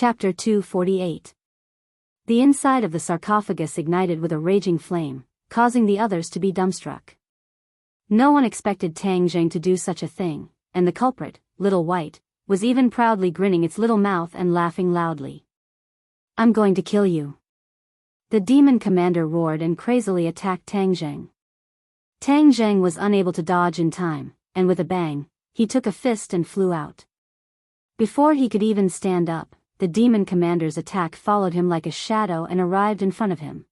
Chapter 248. The inside of the sarcophagus ignited with a raging flame, causing the others to be dumbstruck. No one expected Tang Zheng to do such a thing, and the culprit, Little White, was even proudly grinning its little mouth and laughing loudly. "I'm going to kill you." The demon commander roared and crazily attacked Tang Zheng. Tang Zheng was unable to dodge in time, and with a bang, he took a fist and flew out. Before he could even stand up, the demon commander's attack followed him like a shadow and arrived in front of him.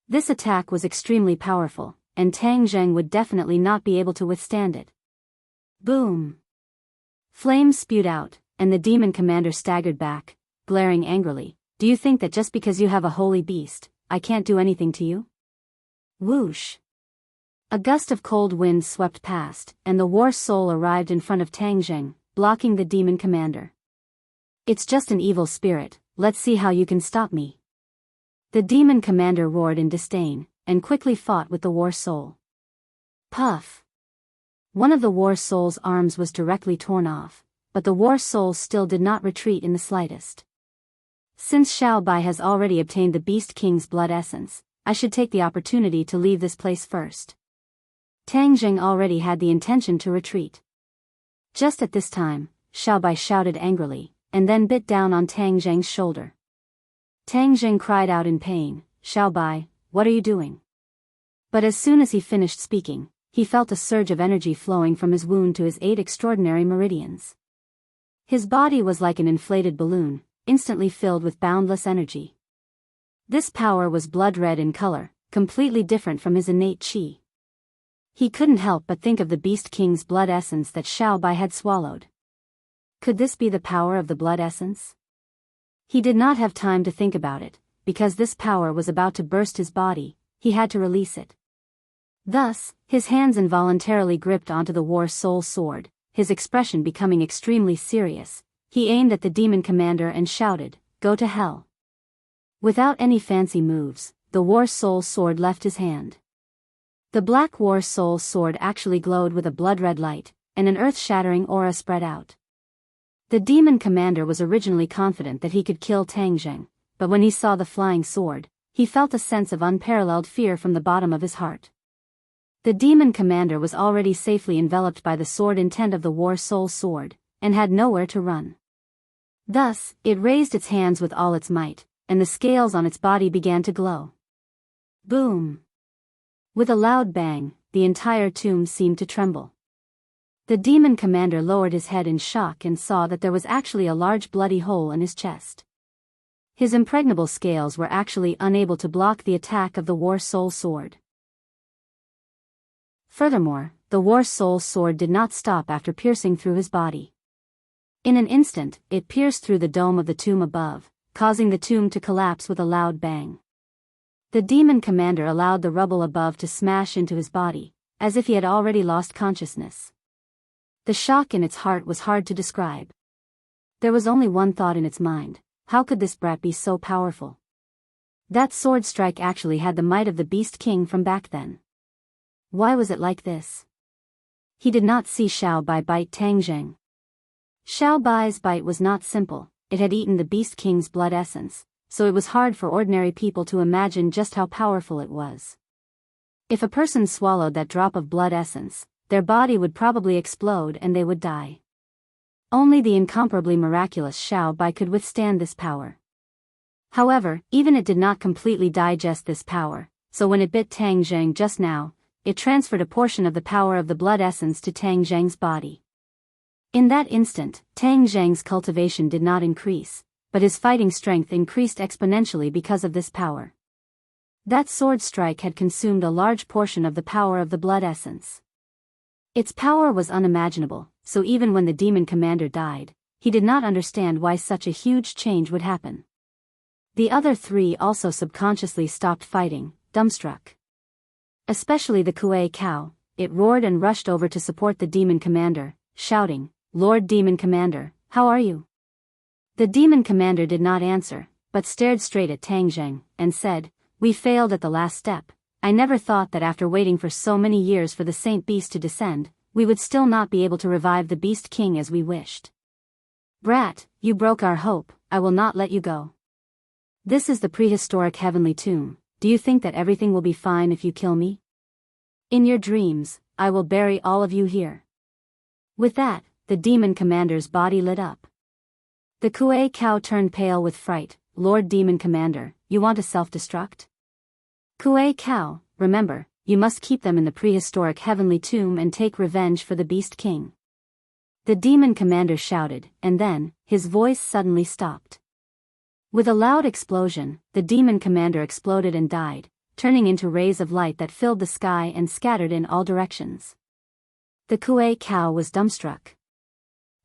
This attack was extremely powerful, and Tang Zheng would definitely not be able to withstand it. Boom! Flames spewed out, and the demon commander staggered back, glaring angrily. "Do you think that just because you have a holy beast, I can't do anything to you?" Whoosh! A gust of cold wind swept past, and the war soul arrived in front of Tang Zheng, blocking the demon commander. "It's just an evil spirit, let's see how you can stop me." The demon commander roared in disdain, and quickly fought with the war soul. Puff! One of the war soul's arms was directly torn off, but the war soul still did not retreat in the slightest. "Since Xiao Bai has already obtained the Beast King's blood essence, I should take the opportunity to leave this place first." Tang Zheng already had the intention to retreat. Just at this time, Xiao Bai shouted angrily, and then bit down on Tang Zheng's shoulder. Tang Zheng cried out in pain, "Xiao Bai, what are you doing?" But as soon as he finished speaking, he felt a surge of energy flowing from his wound to his 8 extraordinary meridians. His body was like an inflated balloon, instantly filled with boundless energy. This power was blood red in color, completely different from his innate qi. He couldn't help but think of the Beast King's blood essence that Xiao Bai had swallowed. Could this be the power of the blood essence? He did not have time to think about it, because this power was about to burst his body. He had to release it. Thus, his hands involuntarily gripped onto the war soul sword, his expression becoming extremely serious. He aimed at the demon commander and shouted, "Go to hell." Without any fancy moves, the war soul sword left his hand. The black war soul sword actually glowed with a blood-red light, and an earth-shattering aura spread out. The demon commander was originally confident that he could kill Tang Zheng, but when he saw the flying sword, he felt a sense of unparalleled fear from the bottom of his heart. The demon commander was already safely enveloped by the sword intent of the war soul sword, and had nowhere to run. Thus, it raised its hands with all its might, and the scales on its body began to glow. Boom! With a loud bang, the entire tomb seemed to tremble. The demon commander lowered his head in shock and saw that there was actually a large bloody hole in his chest. His impregnable scales were actually unable to block the attack of the war soul sword. Furthermore, the war soul sword did not stop after piercing through his body. In an instant, it pierced through the dome of the tomb above, causing the tomb to collapse with a loud bang. The demon commander allowed the rubble above to smash into his body, as if he had already lost consciousness. The shock in its heart was hard to describe. There was only one thought in its mind: how could this brat be so powerful? That sword strike actually had the might of the Beast King from back then. Why was it like this? He did not see Xiao Bai bite Tang Zheng. Xiao Bai's bite was not simple, it had eaten the Beast King's blood essence, so it was hard for ordinary people to imagine just how powerful it was. If a person swallowed that drop of blood essence, their body would probably explode and they would die. Only the incomparably miraculous Xiao Bai could withstand this power. However, even it did not completely digest this power, so when it bit Tang Zheng just now, it transferred a portion of the power of the blood essence to Tang Zheng's body. In that instant, Tang Zheng's cultivation did not increase, but his fighting strength increased exponentially because of this power. That sword strike had consumed a large portion of the power of the blood essence. Its power was unimaginable, so even when the demon commander died, he did not understand why such a huge change would happen. The other 3 also subconsciously stopped fighting, dumbstruck. Especially the Kuei cow, it roared and rushed over to support the demon commander, shouting, "Lord Demon Commander, how are you?" The demon commander did not answer, but stared straight at Tang Zheng, and said, "We failed at the last step. I never thought that after waiting for so many years for the Saint Beast to descend, we would still not be able to revive the Beast King as we wished. Brat, you broke our hope, I will not let you go. This is the prehistoric heavenly tomb. Do you think that everything will be fine if you kill me? In your dreams, I will bury all of you here." With that, the demon commander's body lit up. The Kuei cow turned pale with fright. "Lord Demon Commander, you want to self-destruct?" "Kuei cow, remember, you must keep them in the prehistoric heavenly tomb and take revenge for the Beast King." The demon commander shouted, and then, his voice suddenly stopped. With a loud explosion, the demon commander exploded and died, turning into rays of light that filled the sky and scattered in all directions. The Kuei cow was dumbstruck.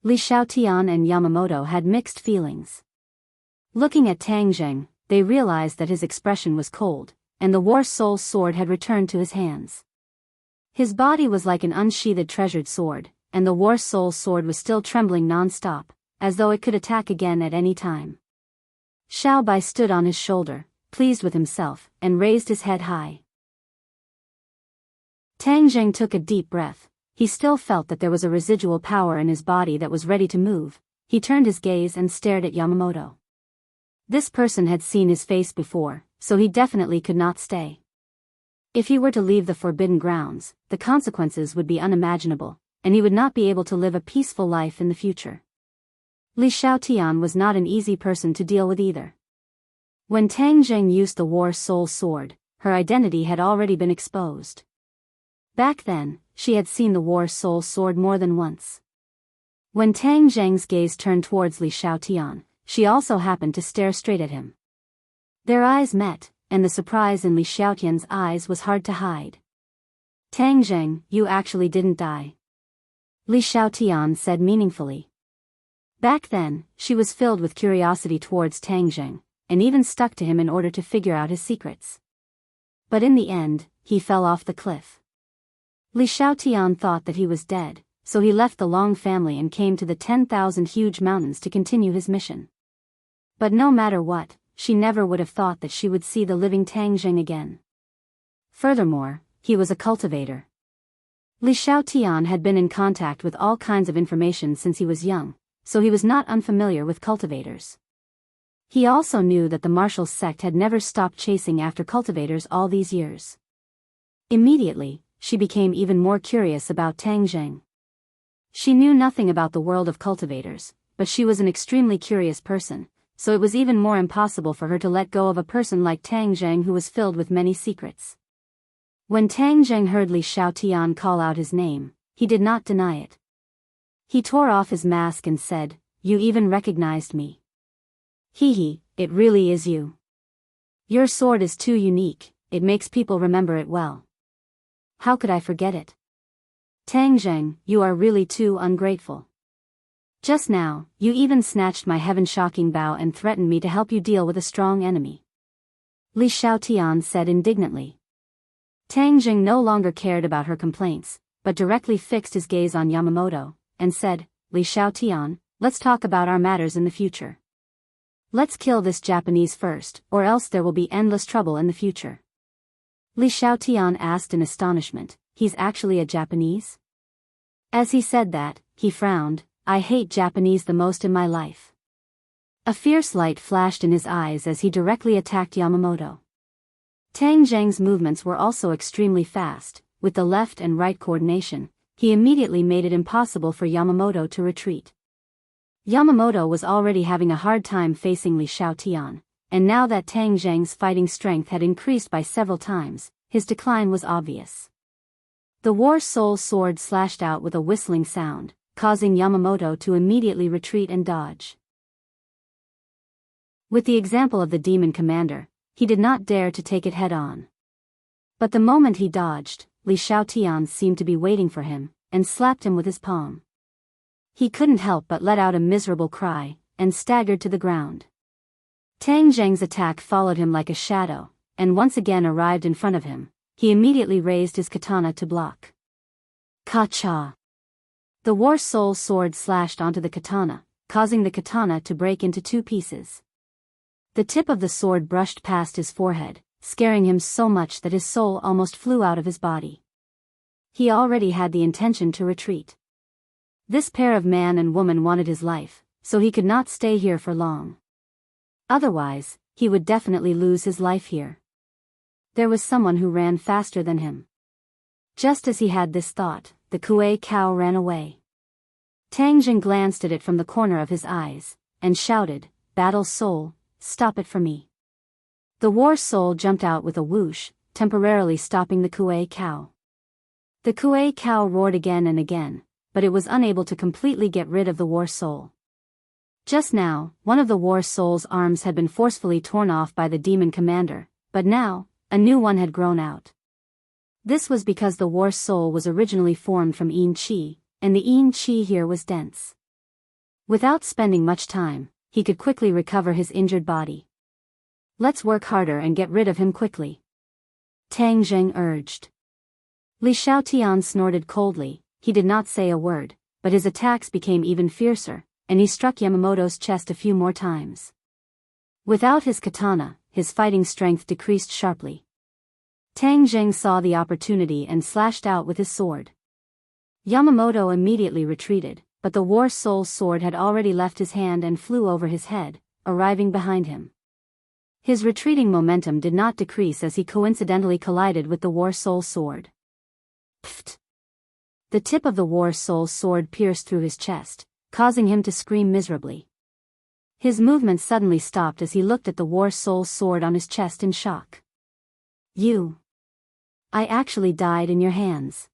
Li Xiaotian and Yamamoto had mixed feelings. Looking at Tang Zheng, they realized that his expression was cold, and the War Soul sword had returned to his hands. His body was like an unsheathed treasured sword, and the War Soul sword was still trembling non-stop, as though it could attack again at any time. Xiao Bai stood on his shoulder, pleased with himself, and raised his head high. Tang Zheng took a deep breath. He still felt that there was a residual power in his body that was ready to move. He turned his gaze and stared at Yamamoto. This person had seen his face before, so he definitely could not stay. If he were to leave the forbidden grounds, the consequences would be unimaginable, and he would not be able to live a peaceful life in the future. Li Xiaotian was not an easy person to deal with either. When Tang Zheng used the War Soul sword, her identity had already been exposed. Back then, she had seen the War Soul sword more than once. When Tang Zheng's gaze turned towards Li Xiaotian, she also happened to stare straight at him. Their eyes met, and the surprise in Li Xiaotian's eyes was hard to hide. "Tang Zheng, you actually didn't die," Li Xiaotian said meaningfully. Back then, she was filled with curiosity towards Tang Zheng, and even stuck to him in order to figure out his secrets. But in the end, he fell off the cliff. Li Xiaotian thought that he was dead, so he left the Long family and came to the 10,000 huge mountains to continue his mission. But no matter what, she never would have thought that she would see the living Tang Zheng again. Furthermore, he was a cultivator. Li Xiaotian had been in contact with all kinds of information since he was young, so he was not unfamiliar with cultivators. He also knew that the martial sect had never stopped chasing after cultivators all these years. Immediately, she became even more curious about Tang Zheng. She knew nothing about the world of cultivators, but she was an extremely curious person, so it was even more impossible for her to let go of a person like Tang Zheng who was filled with many secrets. When Tang Zheng heard Li Xiaotian call out his name, he did not deny it. He tore off his mask and said, "You even recognized me. Hee, it really is you. Your sword is too unique, it makes people remember it well. How could I forget it? Tang Zheng, you are really too ungrateful. Just now, you even snatched my heaven-shocking bow and threatened me to help you deal with a strong enemy." Li Xiaotian said indignantly. Tang Zheng no longer cared about her complaints, but directly fixed his gaze on Yamamoto, and said, "Li Xiaotian, let's talk about our matters in the future. Let's kill this Japanese first, or else there will be endless trouble in the future." Li Xiaotian asked in astonishment, "He's actually a Japanese?" As he said that, he frowned. "I hate Japanese the most in my life." A fierce light flashed in his eyes as he directly attacked Yamamoto. Tang Zheng's movements were also extremely fast. With the left and right coordination, he immediately made it impossible for Yamamoto to retreat. Yamamoto was already having a hard time facing Li Xiaotian, and now that Tang Zheng's fighting strength had increased by several times, his decline was obvious. The War Soul sword slashed out with a whistling sound, causing Yamamoto to immediately retreat and dodge. With the example of the demon commander, he did not dare to take it head-on. But the moment he dodged, Li Xiaotian seemed to be waiting for him, and slapped him with his palm. He couldn't help but let out a miserable cry, and staggered to the ground. Tang Zheng's attack followed him like a shadow, and once again arrived in front of him. He immediately raised his katana to block. Ka-cha! The War Soul sword slashed onto the katana, causing the katana to break into two pieces. The tip of the sword brushed past his forehead, scaring him so much that his soul almost flew out of his body. He already had the intention to retreat. This pair of man and woman wanted his life, so he could not stay here for long. Otherwise, he would definitely lose his life here. There was someone who ran faster than him. Just as he had this thought, the Kuei cow ran away. Tang Jing glanced at it from the corner of his eyes, and shouted, "Battle soul, stop it for me." The war soul jumped out with a whoosh, temporarily stopping the Kuei cow. The Kuei cow roared again and again, but it was unable to completely get rid of the war soul. Just now, one of the war soul's arms had been forcefully torn off by the demon commander, but now, a new one had grown out. This was because the war soul was originally formed from yin qi, and the yin qi here was dense. Without spending much time, he could quickly recover his injured body. "Let's work harder and get rid of him quickly," Tang Jing urged. Li Xiaotian snorted coldly. He did not say a word, but his attacks became even fiercer, and he struck Yamamoto's chest a few more times. Without his katana, his fighting strength decreased sharply. Tang Jing saw the opportunity and slashed out with his sword. Yamamoto immediately retreated, but the war soul's sword had already left his hand and flew over his head, arriving behind him. His retreating momentum did not decrease as he coincidentally collided with the war soul's sword. Pfft! The tip of the war soul's sword pierced through his chest, causing him to scream miserably. His movement suddenly stopped as he looked at the war soul's sword on his chest in shock. I actually died in your hands.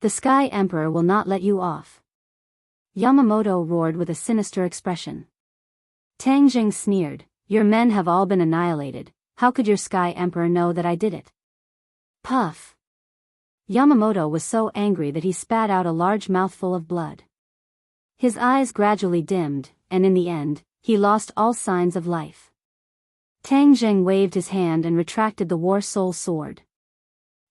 The Sky Emperor will not let you off." Yamamoto roared with a sinister expression. Tang Jing sneered, "Your men have all been annihilated, how could your Sky Emperor know that I did it?" Puff! Yamamoto was so angry that he spat out a large mouthful of blood. His eyes gradually dimmed, and in the end, he lost all signs of life. Tang Jing waved his hand and retracted the war soul sword.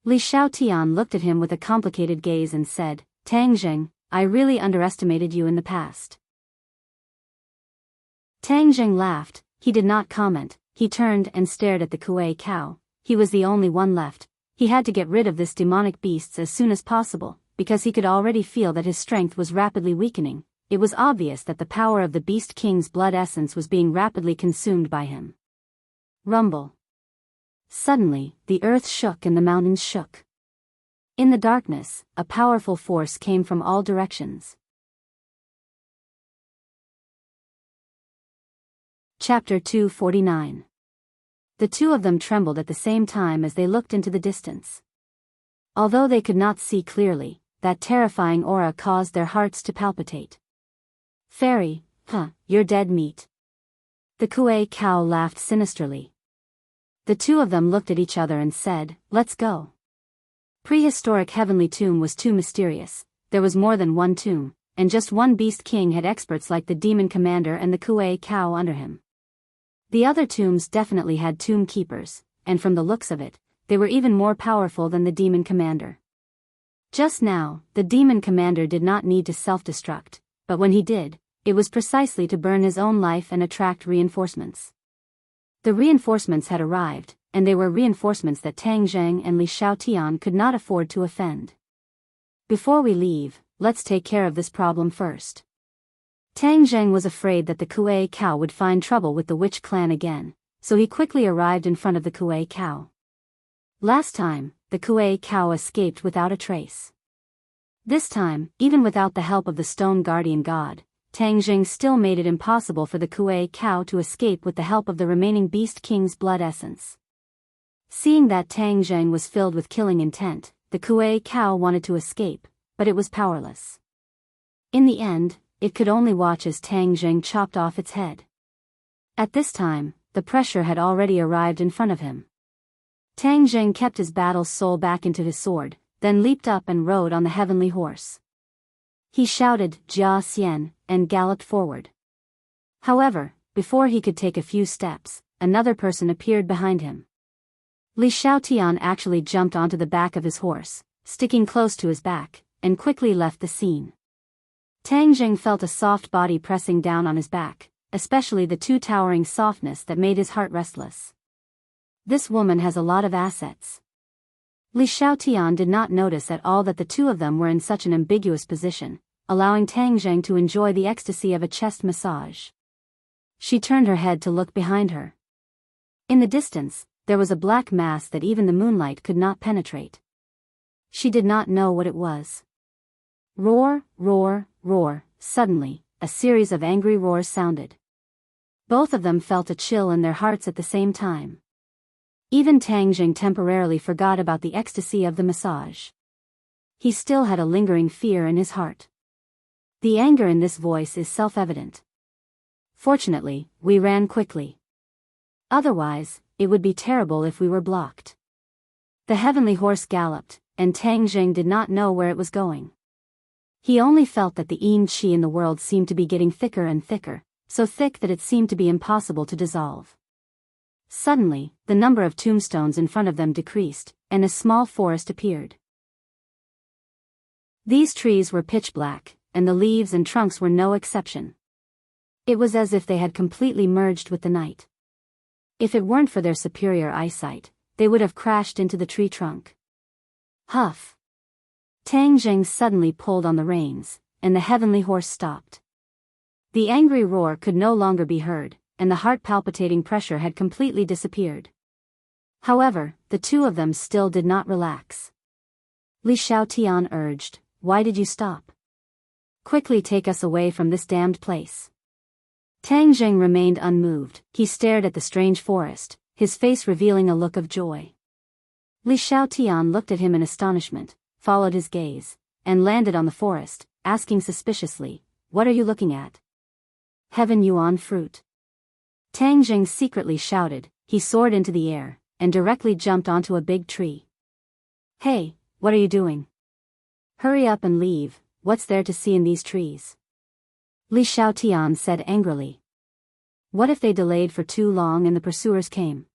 Li Xiaotian looked at him with a complicated gaze and said, "Tang Jing, I really underestimated you in the past." Tang Jing laughed. He did not comment. He turned and stared at the Kuei cow. He was the only one left. He had to get rid of this demonic beast as soon as possible, because he could already feel that his strength was rapidly weakening. It was obvious that the power of the Beast King's blood essence was being rapidly consumed by him. Rumble. Suddenly, the earth shook and the mountains shook. In the darkness, a powerful force came from all directions. Chapter 249. The two of them trembled at the same time as they looked into the distance. Although they could not see clearly, that terrifying aura caused their hearts to palpitate. "Fairy, you're dead meat." The Kuei cow laughed sinisterly. The two of them looked at each other and said, "Let's go." Prehistoric heavenly tomb was too mysterious. There was more than one tomb, and just one beast king had experts like the demon commander and the Kuei cow under him. The other tombs definitely had tomb keepers, and from the looks of it, they were even more powerful than the demon commander. Just now, the demon commander did not need to self-destruct, but when he did, it was precisely to burn his own life and attract reinforcements. The reinforcements had arrived, and they were reinforcements that Tang Jing and Li Xiaotian could not afford to offend. "Before we leave, let's take care of this problem first." Tang Jing was afraid that the Kuei cow would find trouble with the witch clan again, so he quickly arrived in front of the Kuei cow. Last time, the Kuei cow escaped without a trace. This time, even without the help of the stone guardian god, Tang Jing still made it impossible for the Kuei cow to escape with the help of the remaining Beast King's blood essence. Seeing that Tang Jing was filled with killing intent, the Kuei cow wanted to escape, but it was powerless. In the end, it could only watch as Tang Jing chopped off its head. At this time, the pressure had already arrived in front of him. Tang Jing kept his battle soul back into his sword, then leaped up and rode on the heavenly horse. He shouted, "Jia Xian," and galloped forward. However, before he could take a few steps, another person appeared behind him. Li Xiaotian actually jumped onto the back of his horse, sticking close to his back, and quickly left the scene. Tang Jing felt a soft body pressing down on his back, especially the too towering softness that made his heart restless. This woman has a lot of assets. Li Xiaotian did not notice at all that the two of them were in such an ambiguous position, allowing Tang Jing to enjoy the ecstasy of a chest massage. She turned her head to look behind her. In the distance, there was a black mass that even the moonlight could not penetrate. She did not know what it was. Roar, roar, roar. Suddenly, a series of angry roars sounded. Both of them felt a chill in their hearts at the same time. Even Tang Jing temporarily forgot about the ecstasy of the massage. He still had a lingering fear in his heart. The anger in this voice is self-evident. Fortunately, we ran quickly. Otherwise, it would be terrible if we were blocked. The heavenly horse galloped, and Tang Jing did not know where it was going. He only felt that the yin qi in the world seemed to be getting thicker and thicker, so thick that it seemed to be impossible to dissolve. Suddenly, the number of tombstones in front of them decreased, and a small forest appeared. These trees were pitch black, and the leaves and trunks were no exception. It was as if they had completely merged with the night. If it weren't for their superior eyesight, they would have crashed into the tree trunk. Huff! Tang Jing suddenly pulled on the reins, and the heavenly horse stopped. The angry roar could no longer be heard, and the heart-palpitating pressure had completely disappeared. However, the two of them still did not relax. Li Xiaotian urged, "Why did you stop? Quickly take us away from this damned place." Tang Jing remained unmoved. He stared at the strange forest, his face revealing a look of joy. Li Xiaotian looked at him in astonishment, followed his gaze, and landed on the forest, asking suspiciously, "What are you looking at?" "Heaven Yuan fruit." Tang Jing secretly shouted. He soared into the air, and directly jumped onto a big tree. "Hey, what are you doing? Hurry up and leave, what's there to see in these trees?" Li Xiaotian said angrily. What if they delayed for too long and the pursuers came?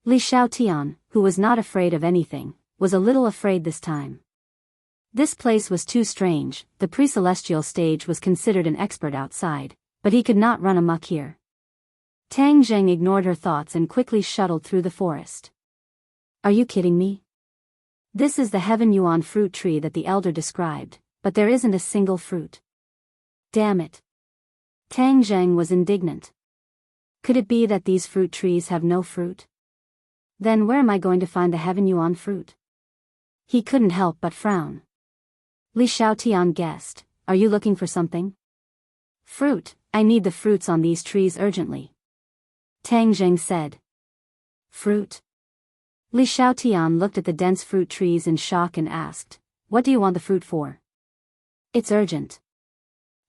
Li Xiaotian, who was not afraid of anything, was a little afraid this time. This place was too strange. The pre-celestial stage was considered an expert outside, but he could not run amok here. Tang Jing ignored her thoughts and quickly shuttled through the forest. "Are you kidding me? This is the Heaven Yuan fruit tree that the elder described, but there isn't a single fruit. Damn it." Tang Jing was indignant. Could it be that these fruit trees have no fruit? Then where am I going to find the Heaven Yuan fruit? He couldn't help but frown. Li Xiaotian guessed, "Are you looking for something?" "Fruit, I need the fruits on these trees urgently," Tang Jing said. "Fruit?" Li Xiaotian looked at the dense fruit trees in shock and asked, "What do you want the fruit for?" "It's urgent."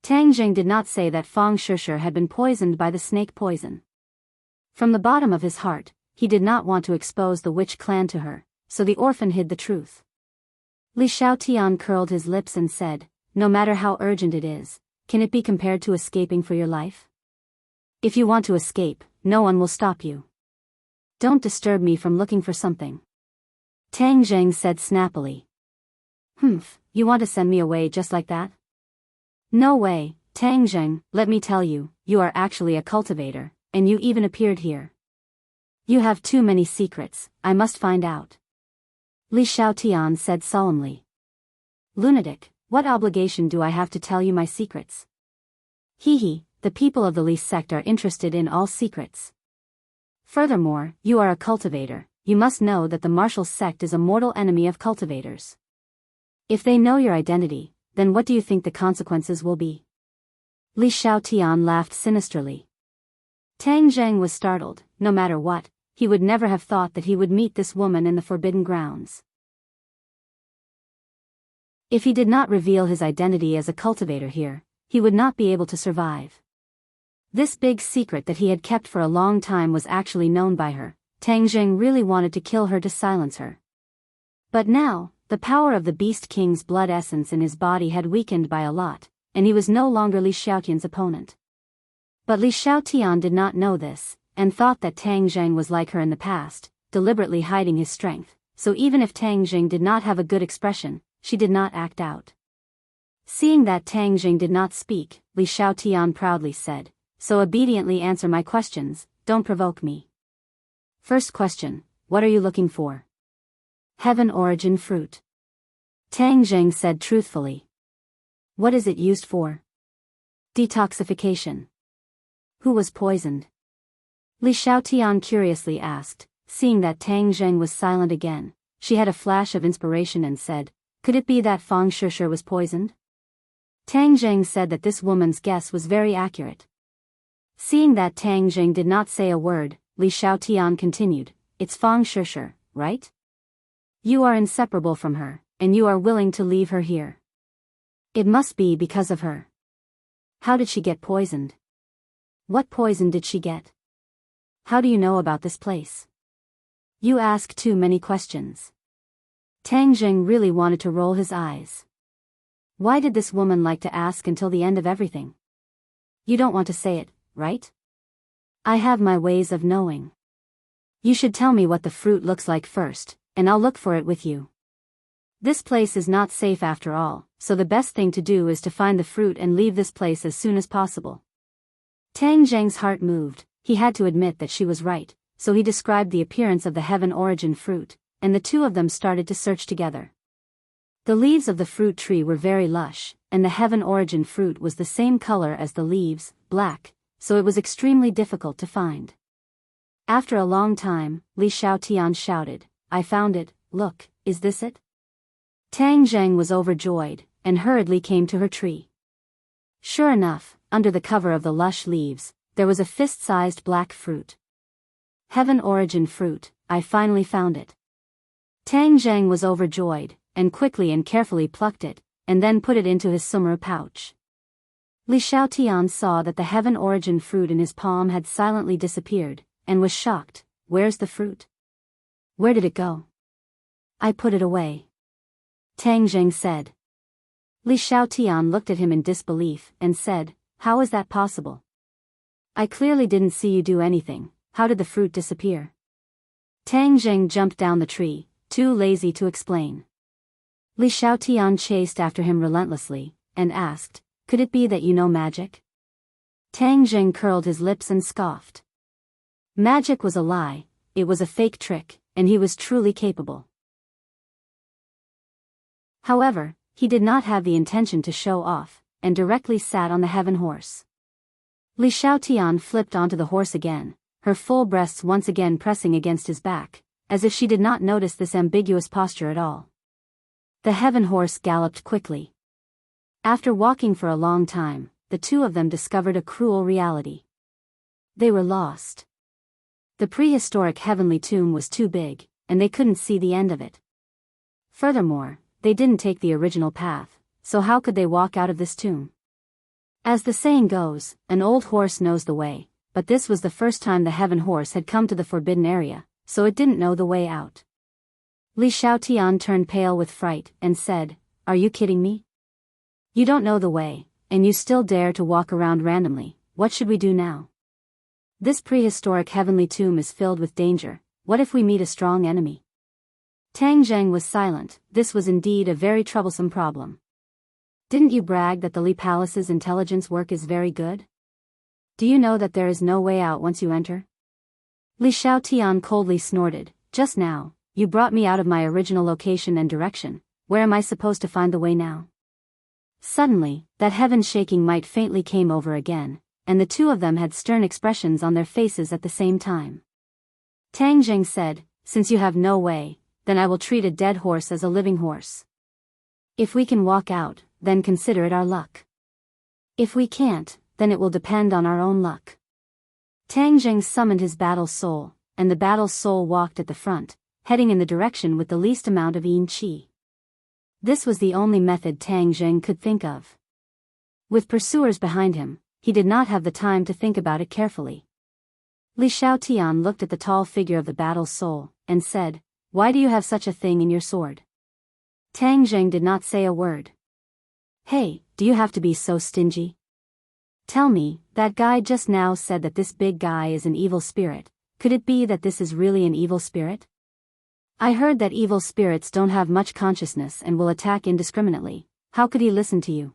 Tang Jing did not say that Fang Shishir had been poisoned by the snake poison. From the bottom of his heart, he did not want to expose the witch clan to her, so the orphan hid the truth. Li Xiaotian curled his lips and said, "No matter how urgent it is, can it be compared to escaping for your life? If you want to escape, no one will stop you. Don't disturb me from looking for something," Tang Jing said snappily. "Humph, you want to send me away just like that?" "No way, Tang Jing, let me tell you, you are actually a cultivator, and you even appeared here. You have too many secrets, I must find out," Li Xiaotian said solemnly. "Lunatic, what obligation do I have to tell you my secrets? Hee, the people of the Li sect are interested in all secrets. Furthermore, you are a cultivator, you must know that the martial sect is a mortal enemy of cultivators. If they know your identity, then what do you think the consequences will be?" Li Xiaotian laughed sinisterly. Tang Jing was startled. No matter what, he would never have thought that he would meet this woman in the forbidden grounds. If he did not reveal his identity as a cultivator here, he would not be able to survive. This big secret that he had kept for a long time was actually known by her. Tang Jing really wanted to kill her to silence her. But now, the power of the Beast King's blood essence in his body had weakened by a lot, and he was no longer Li Xiaotian's opponent. But Li Xiaotian did not know this, and thought that Tang Jing was like her in the past, deliberately hiding his strength, so even if Tang Jing did not have a good expression, she did not act out. Seeing that Tang Jing did not speak, Li Xiaotian proudly said, "So obediently answer my questions, don't provoke me. First question, what are you looking for?" "Heaven origin fruit," Tang Jing said truthfully. "What is it used for?" "Detoxification." Who was poisoned? Li Xiaotian curiously asked. Seeing that Tang Zheng was silent again, she had a flash of inspiration and said, could it be that Fang Shishir was poisoned? Tang Zheng said that this woman's guess was very accurate. Seeing that Tang Zheng did not say a word, Li Xiaotian continued, it's Fang Shishir, right? You are inseparable from her, and you are willing to leave her here. It must be because of her. How did she get poisoned? What poison did she get? How do you know about this place? You ask too many questions. Tang Zheng really wanted to roll his eyes. Why did this woman like to ask until the end of everything? You don't want to say it, right? I have my ways of knowing. You should tell me what the fruit looks like first, and I'll look for it with you. This place is not safe after all, so the best thing to do is to find the fruit and leave this place as soon as possible. Tang Zheng's heart moved. He had to admit that she was right, so he described the appearance of the heaven origin fruit, and the two of them started to search together. The leaves of the fruit tree were very lush, and the heaven origin fruit was the same color as the leaves, black, so it was extremely difficult to find. After a long time, Li Xiaotian shouted, I found it, look, is this it? Tang Zheng was overjoyed, and hurriedly came to her tree. Sure enough, under the cover of the lush leaves, there was a fist-sized black fruit. Heaven origin fruit, I finally found it. Tang Zheng was overjoyed, and quickly and carefully plucked it, and then put it into his summer pouch. Li Xiaotian saw that the heaven origin fruit in his palm had silently disappeared, and was shocked. Where's the fruit? Where did it go? I put it away. Tang Zheng said. Li Xiaotian looked at him in disbelief, and said, how is that possible? I clearly didn't see you do anything. How did the fruit disappear? Tang Zheng jumped down the tree, too lazy to explain. Li Xiaotian chased after him relentlessly, and asked, could it be that you know magic? Tang Zheng curled his lips and scoffed. Magic was a lie, it was a fake trick, and he was truly capable. However, he did not have the intention to show off, and directly sat on the heaven horse. Li Xiaotian flipped onto the horse again, her full breasts once again pressing against his back, as if she did not notice this ambiguous posture at all. The heaven horse galloped quickly. After walking for a long time, the two of them discovered a cruel reality. They were lost. The prehistoric heavenly tomb was too big, and they couldn't see the end of it. Furthermore, they didn't take the original path, so how could they walk out of this tomb? As the saying goes, an old horse knows the way, but this was the first time the heaven horse had come to the forbidden area, so it didn't know the way out. Li Xiaotian turned pale with fright, and said, are you kidding me? You don't know the way, and you still dare to walk around randomly. What should we do now? This prehistoric heavenly tomb is filled with danger. What if we meet a strong enemy? Tang Zheng was silent. This was indeed a very troublesome problem. Didn't you brag that the Li Palace's intelligence work is very good? Do you know that there is no way out once you enter? Li Xiaotian coldly snorted, just now, you brought me out of my original location and direction. Where am I supposed to find the way now? Suddenly, that heaven-shaking might faintly came over again, and the two of them had stern expressions on their faces at the same time. Tang Zheng said, since you have no way, then I will treat a dead horse as a living horse. If we can walk out, then consider it our luck. If we can't, then it will depend on our own luck. Tang Zheng summoned his battle soul, and the battle soul walked at the front, heading in the direction with the least amount of yin qi. This was the only method Tang Zheng could think of. With pursuers behind him, he did not have the time to think about it carefully. Li Xiaotian looked at the tall figure of the battle soul, and said, why do you have such a thing in your sword? Tang Zheng did not say a word. Hey, do you have to be so stingy? Tell me, that guy just now said that this big guy is an evil spirit. Could it be that this is really an evil spirit? I heard that evil spirits don't have much consciousness and will attack indiscriminately. How could he listen to you?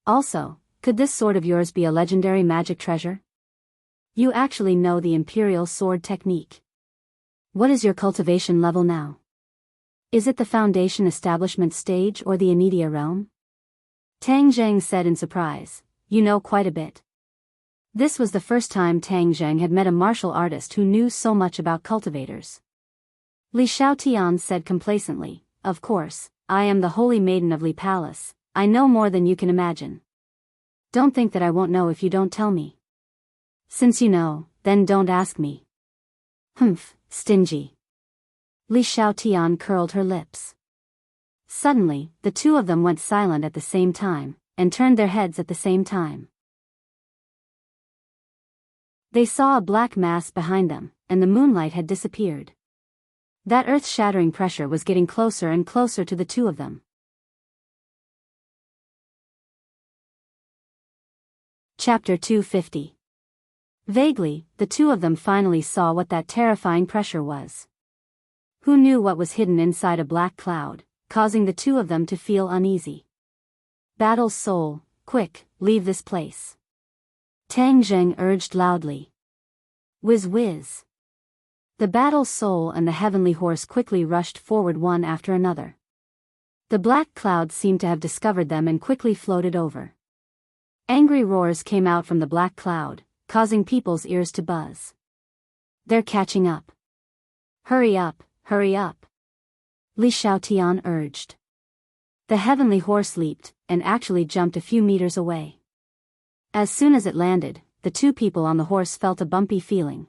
Also, could this sword of yours be a legendary magic treasure? You actually know the imperial sword technique. What is your cultivation level now? Is it the foundation establishment stage or the immediate realm? Tang Zheng said in surprise, you know quite a bit. This was the first time Tang Zheng had met a martial artist who knew so much about cultivators. Li Xiaotian said complacently, "Of course, I am the holy maiden of Li Palace. I know more than you can imagine. Don't think that I won't know if you don't tell me. Since you know, then don't ask me." "Humph, stingy." Li Xiaotian curled her lips. Suddenly, the two of them went silent at the same time, and turned their heads at the same time. They saw a black mass behind them, and the moonlight had disappeared. That earth-shattering pressure was getting closer and closer to the two of them. Chapter 250. Vaguely, the two of them finally saw what that terrifying pressure was. Who knew what was hidden inside a black cloud, causing the two of them to feel uneasy? "Battle's soul, quick, leave this place," Tang Zheng urged loudly. Whiz whiz. The battle soul and the heavenly horse quickly rushed forward one after another. The black cloud seemed to have discovered them and quickly floated over. Angry roars came out from the black cloud, causing people's ears to buzz. "They're catching up. Hurry up, hurry up," Li Xiaotian urged. The heavenly horse leaped, and actually jumped a few meters away. As soon as it landed, the two people on the horse felt a bumpy feeling.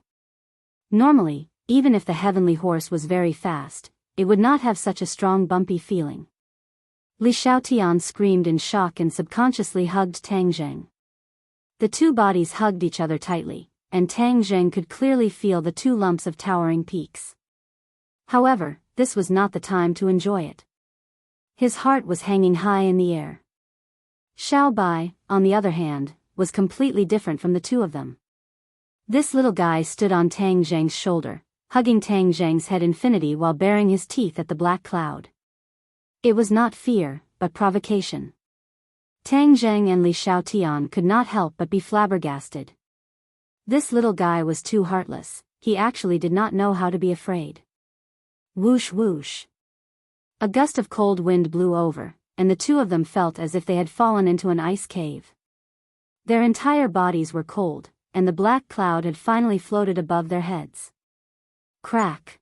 Normally, even if the heavenly horse was very fast, it would not have such a strong bumpy feeling. Li Xiaotian screamed in shock and subconsciously hugged Tang Zheng. The two bodies hugged each other tightly, and Tang Zheng could clearly feel the two lumps of towering peaks. However, this was not the time to enjoy it. His heart was hanging high in the air. Xiao Bai, on the other hand, was completely different from the two of them. This little guy stood on Tang Zheng's shoulder, hugging Tang Zheng's head infinity while baring his teeth at the black cloud. It was not fear, but provocation. Tang Zheng and Li Xiaotian could not help but be flabbergasted. This little guy was too heartless, he actually did not know how to be afraid. Whoosh whoosh. A gust of cold wind blew over, and the two of them felt as if they had fallen into an ice cave. Their entire bodies were cold, and the black cloud had finally floated above their heads. Crack.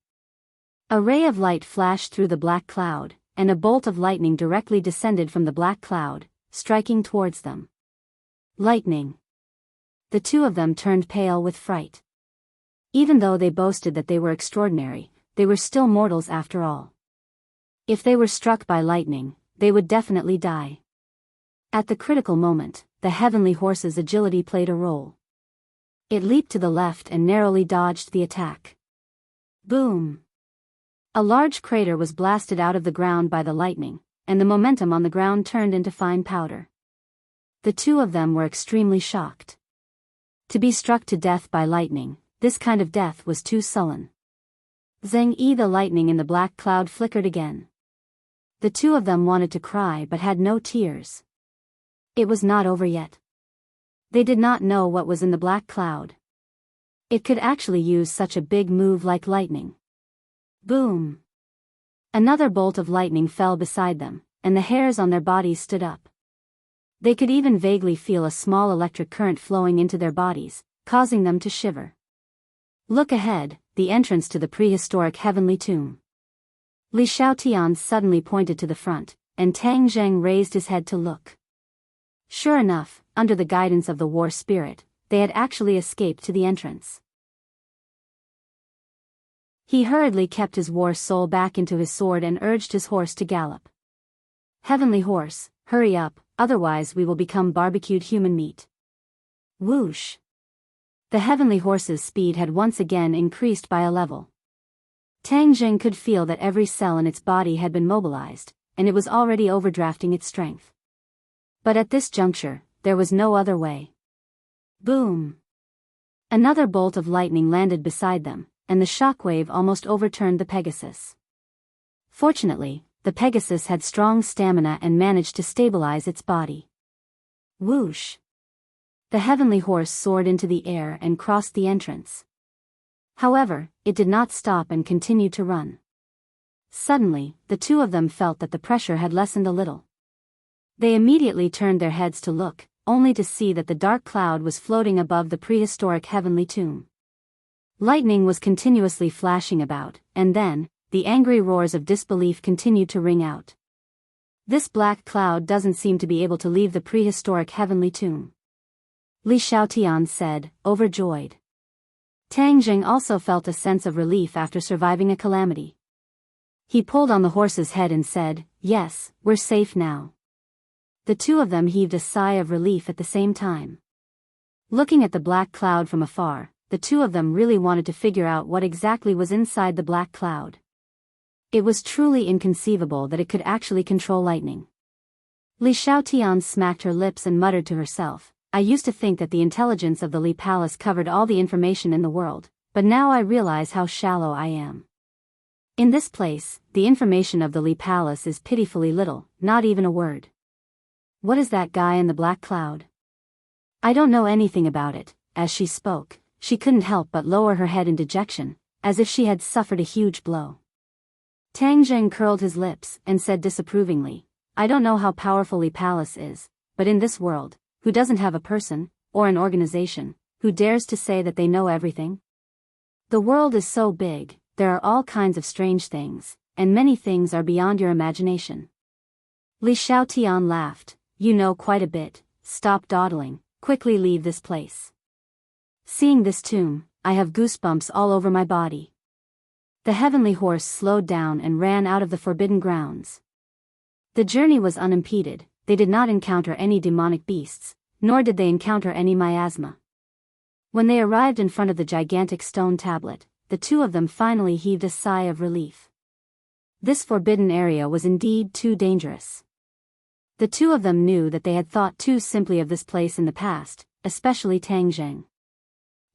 A ray of light flashed through the black cloud, and a bolt of lightning directly descended from the black cloud, striking towards them. Lightning. The two of them turned pale with fright. Even though they boasted that they were extraordinary, they were still mortals after all. If they were struck by lightning, they would definitely die. At the critical moment, the heavenly horse's agility played a role. It leaped to the left and narrowly dodged the attack. Boom! A large crater was blasted out of the ground by the lightning, and the momentum on the ground turned into fine powder. The two of them were extremely shocked. To be struck to death by lightning, this kind of death was too sullen. Zheng Yi, the lightning in the black cloud flickered again. The two of them wanted to cry but had no tears. It was not over yet. They did not know what was in the black cloud. It could actually use such a big move like lightning. Boom! Another bolt of lightning fell beside them, and the hairs on their bodies stood up. They could even vaguely feel a small electric current flowing into their bodies, causing them to shiver. Look ahead, the entrance to the prehistoric heavenly tomb. Li Xiaotian suddenly pointed to the front, and Tang Zheng raised his head to look. Sure enough, under the guidance of the war spirit, they had actually escaped to the entrance. He hurriedly kept his war soul back into his sword and urged his horse to gallop. Heavenly horse, hurry up, otherwise we will become barbecued human meat. Whoosh! The heavenly horse's speed had once again increased by a level. Tang Zheng could feel that every cell in its body had been mobilized, and it was already overdrafting its strength. But at this juncture, there was no other way. Boom! Another bolt of lightning landed beside them, and the shockwave almost overturned the Pegasus. Fortunately, the Pegasus had strong stamina and managed to stabilize its body. Whoosh! The heavenly horse soared into the air and crossed the entrance. However, it did not stop and continued to run. Suddenly, the two of them felt that the pressure had lessened a little. They immediately turned their heads to look, only to see that the dark cloud was floating above the prehistoric heavenly tomb. Lightning was continuously flashing about, and then, the angry roars of disbelief continued to ring out. This black cloud doesn't seem to be able to leave the prehistoric heavenly tomb, Li Xiaotian said, overjoyed. Tang Jing also felt a sense of relief after surviving a calamity. He pulled on the horse's head and said, "Yes, we're safe now." The two of them heaved a sigh of relief at the same time. Looking at the black cloud from afar, the two of them really wanted to figure out what exactly was inside the black cloud. It was truly inconceivable that it could actually control lightning. Li Xiaotian smacked her lips and muttered to herself, "I used to think that the intelligence of the Li Palace covered all the information in the world, but now I realize how shallow I am. In this place, the information of the Li Palace is pitifully little, not even a word. What is that guy in the black cloud? I don't know anything about it." As she spoke, she couldn't help but lower her head in dejection, as if she had suffered a huge blow. Tang Jing curled his lips and said disapprovingly, "I don't know how powerful Li Palace is, but in this world, who doesn't have a person, or an organization, who dares to say that they know everything? The world is so big, there are all kinds of strange things, and many things are beyond your imagination." Li Xiaotian laughed, "You know quite a bit, stop dawdling, quickly leave this place. Seeing this tomb, I have goosebumps all over my body." The heavenly horse slowed down and ran out of the forbidden grounds. The journey was unimpeded, they did not encounter any demonic beasts, nor did they encounter any miasma. When they arrived in front of the gigantic stone tablet, the two of them finally heaved a sigh of relief. This forbidden area was indeed too dangerous. The two of them knew that they had thought too simply of this place in the past, especially Tang Jing.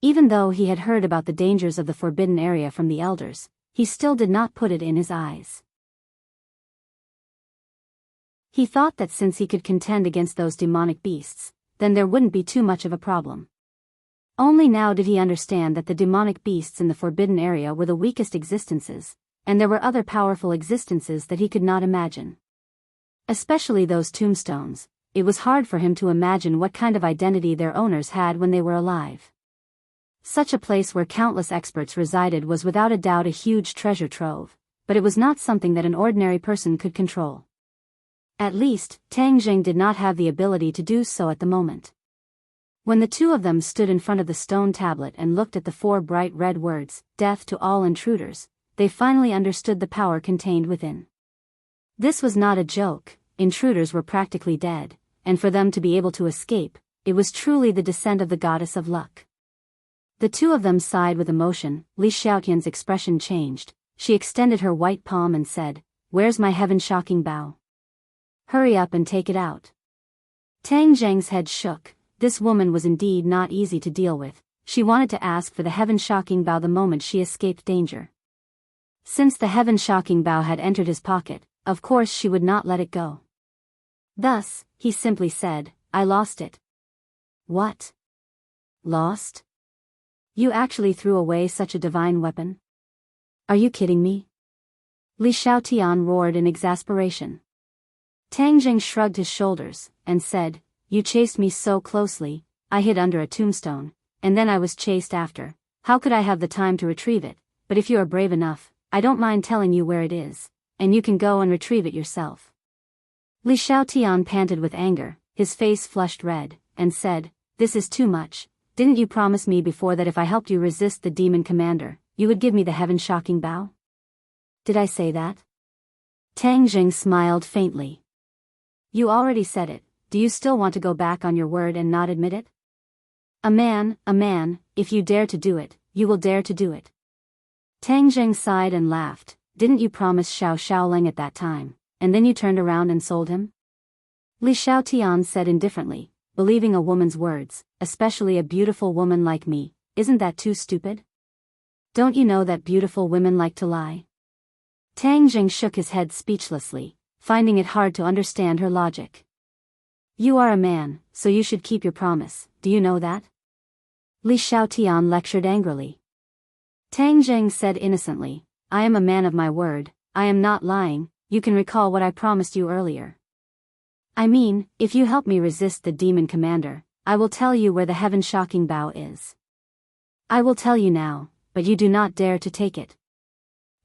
Even though he had heard about the dangers of the forbidden area from the elders, he still did not put it in his eyes. He thought that since he could contend against those demonic beasts, then there wouldn't be too much of a problem. Only now did he understand that the demonic beasts in the forbidden area were the weakest existences, and there were other powerful existences that he could not imagine. Especially those tombstones, it was hard for him to imagine what kind of identity their owners had when they were alive. Such a place where countless experts resided was without a doubt a huge treasure trove, but it was not something that an ordinary person could control. At least, Tang Jing did not have the ability to do so at the moment. When the two of them stood in front of the stone tablet and looked at the four bright red words, "Death to all intruders," they finally understood the power contained within. This was not a joke, intruders were practically dead, and for them to be able to escape, it was truly the descent of the goddess of luck. The two of them sighed with emotion. Li Xiaotian's expression changed, she extended her white palm and said, "Where's my heaven-shocking bow? Hurry up and take it out." Tang Jing's head shook. This woman was indeed not easy to deal with. She wanted to ask for the heaven-shocking bow the moment she escaped danger. Since the heaven-shocking bow had entered his pocket, of course she would not let it go. Thus, he simply said, "I lost it." "What? Lost? You actually threw away such a divine weapon? Are you kidding me?" Li Xiaotian roared in exasperation. Tang Jing shrugged his shoulders, and said, "You chased me so closely, I hid under a tombstone, and then I was chased after. How could I have the time to retrieve it? But if you are brave enough, I don't mind telling you where it is, and you can go and retrieve it yourself." Li Xiaotian panted with anger, his face flushed red, and said, "This is too much. Didn't you promise me before that if I helped you resist the demon commander, you would give me the heaven-shocking bow?" "Did I say that?" Tang Jing smiled faintly. "You already said it. Do you still want to go back on your word and not admit it? A man, if you dare to do it, you will dare to do it." Tang Jing sighed and laughed. "Didn't you promise Xiao Xiaoling at that time, and then you turned around and sold him?" Li Xiaotian said indifferently, "Believing a woman's words, especially a beautiful woman like me, isn't that too stupid? Don't you know that beautiful women like to lie?" Tang Jing shook his head speechlessly, finding it hard to understand her logic. "You are a man, so you should keep your promise, do you know that?" Li Xiaotian lectured angrily. Tang Jing said innocently, "I am a man of my word, I am not lying, you can recall what I promised you earlier." I mean, if you help me resist the demon commander, I will tell you where the heaven-shocking bow is. I will tell you now, but you do not dare to take it.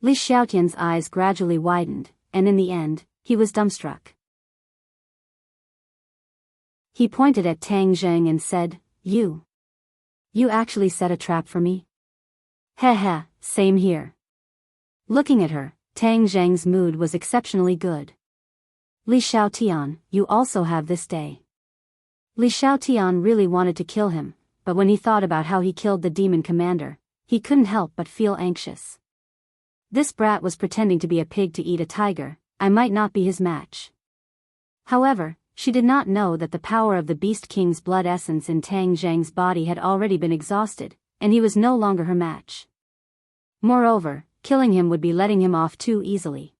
Li Xiaotian's eyes gradually widened, and in the end, he was dumbstruck. He pointed at Tang Zheng and said, You actually set a trap for me? Heh, same here. Looking at her, Tang Zheng's mood was exceptionally good. Li Xiaotian, you also have this day. Li Xiaotian really wanted to kill him, but when he thought about how he killed the demon commander, he couldn't help but feel anxious. This brat was pretending to be a pig to eat a tiger. I might not be his match. However, she did not know that the power of the Beast King's blood essence in Tang Zheng's body had already been exhausted, and he was no longer her match. Moreover, killing him would be letting him off too easily.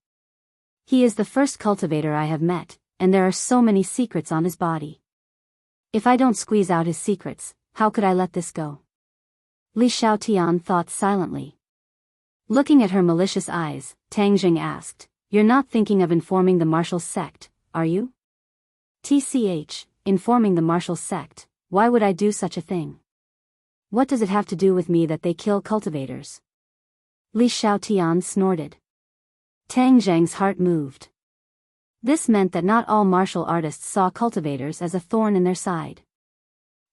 He is the first cultivator I have met, and there are so many secrets on his body. If I don't squeeze out his secrets, how could I let this go? Li Xiaotian thought silently. Looking at her malicious eyes, Tang Zheng asked, You're not thinking of informing the martial sect, are you? TCH, informing the martial sect, why would I do such a thing? What does it have to do with me that they kill cultivators? Li Xiaotian snorted. Tang Zheng's heart moved. This meant that not all martial artists saw cultivators as a thorn in their side.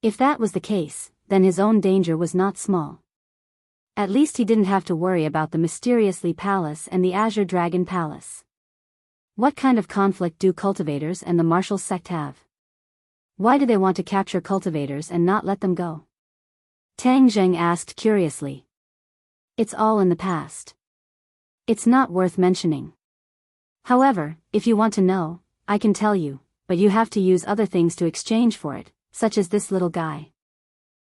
If that was the case, then his own danger was not small. At least he didn't have to worry about the Mysteriously Palace and the Azure Dragon Palace. What kind of conflict do cultivators and the martial sect have? Why do they want to capture cultivators and not let them go? Tang Zheng asked curiously. It's all in the past. It's not worth mentioning. However, if you want to know, I can tell you, but you have to use other things to exchange for it, such as this little guy.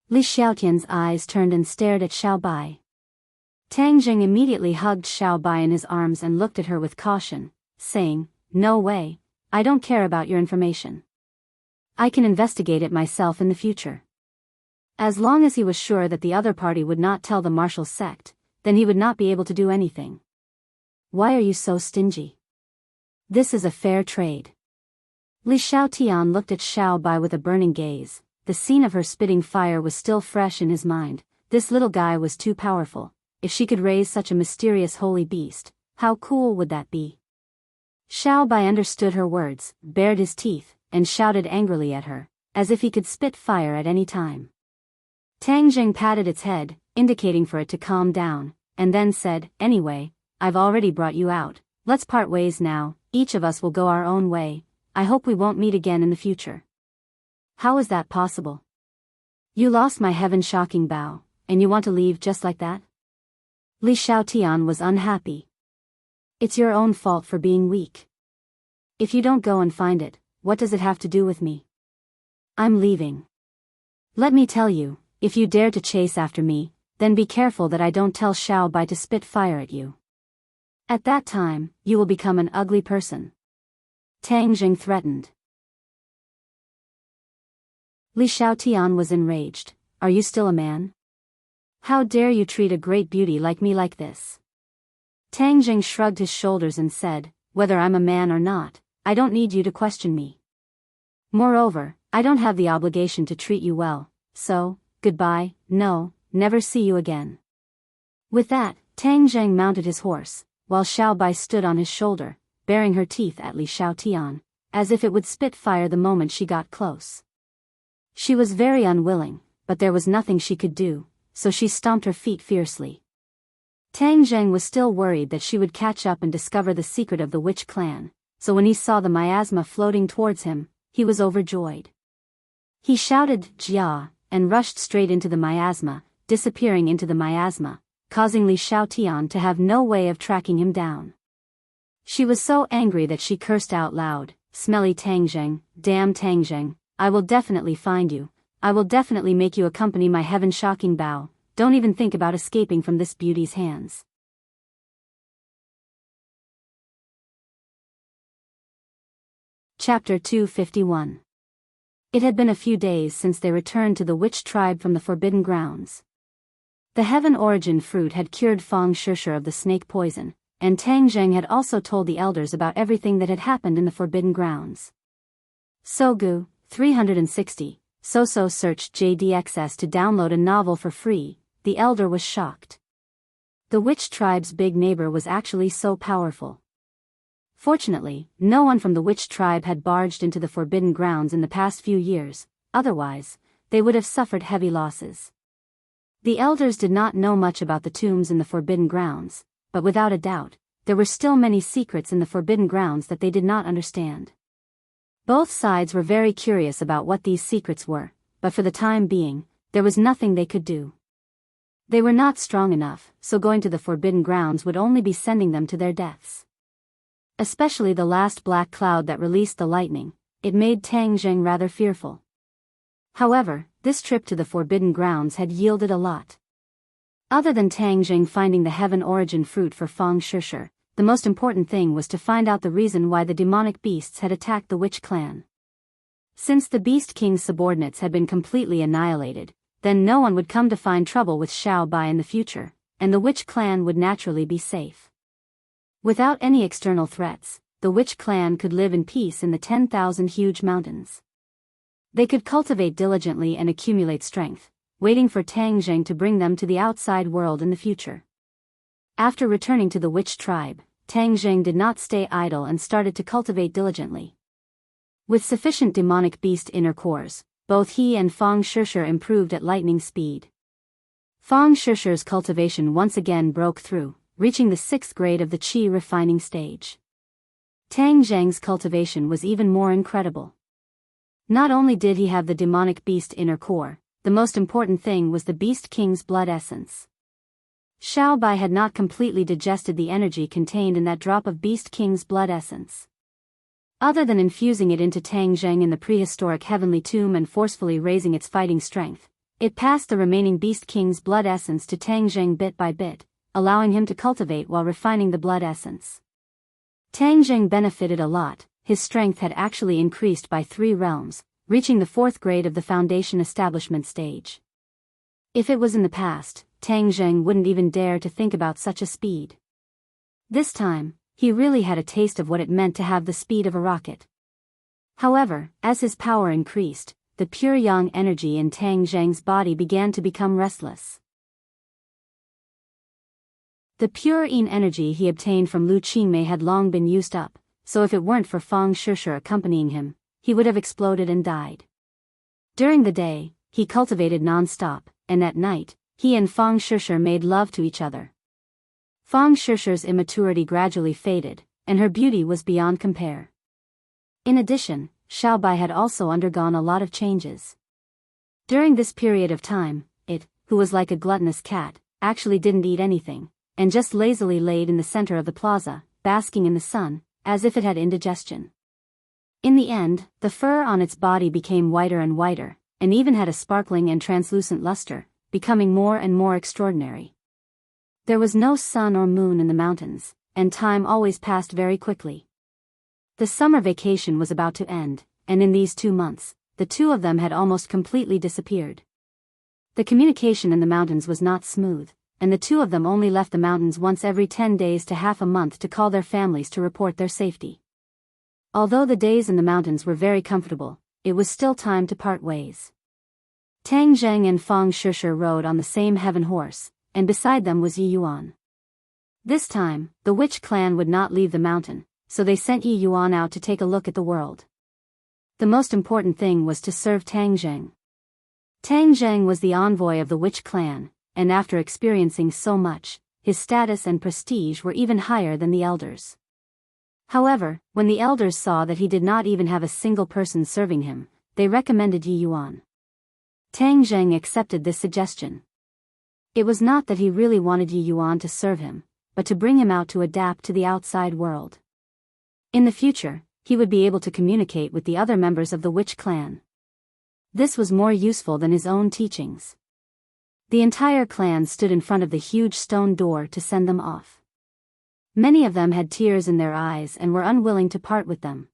Li Xiaotian's eyes turned and stared at Xiao Bai. Tang Zheng immediately hugged Xiao Bai in his arms and looked at her with caution, saying, No way, I don't care about your information. I can investigate it myself in the future. As long as he was sure that the other party would not tell the martial sect, then he would not be able to do anything. Why are you so stingy? This is a fair trade. Li Xiaotian looked at Xiao Bai with a burning gaze. The scene of her spitting fire was still fresh in his mind. This little guy was too powerful. If she could raise such a mysterious holy beast, how cool would that be? Xiao Bai understood her words, bared his teeth, and shouted angrily at her, as if he could spit fire at any time. Tang Zheng patted its head, indicating for it to calm down, and then said, Anyway, I've already brought you out. Let's part ways now. Each of us will go our own way. I hope we won't meet again in the future. How is that possible? You lost my heaven-shocking bow, and you want to leave just like that? Li Xiaotian was unhappy. It's your own fault for being weak. If you don't go and find it, what does it have to do with me? I'm leaving. Let me tell you, if you dare to chase after me, then be careful that I don't tell Xiao Bai to spit fire at you. At that time, you will become an ugly person. Tang Zheng threatened. Li Xiaotian was enraged. Are you still a man? How dare you treat a great beauty like me like this? Tang Zheng shrugged his shoulders and said, Whether I'm a man or not, I don't need you to question me. Moreover, I don't have the obligation to treat you well, so, goodbye, no, never see you again. With that, Tang Zheng mounted his horse, while Xiao Bai stood on his shoulder, baring her teeth at Li Xiaotian, as if it would spit fire the moment she got close. She was very unwilling, but there was nothing she could do, so she stomped her feet fiercely. Tang Zheng was still worried that she would catch up and discover the secret of the witch clan, so when he saw the miasma floating towards him, he was overjoyed. He shouted, Jia, and rushed straight into the miasma, disappearing into the miasma, causing Li Xiaotian to have no way of tracking him down. She was so angry that she cursed out loud, Smelly Tang Zheng, damn Tang Zheng, I will definitely find you. I will definitely make you accompany my heaven-shocking bow. Don't even think about escaping from this beauty's hands. Chapter 251. It had been a few days since they returned to the witch tribe from the Forbidden Grounds. The heaven origin fruit had cured Fang Shishir of the snake poison, and Tang Zheng had also told the elders about everything that had happened in the Forbidden Grounds. Sogu, 360, Soso searched JDXS to download a novel for free. The elder was shocked. The witch tribe's big neighbor was actually so powerful. Fortunately, no one from the witch tribe had barged into the forbidden grounds in the past few years, otherwise, they would have suffered heavy losses. The elders did not know much about the tombs in the forbidden grounds, but without a doubt, there were still many secrets in the forbidden grounds that they did not understand. Both sides were very curious about what these secrets were, but for the time being, there was nothing they could do. They were not strong enough, so going to the forbidden grounds would only be sending them to their deaths. Especially the last black cloud that released the lightning, it made Tang Zheng rather fearful. However, this trip to the forbidden grounds had yielded a lot. Other than Tang Zheng finding the heaven origin fruit for Fang Shishir, the most important thing was to find out the reason why the demonic beasts had attacked the witch clan. Since the Beast King's subordinates had been completely annihilated, then no one would come to find trouble with Xiao Bai in the future, and the witch clan would naturally be safe. Without any external threats, the witch clan could live in peace in the 10,000 huge mountains. They could cultivate diligently and accumulate strength, waiting for Tang Zheng to bring them to the outside world in the future. After returning to the witch tribe, Tang Zheng did not stay idle and started to cultivate diligently. With sufficient demonic beast inner cores, both he and Fang Shishir improved at lightning speed. Fang Shishir's cultivation once again broke through, reaching the 6th grade of the Qi refining stage. Tang Zheng's cultivation was even more incredible. Not only did he have the demonic beast inner core, the most important thing was the Beast King's blood essence. Xiao Bai had not completely digested the energy contained in that drop of Beast King's blood essence. Other than infusing it into Tang Zheng in the prehistoric heavenly tomb and forcefully raising its fighting strength, it passed the remaining Beast King's blood essence to Tang Zheng bit by bit, allowing him to cultivate while refining the blood essence. Tang Zheng benefited a lot. His strength had actually increased by 3 realms, reaching the 4th grade of the foundation establishment stage. If it was in the past, Tang Zheng wouldn't even dare to think about such a speed. This time, he really had a taste of what it meant to have the speed of a rocket. However, as his power increased, the pure yang energy in Tang Zheng's body began to become restless. The pure yin energy he obtained from Lu Qingmei had long been used up, so if it weren't for Fang Shishir accompanying him, he would have exploded and died. During the day, he cultivated non-stop, and at night, he and Fang Shishir made love to each other. Fang Shishir's immaturity gradually faded, and her beauty was beyond compare. In addition, Xiao Bai had also undergone a lot of changes. During this period of time, it, who was like a gluttonous cat, actually didn't eat anything, and just lazily laid in the center of the plaza, basking in the sun, as if it had indigestion. In the end, the fur on its body became whiter and whiter, and even had a sparkling and translucent luster, becoming more and more extraordinary. There was no sun or moon in the mountains, and time always passed very quickly. The summer vacation was about to end, and in these 2 months, the two of them had almost completely disappeared. The communication in the mountains was not smooth, and the two of them only left the mountains once every 10 days to half a month to call their families to report their safety. Although the days in the mountains were very comfortable, it was still time to part ways. Tang Zheng and Fang Shishir rode on the same heaven horse, and beside them was Yi Yuan. This time, the witch clan would not leave the mountain, so they sent Yi Yuan out to take a look at the world. The most important thing was to serve Tang Zheng. Tang Zheng was the envoy of the witch clan, and after experiencing so much, his status and prestige were even higher than the elders. However, when the elders saw that he did not even have a single person serving him, they recommended Yi Yuan. Tang Zheng accepted this suggestion. It was not that he really wanted Yi Yuan to serve him, but to bring him out to adapt to the outside world. In the future, he would be able to communicate with the other members of the witch clan. This was more useful than his own teachings. The entire clan stood in front of the huge stone door to send them off. Many of them had tears in their eyes and were unwilling to part with them.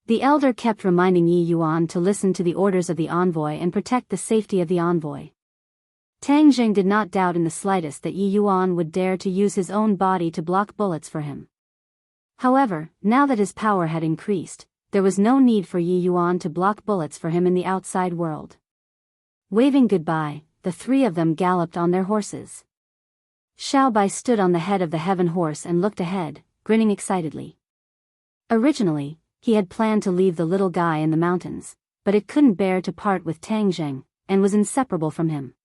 The elder kept reminding Yi Yuan to listen to the orders of the envoy and protect the safety of the envoy. Tang Zheng did not doubt in the slightest that Yi Yuan would dare to use his own body to block bullets for him. However, now that his power had increased, there was no need for Yi Yuan to block bullets for him in the outside world. Waving goodbye, the three of them galloped on their horses. Xiao Bai stood on the head of the heaven horse and looked ahead, grinning excitedly. Originally, he had planned to leave the little guy in the mountains, but it couldn't bear to part with Tang Zheng, and was inseparable from him.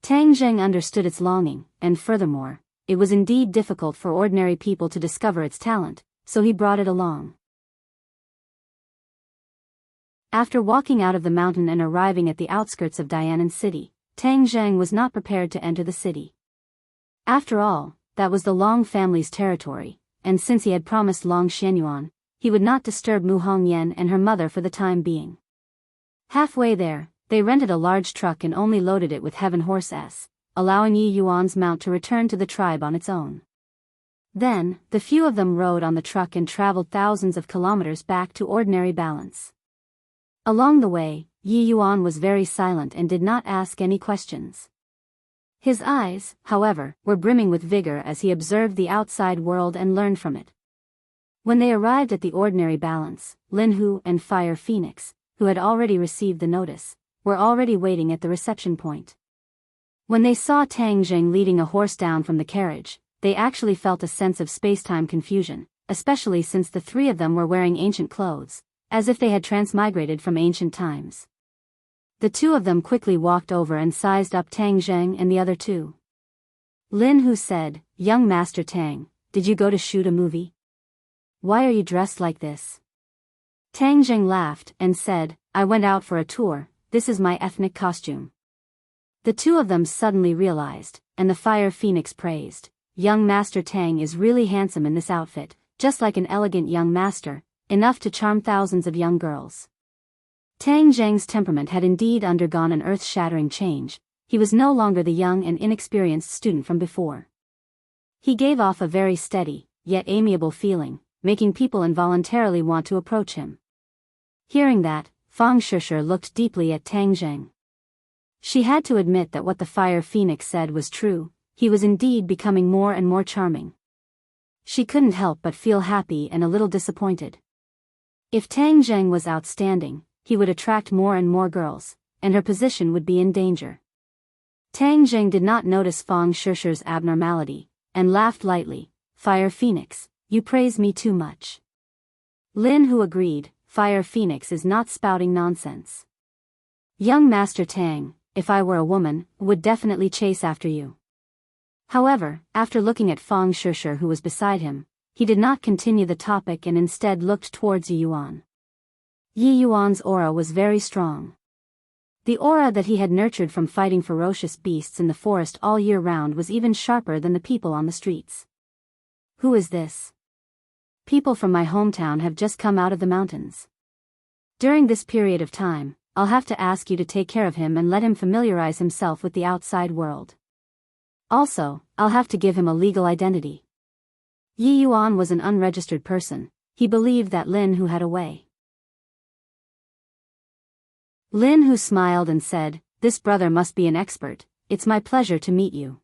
Tang Zheng understood its longing, and furthermore, it was indeed difficult for ordinary people to discover its talent, so he brought it along. After walking out of the mountain and arriving at the outskirts of Dianan City, Tang Zheng was not prepared to enter the city. After all, that was the Long family's territory, and since he had promised Long Xianyuan, he would not disturb Mu Hongyan and her mother for the time being. Halfway there, they rented a large truck and only loaded it with heaven horses, allowing Yi Yuan's mount to return to the tribe on its own. Then, the few of them rode on the truck and traveled thousands of kilometers back to ordinary balance. Along the way, Yi Yuan was very silent and did not ask any questions. His eyes, however, were brimming with vigor as he observed the outside world and learned from it. When they arrived at the ordinary balance, Lin Hu and Fire Phoenix, who had already received the notice, were already waiting at the reception point. When they saw Tang Zheng leading a horse down from the carriage, they actually felt a sense of space-time confusion, especially since the three of them were wearing ancient clothes, as if they had transmigrated from ancient times. The two of them quickly walked over and sized up Tang Zheng and the other two. Lin Hu said, "Young Master Tang, did you go to shoot a movie? Why are you dressed like this?" Tang Zheng laughed and said, "I went out for a tour, this is my ethnic costume." The two of them suddenly realized, and the Fire Phoenix praised, "Young Master Tang is really handsome in this outfit, just like an elegant young master, enough to charm thousands of young girls." Tang Zheng's temperament had indeed undergone an earth-shattering change. He was no longer the young and inexperienced student from before. He gave off a very steady, yet amiable feeling, making people involuntarily want to approach him. Hearing that, Fang Shishir looked deeply at Tang Zheng. She had to admit that what the Fire Phoenix said was true, he was indeed becoming more and more charming. She couldn't help but feel happy and a little disappointed. If Tang Zheng was outstanding, he would attract more and more girls, and her position would be in danger. Tang Zheng did not notice Fang Shishir's abnormality, and laughed lightly, "Fire Phoenix, you praise me too much." Lin Hu agreed, "Fire Phoenix is not spouting nonsense. Young Master Tang, if I were a woman, would definitely chase after you." However, after looking at Fang Shishir who was beside him, he did not continue the topic and instead looked towards Yi Yuan. Yi Yuan's aura was very strong. The aura that he had nurtured from fighting ferocious beasts in the forest all year round was even sharper than the people on the streets. "Who is this? People from my hometown have just come out of the mountains. During this period of time, I'll have to ask you to take care of him and let him familiarize himself with the outside world. Also, I'll have to give him a legal identity." Yi Yuan was an unregistered person. He believed that Lin Hu had a way. Lin Hu smiled and said, "This brother must be an expert, it's my pleasure to meet you."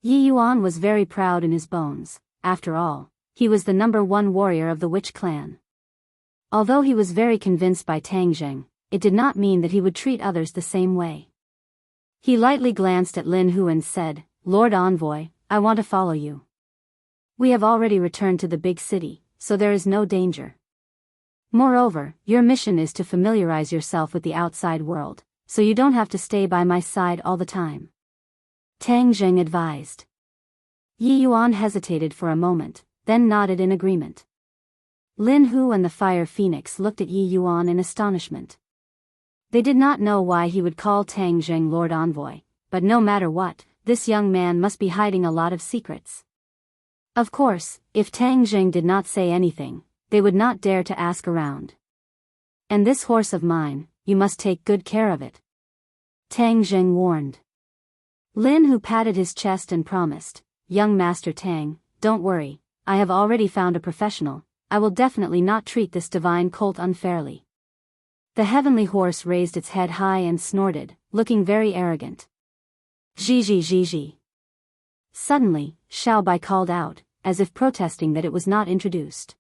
Yi Yuan was very proud in his bones. After all, he was the #1 warrior of the Witch clan. Although he was very convinced by Tang Zheng, it did not mean that he would treat others the same way. He lightly glanced at Lin Hu and said, "Lord Envoy, I want to follow you. We have already returned to the big city, so there is no danger. Moreover, your mission is to familiarize yourself with the outside world, so you don't have to stay by my side all the time," Tang Zheng advised. Yi Yuan hesitated for a moment, then nodded in agreement. Lin Hu and the Fire Phoenix looked at Yi Yuan in astonishment. They did not know why he would call Tang Zheng Lord Envoy, but no matter what, this young man must be hiding a lot of secrets. Of course, if Tang Zheng did not say anything, they would not dare to ask around. "And this horse of mine, you must take good care of it," Tang Zheng warned. Lin Hu patted his chest and promised, "Young Master Tang, don't worry, I have already found a professional, I will definitely not treat this divine colt unfairly." The heavenly horse raised its head high and snorted, looking very arrogant. "Zhi. Suddenly, Xiao Bai called out, as if protesting that it was not introduced.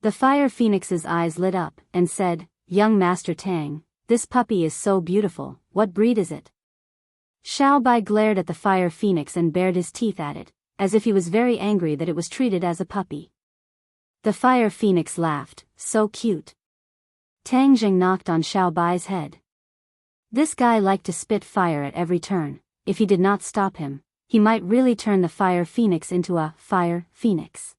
The fire phoenix's eyes lit up, and said, "Young Master Tang, this puppy is so beautiful, what breed is it?" Xiao Bai glared at the fire phoenix and bared his teeth at it, as if he was very angry that it was treated as a puppy. The fire phoenix laughed, "So cute." Tang Jing knocked on Xiao Bai's head. This guy liked to spit fire at every turn. If he did not stop him, he might really turn the fire phoenix into a fire phoenix.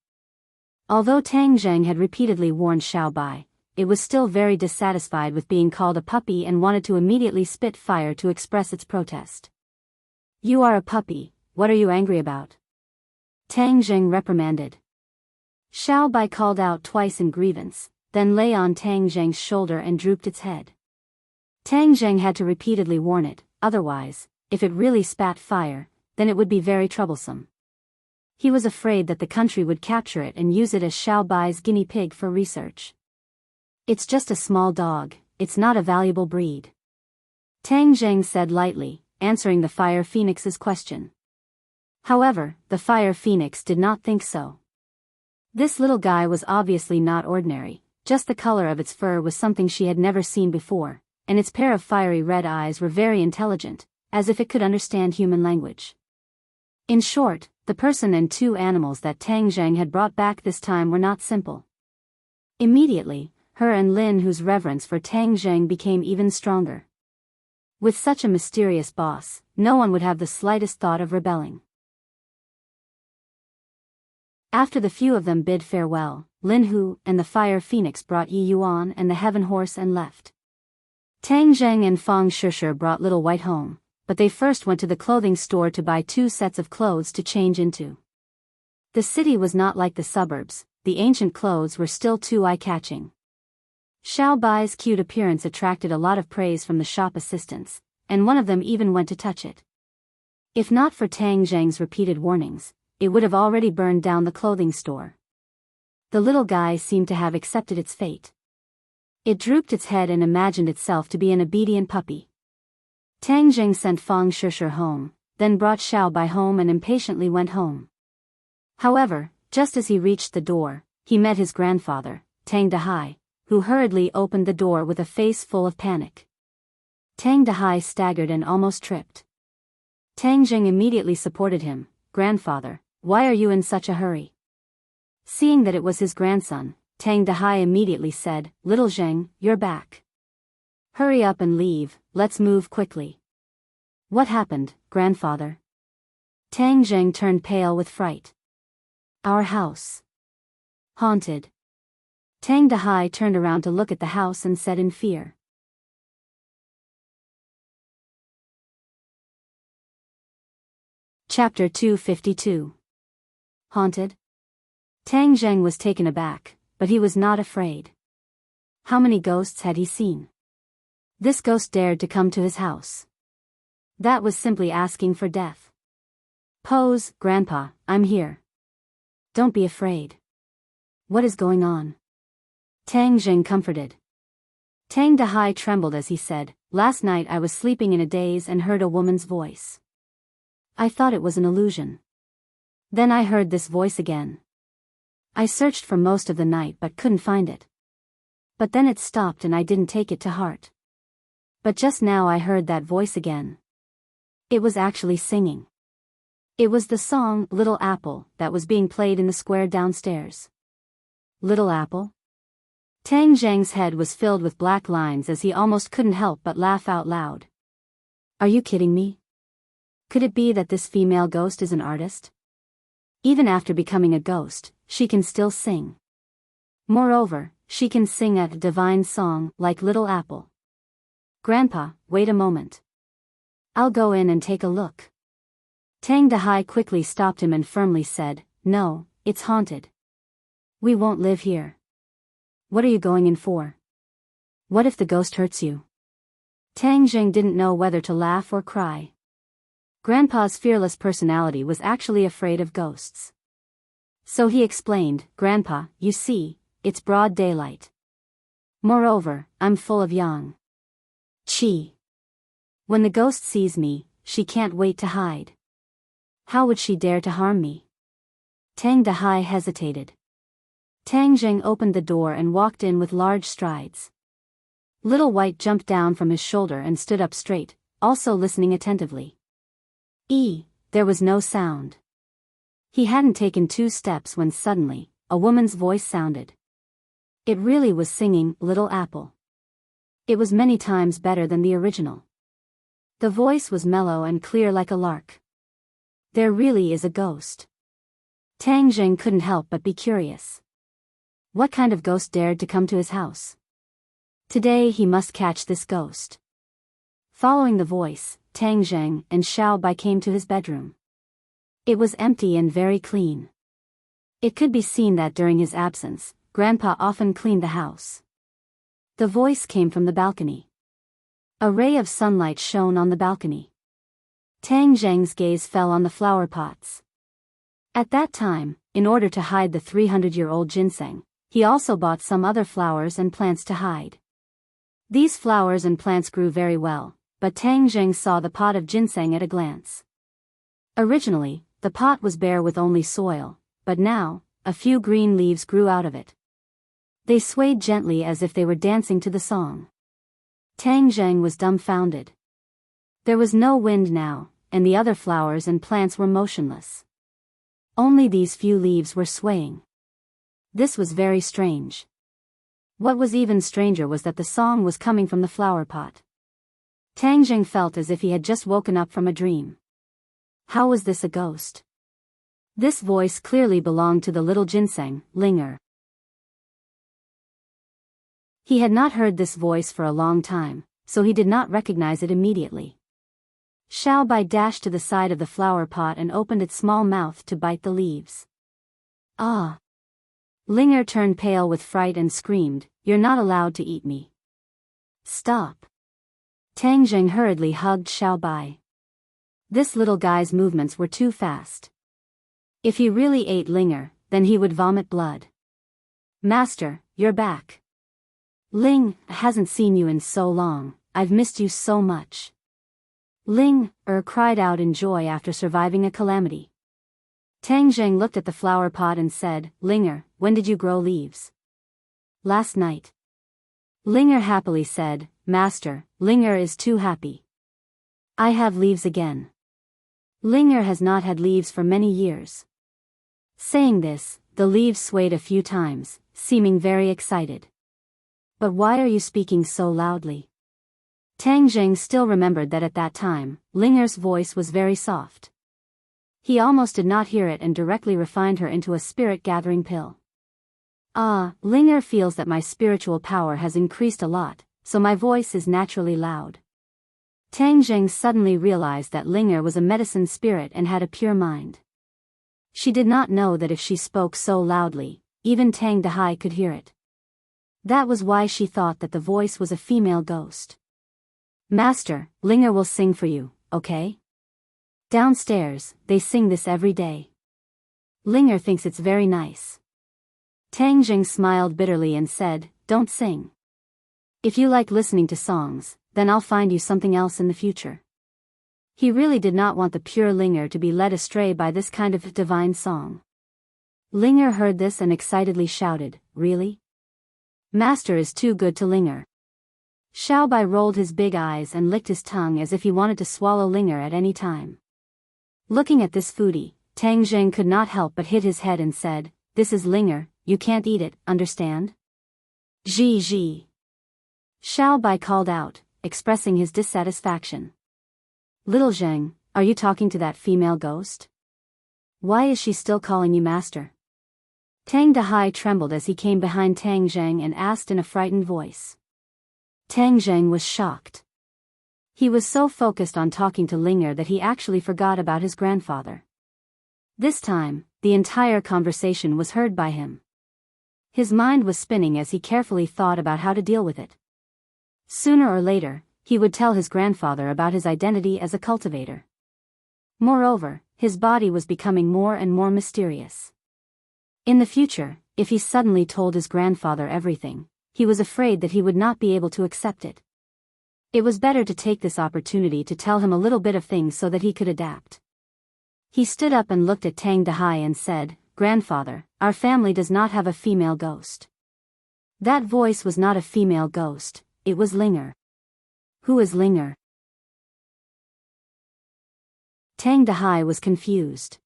Although Tang Zheng had repeatedly warned Xiao Bai, it was still very dissatisfied with being called a puppy and wanted to immediately spit fire to express its protest. "You are a puppy, what are you angry about?" Tang Zheng reprimanded. Xiao Bai called out twice in grievance, then lay on Tang Zheng's shoulder and drooped its head. Tang Zheng had to repeatedly warn it, otherwise, if it really spat fire, then it would be very troublesome. He was afraid that the country would capture it and use it as Xiao Bai's guinea pig for research. "It's just a small dog, it's not a valuable breed," Tang Zheng said lightly, answering the fire phoenix's question. However, the fire phoenix did not think so. This little guy was obviously not ordinary, just the color of its fur was something she had never seen before, and its pair of fiery red eyes were very intelligent, as if it could understand human language. In short, the person and two animals that Tang Zheng had brought back this time were not simple. Immediately, her and Lin Hu's reverence for Tang Zheng became even stronger. With such a mysterious boss, no one would have the slightest thought of rebelling. After the few of them bid farewell, Lin Hu and the fire phoenix brought Yi Yuan and the heaven horse and left. Tang Zheng and Fang Shishir brought Little White home, but they first went to the clothing store to buy 2 sets of clothes to change into. The city was not like the suburbs, the ancient clothes were still too eye-catching. Xiao Bai's cute appearance attracted a lot of praise from the shop assistants, and one of them even went to touch it. If not for Tang Zheng's repeated warnings, it would have already burned down the clothing store. The little guy seemed to have accepted its fate. It drooped its head and imagined itself to be an obedient puppy. Tang Zheng sent Fang Shishir home, then brought Xiao Bai home and impatiently went home. However, just as he reached the door, he met his grandfather, Tang Dahai, who hurriedly opened the door with a face full of panic. Tang Dahai staggered and almost tripped. Tang Zheng immediately supported him. "Grandfather, why are you in such a hurry?" Seeing that it was his grandson, Tang Dahai immediately said, "Little Zheng, you're back. Hurry up and leave, let's move quickly." "What happened, grandfather?" Tang Zheng turned pale with fright. "Our house. Haunted." Tang Dahai turned around to look at the house and said in fear. Chapter 252. Haunted? Tang Zheng was taken aback, but he was not afraid. How many ghosts had he seen? This ghost dared to come to his house. That was simply asking for death. "Pose, Grandpa, I'm here. Don't be afraid. What is going on?" Tang Zheng comforted. Tang Dahai trembled as he said, "Last night I was sleeping in a daze and heard a woman's voice. I thought it was an illusion. Then I heard this voice again. I searched for most of the night but couldn't find it. But then it stopped and I didn't take it to heart. But just now I heard that voice again. It was actually singing. It was the song Little Apple that was being played in the square downstairs." Little Apple? Tang Zheng's head was filled with black lines as he almost couldn't help but laugh out loud. "Are you kidding me? Could it be that this female ghost is an artist? Even after becoming a ghost, she can still sing. Moreover, she can sing a divine song like Little Apple. Grandpa, wait a moment. I'll go in and take a look." Tang Dahai quickly stopped him and firmly said, "No, it's haunted. We won't live here. What are you going in for? What if the ghost hurts you?" Tang Zheng didn't know whether to laugh or cry. Grandpa's fearless personality was actually afraid of ghosts. So he explained, "Grandpa, you see, it's broad daylight. Moreover, I'm full of yang. Qi. When the ghost sees me, she can't wait to hide. How would she dare to harm me?" Tang Dahai hesitated. Tang Jing opened the door and walked in with large strides. Little White jumped down from his shoulder and stood up straight, also listening attentively. There was no sound. He hadn't taken 2 steps when suddenly, a woman's voice sounded. It really was singing Little Apple. It was many times better than the original. The voice was mellow and clear like a lark. There really is a ghost. Tang Jing couldn't help but be curious. What kind of ghost dared to come to his house? Today he must catch this ghost. Following the voice, Tang Jing and Xiao Bai came to his bedroom. It was empty and very clean. It could be seen that during his absence, Grandpa often cleaned the house. The voice came from the balcony. A ray of sunlight shone on the balcony. Tang Jing's gaze fell on the flower pots. At that time, in order to hide the 300-year-old ginseng, he also bought some other flowers and plants to hide. These flowers and plants grew very well, but Tang Jing saw the pot of ginseng at a glance. Originally, the pot was bare with only soil, but now, a few green leaves grew out of it. They swayed gently as if they were dancing to the song. Tang Jing was dumbfounded. There was no wind now, and the other flowers and plants were motionless. Only these few leaves were swaying. This was very strange. What was even stranger was that the song was coming from the flower pot. Tang Jing felt as if he had just woken up from a dream. How was this a ghost? This voice clearly belonged to the little ginseng, Linger. He had not heard this voice for a long time, so he did not recognize it immediately. Xiao Bai dashed to the side of the flower pot and opened its small mouth to bite the leaves. Ah! Linger turned pale with fright and screamed, "You're not allowed to eat me." Stop! Tang Jing hurriedly hugged Xiao Bai. This little guy's movements were too fast. If he really ate Linger, then he would vomit blood. "Master, you're back. Ling hasn't seen you in so long, I've missed you so much." Ling cried out in joy after surviving a calamity. Tang Jing looked at the flower pot and said, "Linger, when did you grow leaves?" "Last night." Linger happily said, "Master, Linger is too happy. I have leaves again." Linger has not had leaves for many years. Saying this, the leaves swayed a few times, seeming very excited. "But why are you speaking so loudly?" Tang Jing still remembered that at that time, Linger's voice was very soft. He almost did not hear it and directly refined her into a spirit-gathering pill. Linger feels that my spiritual power has increased a lot, so my voice is naturally loud. Tang Jing suddenly realized that Linger was a medicine spirit and had a pure mind. She did not know that if she spoke so loudly, even Tang Dahai could hear it. That was why she thought that the voice was a female ghost. "Master, Linger will sing for you, okay? Downstairs, they sing this every day. Linger thinks it's very nice." Tang Jing smiled bitterly and said, "Don't sing. If you like listening to songs, then I'll find you something else in the future." He really did not want the pure Linger to be led astray by this kind of divine song. Linger heard this and excitedly shouted, "Really? Master is too good to Linger." Xiao Bai rolled his big eyes and licked his tongue as if he wanted to swallow Linger at any time. Looking at this foodie, Tang Jing could not help but hit his head and said, "This is Linger, you can't eat it, understand?" "Ji." Xiao Bai called out, expressing his dissatisfaction. "Little Zheng, are you talking to that female ghost? Why is she still calling you master?" Tang Dahai trembled as he came behind Tang Zheng and asked in a frightened voice. Tang Zheng was shocked. He was so focused on talking to Linger that he actually forgot about his grandfather. This time, the entire conversation was heard by him. His mind was spinning as he carefully thought about how to deal with it. Sooner or later, he would tell his grandfather about his identity as a cultivator. Moreover, his body was becoming more and more mysterious. In the future, if he suddenly told his grandfather everything, he was afraid that he would not be able to accept it. It was better to take this opportunity to tell him a little bit of things so that he could adapt. He stood up and looked at Tang Dahai and said, "Grandfather, our family does not have a female ghost." That voice was not a female ghost, it was Linger. "Who is Linger?" Tang Dehai was confused.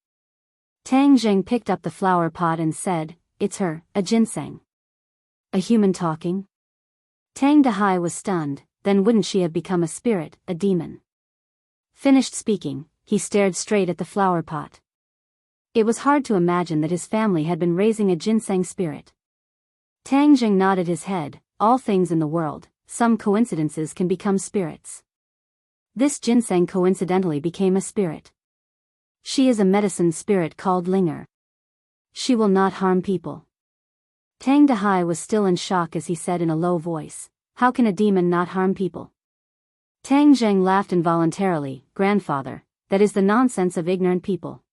Tang Zheng picked up the flower pot and said, "It's her, a ginseng." "A human talking?" Tang Dehai was stunned. Then wouldn't she have become a spirit, a demon? Finished speaking, he stared straight at the flower pot. It was hard to imagine that his family had been raising a ginseng spirit. Tang Jing nodded his head. All things in the world, some coincidences can become spirits. This ginseng coincidentally became a spirit. She is a medicine spirit called Linger. She will not harm people. Tang Dehai was still in shock as he said in a low voice, "How can a demon not harm people?" Tang Zheng laughed involuntarily. "Grandfather, that is the nonsense of ignorant people.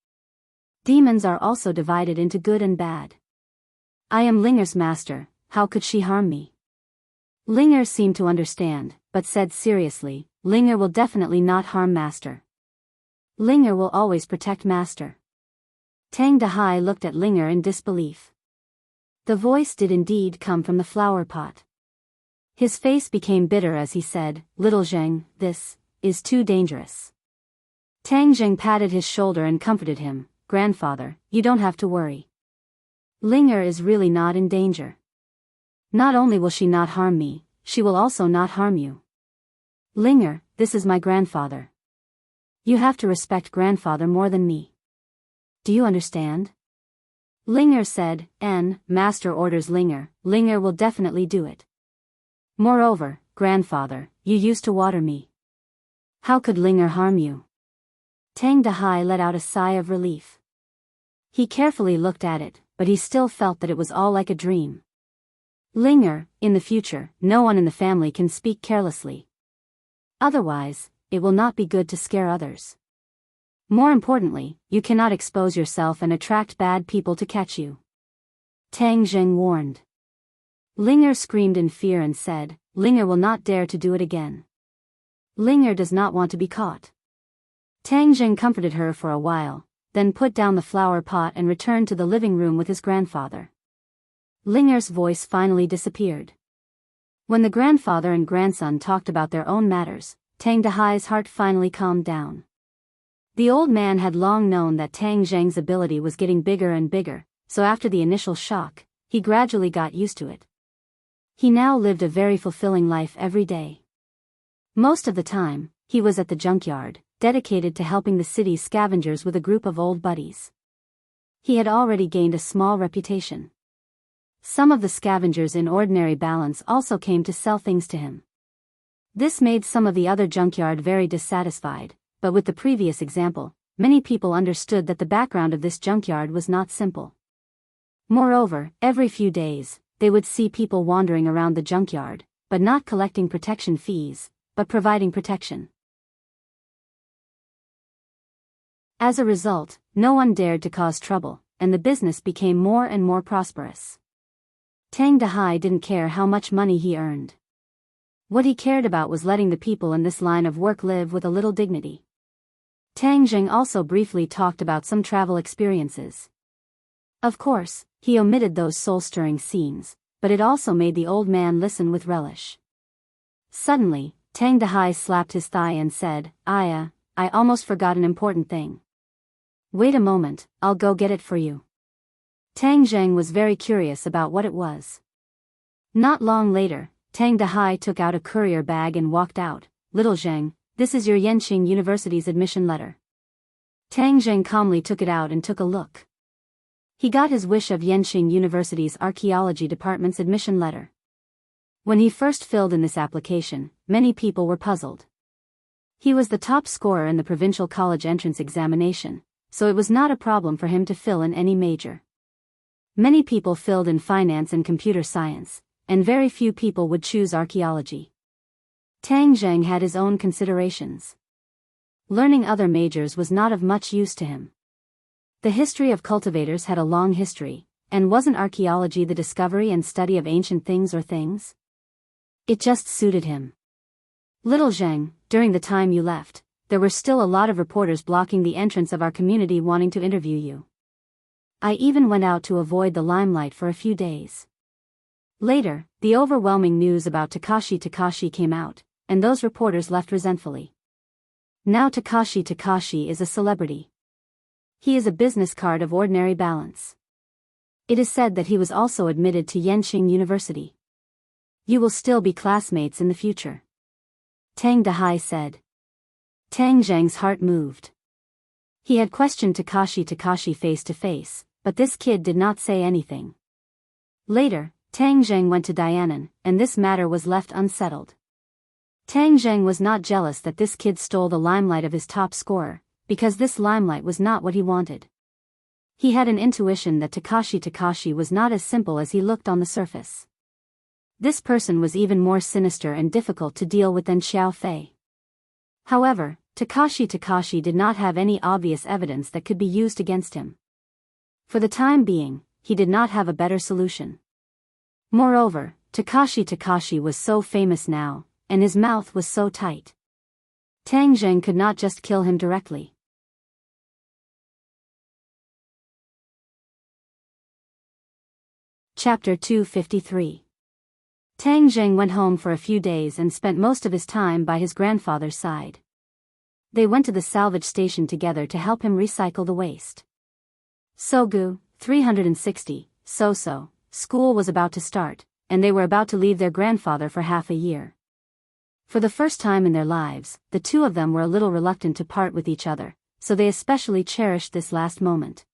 Demons are also divided into good and bad. I am Linger's master, how could she harm me?" Linger seemed to understand, but said seriously, "Linger will definitely not harm master. Linger will always protect master." Tang Dehai looked at Linger in disbelief. The voice did indeed come from the flower pot. His face became bitter as he said, "Little Zheng, this is too dangerous." Tang Zheng patted his shoulder and comforted him, "Grandfather, you don't have to worry. Linger is really not in danger. Not only will she not harm me, she will also not harm you. Linger, this is my grandfather. You have to respect grandfather more than me. Do you understand?" Linger said, Master orders Linger, Linger will definitely do it. Moreover, grandfather, you used to water me. How could Linger harm you?" Tang Dehai let out a sigh of relief. He carefully looked at it, but he still felt that it was all like a dream. Linger, in the future, no one in the family can speak carelessly. Otherwise, it will not be good to scare others. More importantly, you cannot expose yourself and attract bad people to catch you. Tang Zheng warned. Linger screamed in fear and said, "Linger will not dare to do it again. Linger does not want to be caught." Tang Zheng comforted her for a while, then put down the flower pot and returned to the living room with his grandfather. Linger's voice finally disappeared. When the grandfather and grandson talked about their own matters, Tang Dehai's heart finally calmed down. The old man had long known that Tang Zheng's ability was getting bigger and bigger, so after the initial shock, he gradually got used to it. He now lived a very fulfilling life every day. Most of the time, he was at the junkyard, dedicated to helping the city's scavengers with a group of old buddies. He had already gained a small reputation. Some of the scavengers in ordinary balance also came to sell things to him. This made some of the other junkyard very dissatisfied, but with the previous example, many people understood that the background of this junkyard was not simple. Moreover, every few days, they would see people wandering around the junkyard, but not collecting protection fees, but providing protection. As a result, no one dared to cause trouble, and the business became more and more prosperous. Tang Dehai didn't care how much money he earned. What he cared about was letting the people in this line of work live with a little dignity. Tang Zheng also briefly talked about some travel experiences. Of course, he omitted those soul-stirring scenes, but it also made the old man listen with relish. Suddenly, Tang Dehai slapped his thigh and said, I almost forgot an important thing. Wait a moment, I'll go get it for you." Tang Zheng was very curious about what it was. Not long later, Tang Dehai took out a courier bag and walked out. "Little Zheng, this is your Yenqing University's admission letter." Tang Zheng calmly took it out and took a look. He got his wish of Yenqing University's archaeology department's admission letter. When he first filled in this application, many people were puzzled. He was the top scorer in the provincial college entrance examination, so it was not a problem for him to fill in any major. Many people filled in finance and computer science, and very few people would choose archaeology. Tang Zheng had his own considerations. Learning other majors was not of much use to him. The history of cultivators had a long history, and wasn't archaeology the discovery and study of ancient things or things? It just suited him. "Little Zheng, during the time you left, there were still a lot of reporters blocking the entrance of our community wanting to interview you. I even went out to avoid the limelight for a few days. Later, the overwhelming news about Takashi came out, and those reporters left resentfully. Now Takashi is a celebrity. He is a business card of ordinary balance. It is said that he was also admitted to Yenching University. You will still be classmates in the future, Tang Dahai said. Tang Zheng's heart moved. He had questioned Takashi face to face, but this kid did not say anything. Later, Tang Zheng went to Dianan, and this matter was left unsettled. Tang Zheng was not jealous that this kid stole the limelight of his top scorer, because this limelight was not what he wanted. He had an intuition that Takashi was not as simple as he looked on the surface. This person was even more sinister and difficult to deal with than Xiao Fei. However, Takashi did not have any obvious evidence that could be used against him. For the time being, he did not have a better solution. Moreover, Takashi was so famous now, and his mouth was so tight. Tang Zheng could not just kill him directly. Chapter 253. Tang Zheng went home for a few days and spent most of his time by his grandfather's side. They went to the salvage station together to help him recycle the waste. Sogu, 360, So. School was about to start, and they were about to leave their grandfather for half a year. For the first time in their lives, the two of them were a little reluctant to part with each other, so they especially cherished this last moment.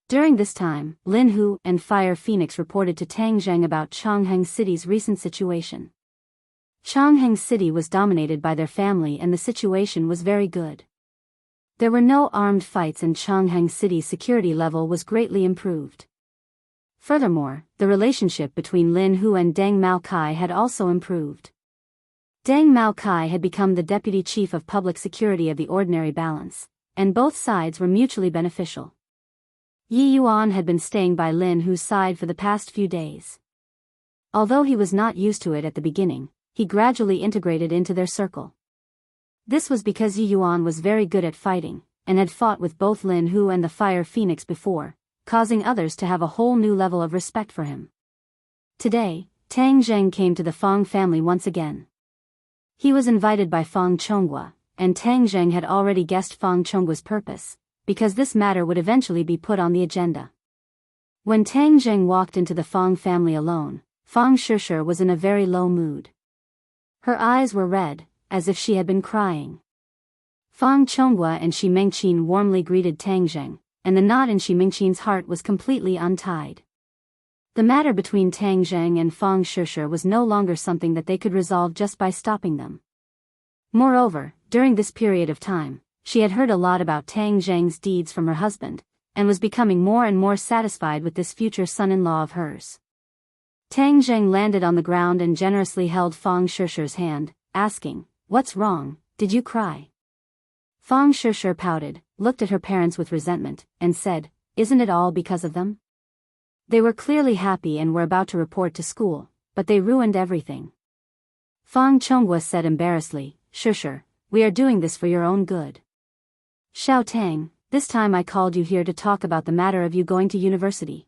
During this time, Lin Hu and Fire Phoenix reported to Tang Zheng about Chongheng City's recent situation. Chongheng City was dominated by their family and the situation was very good. There were no armed fights and Chongheng City's security level was greatly improved. Furthermore, the relationship between Lin Hu and Deng Mao Kai had also improved. Deng Mao Kai had become the deputy chief of public security of the ordinary balance, and both sides were mutually beneficial. Yi Yuan had been staying by Lin Hu's side for the past few days. Although he was not used to it at the beginning, he gradually integrated into their circle. This was because Yi Yuan was very good at fighting, and had fought with both Lin Hu and the Fire Phoenix before, causing others to have a whole new level of respect for him. Today, Tang Zheng came to the Fang family once again. He was invited by Fang Chonghua, and Tang Zheng had already guessed Fang Chonghua's purpose, because this matter would eventually be put on the agenda. When Tang Zheng walked into the Fang family alone, Fang Shishir was in a very low mood. Her eyes were red, as if she had been crying. Fang Chonghua and Shi Mengqin warmly greeted Tang Zheng, and the knot in Shi Mengqin's heart was completely untied. The matter between Tang Zheng and Fang Shishir was no longer something that they could resolve just by stopping them. Moreover, during this period of time, she had heard a lot about Tang Zheng's deeds from her husband, and was becoming more and more satisfied with this future son-in-law of hers. Tang Zheng landed on the ground and generously held Fang Shishir's hand, asking, "What's wrong, did you cry?" Fang Shishir pouted, looked at her parents with resentment, and said, "Isn't it all because of them? They were clearly happy and were about to report to school, but they ruined everything." Fang Chonghua said embarrassedly, "Shishir, we are doing this for your own good. Xiao Tang, this time I called you here to talk about the matter of you going to university.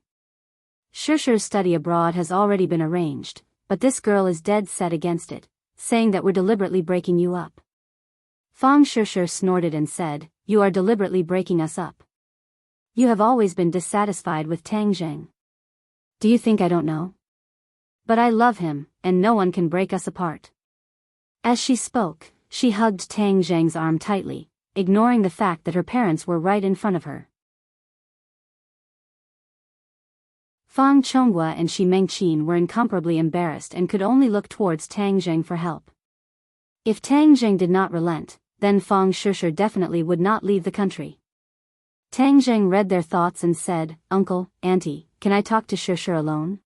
Shishir's study abroad has already been arranged, but this girl is dead set against it, saying that we're deliberately breaking you up." Fang Shishir snorted and said, "You are deliberately breaking us up. You have always been dissatisfied with Tang Zheng. Do you think I don't know? But I love him, and no one can break us apart." As she spoke, she hugged Tang Zheng's arm tightly, ignoring the fact that her parents were right in front of her. Fang Chonghua and Shi Mengqin were incomparably embarrassed and could only look towards Tang Zheng for help. If Tang Zheng did not relent, then Fang Shishir definitely would not leave the country. Tang Zheng read their thoughts and said, "Uncle, Auntie, can I talk to Shishir alone?"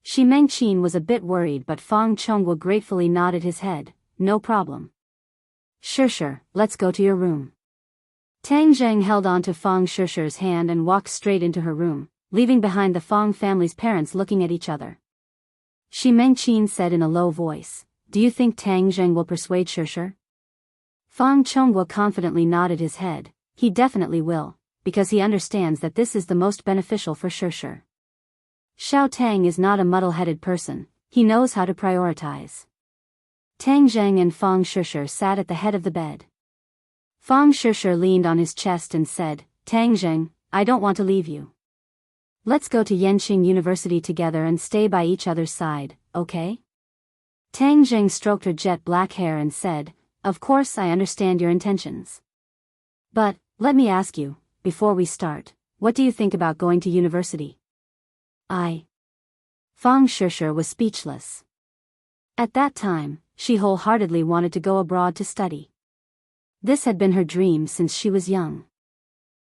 Shi Mengqin was a bit worried, but Fang Chonghua gratefully nodded his head, "No problem. Shishir, let's go to your room." Tang Zheng held on to Fang Shishir's hand and walked straight into her room, leaving behind the Fang family's parents looking at each other. Shi Mengqin said in a low voice, "Do you think Tang Zheng will persuade Shishir?" Fang Chonghua confidently nodded his head, "He definitely will, because he understands that this is the most beneficial for Shishir. Xiao Tang is not a muddle-headed person, he knows how to prioritize. Tang Zheng and Fang Shishir sat at the head of the bed. Fang Shishir leaned on his chest and said, Tang Zheng, I don't want to leave you. Let's go to Yenqing University together and stay by each other's side, okay? Tang Zheng stroked her jet black hair and said, Of course I understand your intentions. But, let me ask you, before we start, what do you think about going to university? Fang Shishir was speechless. At that time, she wholeheartedly wanted to go abroad to study. This had been her dream since she was young.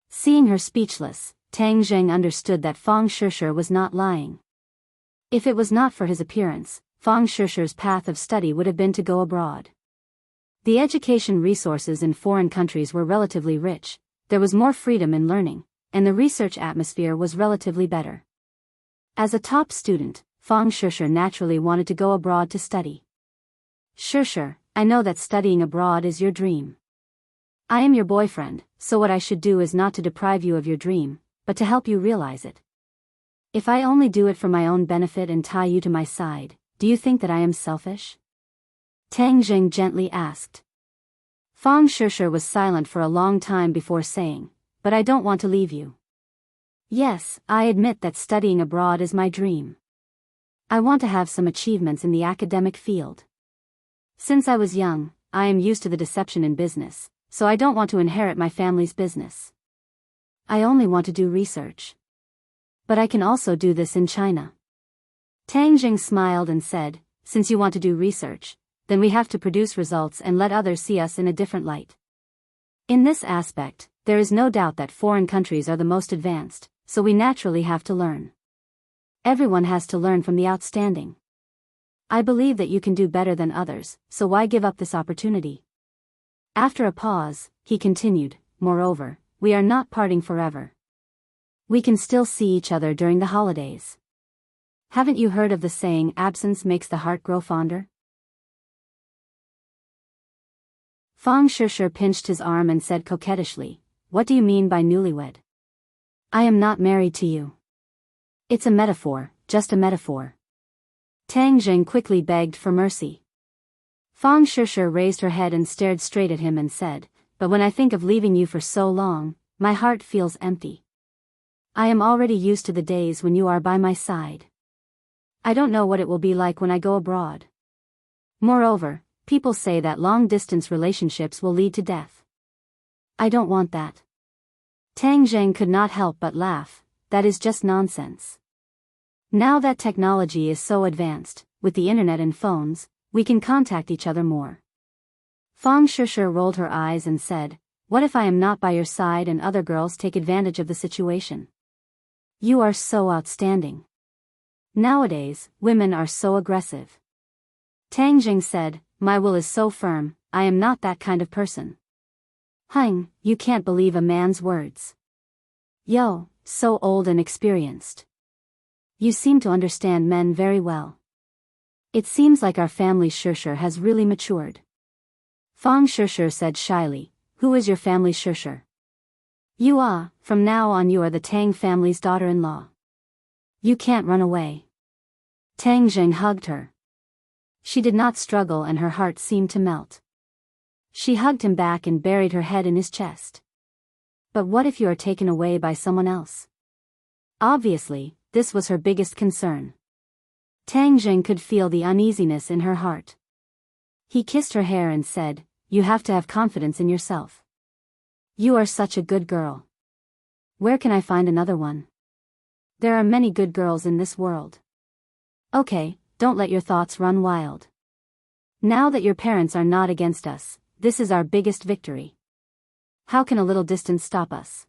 Seeing her speechless, Tang Zheng understood that Fang Shishir was not lying. If it was not for his appearance, Fang Shishir's path of study would have been to go abroad. The education resources in foreign countries were relatively rich, there was more freedom in learning, and the research atmosphere was relatively better. As a top student, Fang Shishir naturally wanted to go abroad to study. Shishir, I know that studying abroad is your dream. I am your boyfriend, so what I should do is not to deprive you of your dream, but to help you realize it. If I only do it for my own benefit and tie you to my side, do you think that I am selfish? Tang Zheng gently asked. Fang Shishir was silent for a long time before saying, But I don't want to leave you. Yes, I admit that studying abroad is my dream. I want to have some achievements in the academic field. Since I was young, I am used to the deception in business, so I don't want to inherit my family's business. I only want to do research. But I can also do this in China. Tang Jing smiled and said, Since you want to do research, then we have to produce results and let others see us in a different light. In this aspect, there is no doubt that foreign countries are the most advanced, so we naturally have to learn. Everyone has to learn from the outstanding. I believe that you can do better than others, so why give up this opportunity? After a pause, he continued, Moreover, we are not parting forever. We can still see each other during the holidays. Haven't you heard of the saying, absence makes the heart grow fonder? Fang Shishir pinched his arm and said coquettishly, What do you mean by newlywed? I am not married to you. It's a metaphor, just a metaphor. Tang Jing quickly begged for mercy. Fang Shishir raised her head and stared straight at him and said, But when I think of leaving you for so long, my heart feels empty. I am already used to the days when you are by my side. I don't know what it will be like when I go abroad. Moreover, people say that long-distance relationships will lead to death. I don't want that. Tang Zheng could not help but laugh, that is just nonsense. Now that technology is so advanced, with the internet and phones, we can contact each other more. Fang Shishir rolled her eyes and said, What if I am not by your side and other girls take advantage of the situation? You are so outstanding. Nowadays, women are so aggressive. Tang Jing said, My will is so firm, I am not that kind of person. Hung, you can't believe a man's words. Yo, so old and experienced. You seem to understand men very well. It seems like our family Shishir has really matured. Fang Shishir said shyly, Who is your family Shishir? You are, from now on you are the Tang family's daughter-in-law. You can't run away. Tang Jing hugged her. She did not struggle and her heart seemed to melt. She hugged him back and buried her head in his chest. But what if you are taken away by someone else? Obviously, this was her biggest concern. Tang Jing could feel the uneasiness in her heart. He kissed her hair and said, You have to have confidence in yourself. You are such a good girl. Where can I find another one? There are many good girls in this world. Okay, don't let your thoughts run wild. Now that your parents are not against us, this is our biggest victory. How can a little distance stop us?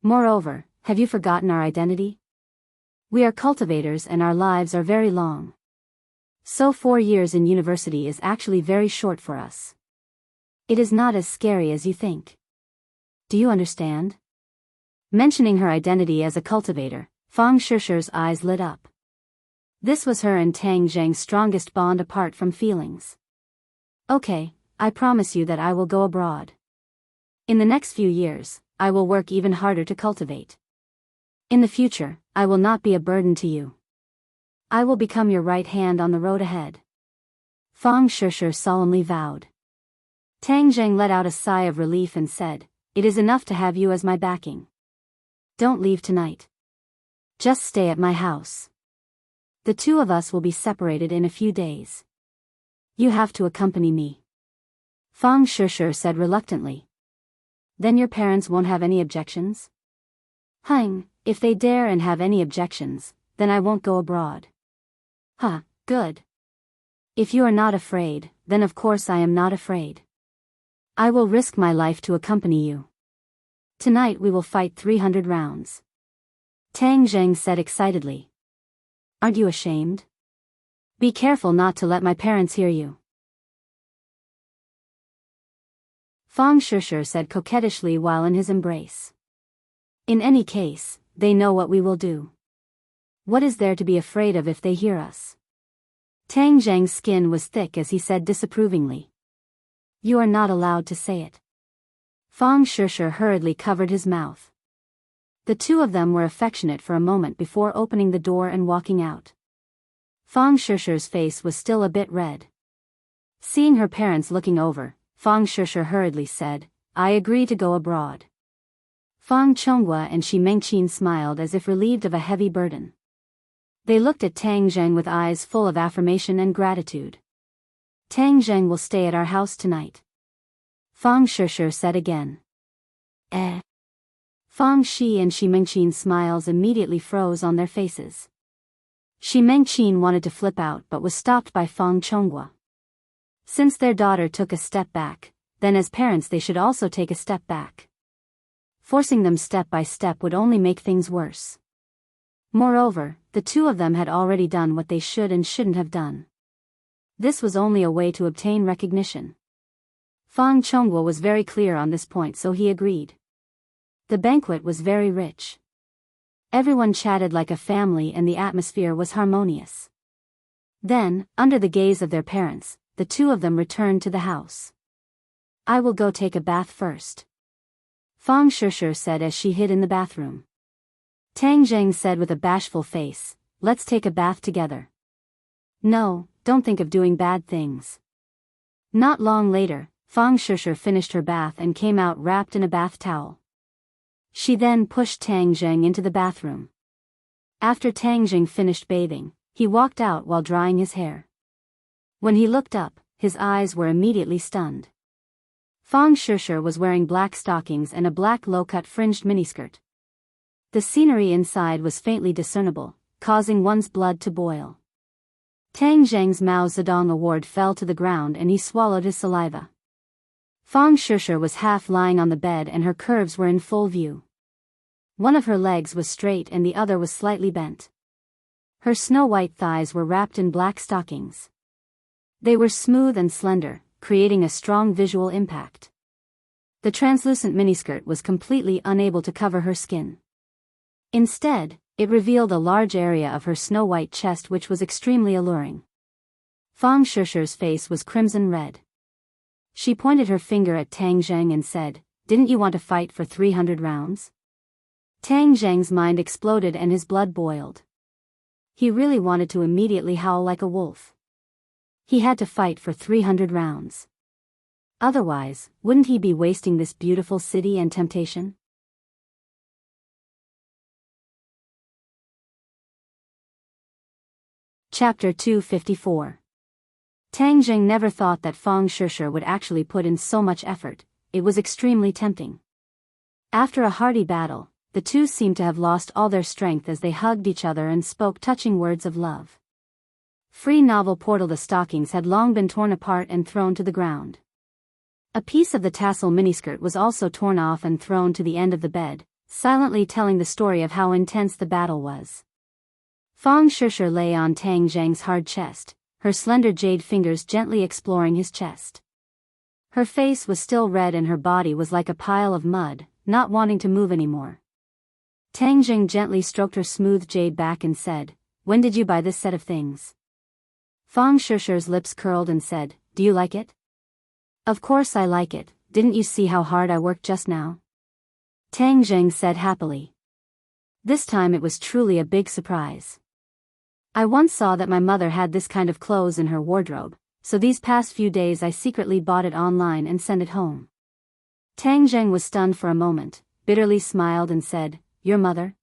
Moreover, have you forgotten our identity? We are cultivators and our lives are very long. So 4 years in university is actually very short for us. It is not as scary as you think. Do you understand? Mentioning her identity as a cultivator, Fang Shishir's eyes lit up. This was her and Tang Zheng's strongest bond apart from feelings. Okay, I promise you that I will go abroad. In the next few years, I will work even harder to cultivate. In the future, I will not be a burden to you. I will become your right hand on the road ahead. Fang Shishir solemnly vowed. Tang Zheng let out a sigh of relief and said, "It is enough to have you as my backing. Don't leave tonight. Just stay at my house. The two of us will be separated in a few days. You have to accompany me." Fang Shishir said reluctantly. "Then your parents won't have any objections?" "Hang, if they dare and have any objections, then I won't go abroad." "Huh, good. If you are not afraid, then of course I am not afraid. I will risk my life to accompany you. Tonight we will fight 300 rounds." Tang Zheng said excitedly. "Aren't you ashamed? Be careful not to let my parents hear you." Fang Shishir said coquettishly while in his embrace. "In any case, they know what we will do. What is there to be afraid of if they hear us?" Tang Zheng's skin was thick as he said disapprovingly. "You are not allowed to say it." Fang Shishir hurriedly covered his mouth. The two of them were affectionate for a moment before opening the door and walking out. Fang Shishir's face was still a bit red. Seeing her parents looking over, Fang Shishir hurriedly said, "I agree to go abroad." Fang Chonghua and Shi Mengqin smiled as if relieved of a heavy burden. They looked at Tang Zheng with eyes full of affirmation and gratitude. "Tang Zheng will stay at our house tonight," Fang Shishir said again. Fang Shi and Shi Mengqin's smiles immediately froze on their faces. Shi Mengqin wanted to flip out but was stopped by Fang Chonghua. Since their daughter took a step back, then as parents they should also take a step back. Forcing them step by step would only make things worse. Moreover, the two of them had already done what they should and shouldn't have done. This was only a way to obtain recognition. Fang Chonghua was very clear on this point, so he agreed. The banquet was very rich. Everyone chatted like a family and the atmosphere was harmonious. Then, under the gaze of their parents, the two of them returned to the house. "I will go take a bath first," Fang Shishir said as she hid in the bathroom. Tang Zheng said with a bashful face, "Let's take a bath together." "No, don't think of doing bad things." Not long later, Fang Shishir finished her bath and came out wrapped in a bath towel. She then pushed Tang Zheng into the bathroom. After Tang Zheng finished bathing, he walked out while drying his hair. When he looked up, his eyes were immediately stunned. Fang Shishir was wearing black stockings and a black low-cut fringed miniskirt. The scenery inside was faintly discernible, causing one's blood to boil. Tang Zheng's Mao Zedong award fell to the ground and he swallowed his saliva. Fang Shishir was half lying on the bed and her curves were in full view. One of her legs was straight and the other was slightly bent. Her snow-white thighs were wrapped in black stockings. They were smooth and slender, creating a strong visual impact. The translucent miniskirt was completely unable to cover her skin. Instead, it revealed a large area of her snow-white chest which was extremely alluring. Fang Shishir's face was crimson red. She pointed her finger at Tang Zheng and said, "Didn't you want to fight for 300 rounds?" Tang Zheng's mind exploded and his blood boiled. He really wanted to immediately howl like a wolf. He had to fight for 300 rounds. Otherwise, wouldn't he be wasting this beautiful city and temptation? Chapter 254. Tang Zheng never thought that Fang Shishir would actually put in so much effort. It was extremely tempting. After a hearty battle, the two seemed to have lost all their strength as they hugged each other and spoke touching words of love. Free novel portal. The stockings had long been torn apart and thrown to the ground. A piece of the tassel miniskirt was also torn off and thrown to the end of the bed, silently telling the story of how intense the battle was. Fang Shishir lay on Tang Zheng's hard chest, her slender jade fingers gently exploring his chest. Her face was still red and her body was like a pile of mud, not wanting to move anymore. Tang Zheng gently stroked her smooth jade back and said, "When did you buy this set of things?" Fang Shishir's lips curled and said, "Do you like it?" "Of course I like it, didn't you see how hard I worked just now?" Tang Zheng said happily. This time it was truly a big surprise. I once saw that my mother had this kind of clothes in her wardrobe, so these past few days I secretly bought it online and sent it home. Tang Zheng was stunned for a moment, bitterly smiled and said, "Your mother?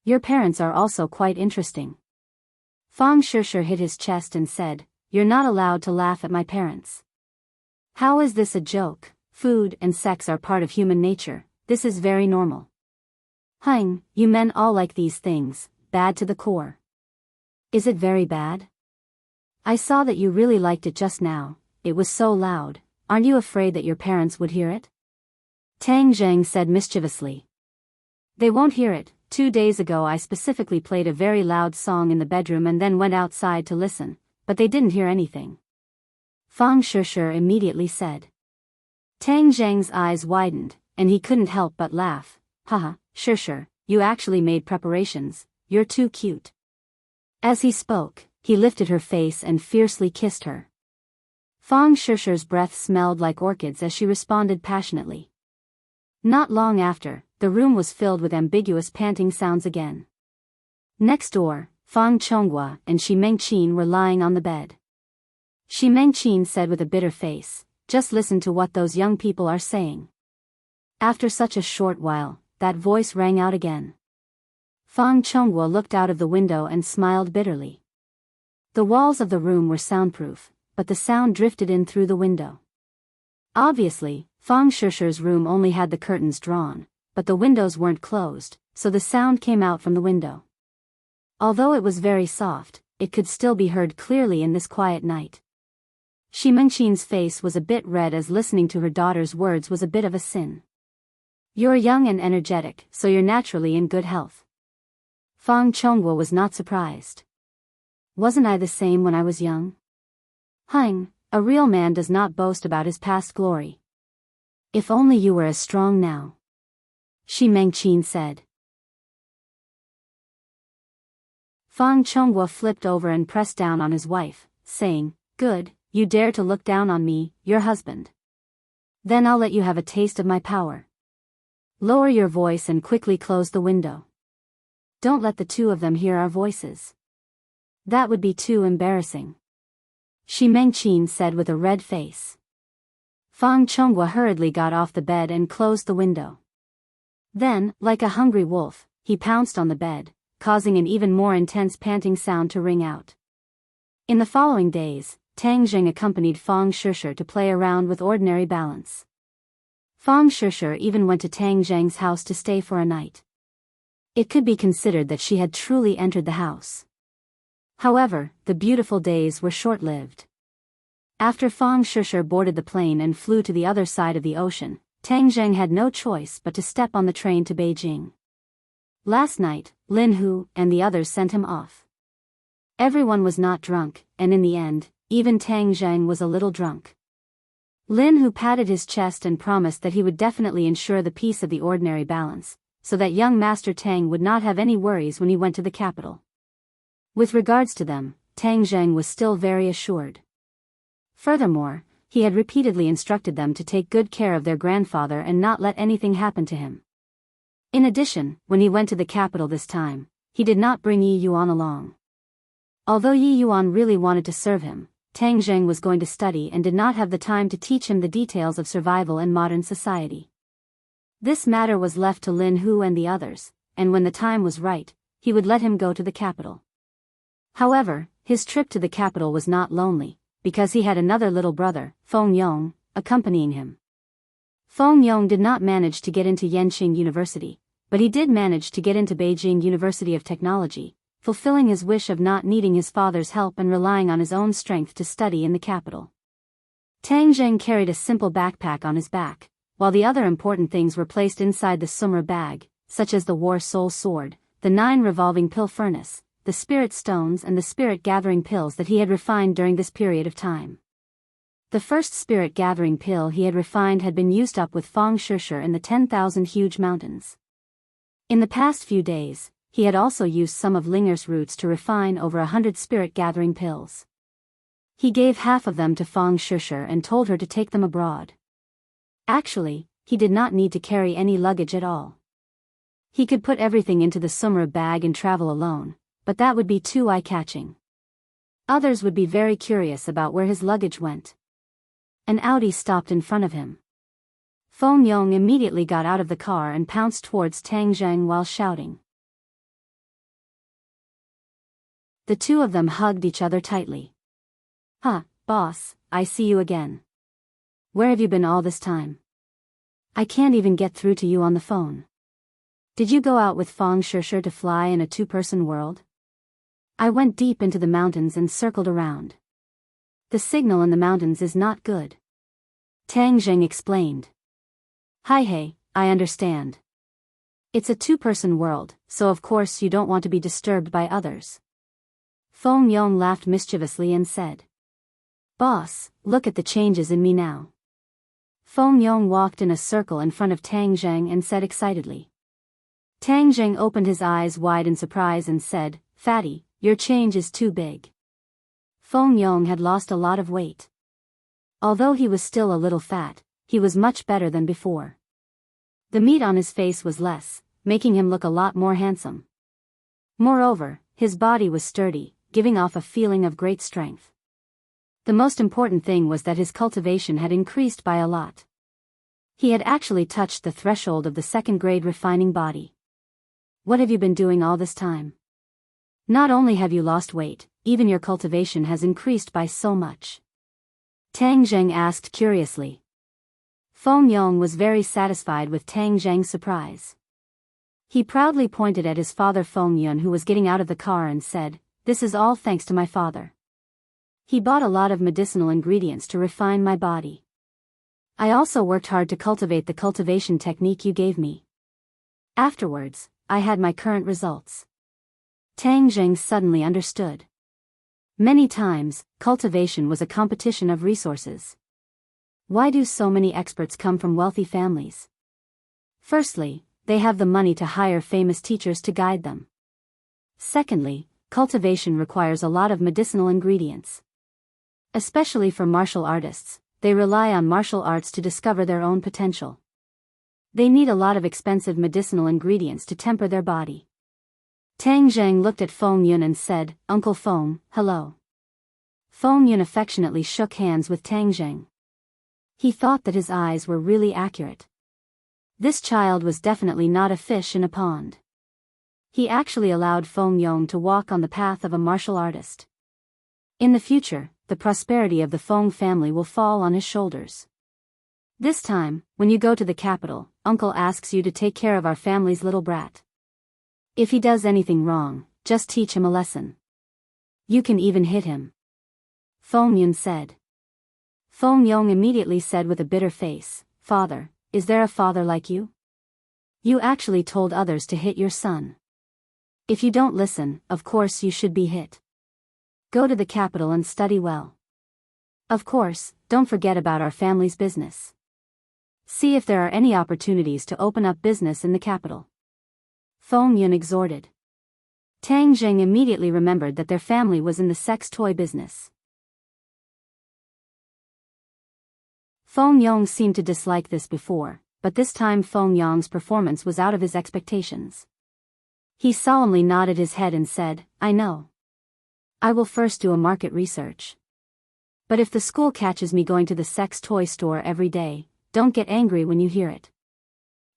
Your parents are also quite interesting." Fang Shishir hit his chest and said, "You're not allowed to laugh at my parents. How is this a joke? Food and sex are part of human nature, this is very normal. Hang, you men all like these things, bad to the core. Is it very bad? I saw that you really liked it just now, it was so loud, aren't you afraid that your parents would hear it?" Tang Zheng said mischievously. "They won't hear it. 2 days ago I specifically played a very loud song in the bedroom and then went outside to listen, but they didn't hear anything." Fang Shishir immediately said. Tang Zheng's eyes widened, and he couldn't help but laugh. "Haha, Shishir, you actually made preparations, you're too cute." As he spoke, he lifted her face and fiercely kissed her. Fang Shishir's breath smelled like orchids as she responded passionately. Not long after, the room was filled with ambiguous panting sounds again. Next door, Fang Chonghua and Shi Mengqin were lying on the bed. Shi Mengqin said with a bitter face, "Just listen to what those young people are saying." After such a short while, that voice rang out again. Fang Chonghua looked out of the window and smiled bitterly. The walls of the room were soundproof, but the sound drifted in through the window. Obviously, Fang Shishir's room only had the curtains drawn, but the windows weren't closed, so the sound came out from the window. Although it was very soft, it could still be heard clearly in this quiet night. Shi Mengqin's face was a bit red as listening to her daughter's words was a bit of a sin. "You're young and energetic, so you're naturally in good health." Fang Chonghua was not surprised. "Wasn't I the same when I was young? Hang, a real man does not boast about his past glory. If only you were as strong now," Shi Mengqin said. Fang Chonghua flipped over and pressed down on his wife, saying, "Good, you dare to look down on me, your husband. Then I'll let you have a taste of my power. Lower your voice and quickly close the window. Don't let the two of them hear our voices. That would be too embarrassing," Shi Mengqin said with a red face. Fang Chonghua hurriedly got off the bed and closed the window. Then, like a hungry wolf, he pounced on the bed, causing an even more intense panting sound to ring out. In the following days, Tang Zheng accompanied Fang Shishir to play around with ordinary balance. Fang Shishir even went to Tang Zheng's house to stay for a night. It could be considered that she had truly entered the house. However, the beautiful days were short-lived. After Fang Shishir boarded the plane and flew to the other side of the ocean, Tang Zheng had no choice but to step on the train to Beijing. Last night, Lin Hu and the others sent him off. Everyone was not drunk, and in the end, even Tang Zheng was a little drunk. Lin Hu patted his chest and promised that he would definitely ensure the peace of the ordinary balance, so that young Master Tang would not have any worries when he went to the capital. With regards to them, Tang Zheng was still very assured. Furthermore, he had repeatedly instructed them to take good care of their grandfather and not let anything happen to him. In addition, when he went to the capital this time, he did not bring Yi Yuan along. Although Yi Yuan really wanted to serve him, Tang Zheng was going to study and did not have the time to teach him the details of survival in modern society. This matter was left to Lin Hu and the others, and when the time was right, he would let him go to the capital. However, his trip to the capital was not lonely, because he had another little brother, Feng Yong, accompanying him. Feng Yong did not manage to get into Yenqing University, but he did manage to get into Beijing University of Technology, fulfilling his wish of not needing his father's help and relying on his own strength to study in the capital. Tang Zheng carried a simple backpack on his back, while the other important things were placed inside the Sumra bag, such as the War Soul Sword, the 9 revolving pill furnace, the spirit stones and the spirit-gathering pills that he had refined during this period of time. The first spirit-gathering pill he had refined had been used up with Fang Shishir in the 10,000 huge mountains. In the past few days, he had also used some of Linger's roots to refine over 100 spirit-gathering pills. He gave half of them to Fang Shishir and told her to take them abroad. Actually, he did not need to carry any luggage at all. He could put everything into the sumra bag and travel alone, but that would be too eye-catching. Others would be very curious about where his luggage went. An Audi stopped in front of him. Feng Yong immediately got out of the car and pounced towards Tang Zheng while shouting. The two of them hugged each other tightly. "Huh, boss, I see you again. Where have you been all this time? I can't even get through to you on the phone. Did you go out with Feng Shishir to fly in a two-person world?" "I went deep into the mountains and circled around. The signal in the mountains is not good," Tang Zheng explained. Hey, I understand. It's a two-person world, so of course you don't want to be disturbed by others." Feng Yong laughed mischievously and said. "Boss, look at the changes in me now." Feng Yong walked in a circle in front of Tang Zheng and said excitedly. Tang Zheng opened his eyes wide in surprise and said, "Fatty, your change is too big." Feng Yong had lost a lot of weight. Although he was still a little fat, he was much better than before. The meat on his face was less, making him look a lot more handsome. Moreover, his body was sturdy, giving off a feeling of great strength. The most important thing was that his cultivation had increased by a lot. He had actually touched the threshold of the second-grade refining body. "What have you been doing all this time? Not only have you lost weight, even your cultivation has increased by so much?" Tang Zheng asked curiously. Feng Yong was very satisfied with Tang Zheng's surprise. He proudly pointed at his father Feng Yun, who was getting out of the car, and said, "This is all thanks to my father. He bought a lot of medicinal ingredients to refine my body. I also worked hard to cultivate the cultivation technique you gave me. Afterwards, I had my current results." Tang Zheng suddenly understood. Many times, cultivation was a competition of resources. Why do so many experts come from wealthy families? Firstly, they have the money to hire famous teachers to guide them. Secondly, cultivation requires a lot of medicinal ingredients. Especially for martial artists, they rely on martial arts to discover their own potential. They need a lot of expensive medicinal ingredients to temper their body. Tang Zheng looked at Feng Yun and said, "Uncle Feng, hello." Feng Yun affectionately shook hands with Tang Zheng. He thought that his eyes were really accurate. This child was definitely not a fish in a pond. He actually allowed Feng Yong to walk on the path of a martial artist. In the future, the prosperity of the Feng family will fall on his shoulders. This time, when you go to the capital, Uncle asks you to take care of our family's little brat. If he does anything wrong, just teach him a lesson. You can even hit him," Feng Yun said. Feng Yong immediately said with a bitter face, "Father, is there a father like you? You actually told others to hit your son. If you don't listen, of course you should be hit. Go to the capital and study well. Of course, don't forget about our family's business. See if there are any opportunities to open up business in the capital," Feng Yun exhorted. Tang Zheng immediately remembered that their family was in the sex toy business. Feng Yong seemed to dislike this before, but this time Feng Yong's performance was out of his expectations. He solemnly nodded his head and said, "I know. I will first do a market research. But if the school catches me going to the sex toy store every day, don't get angry when you hear it."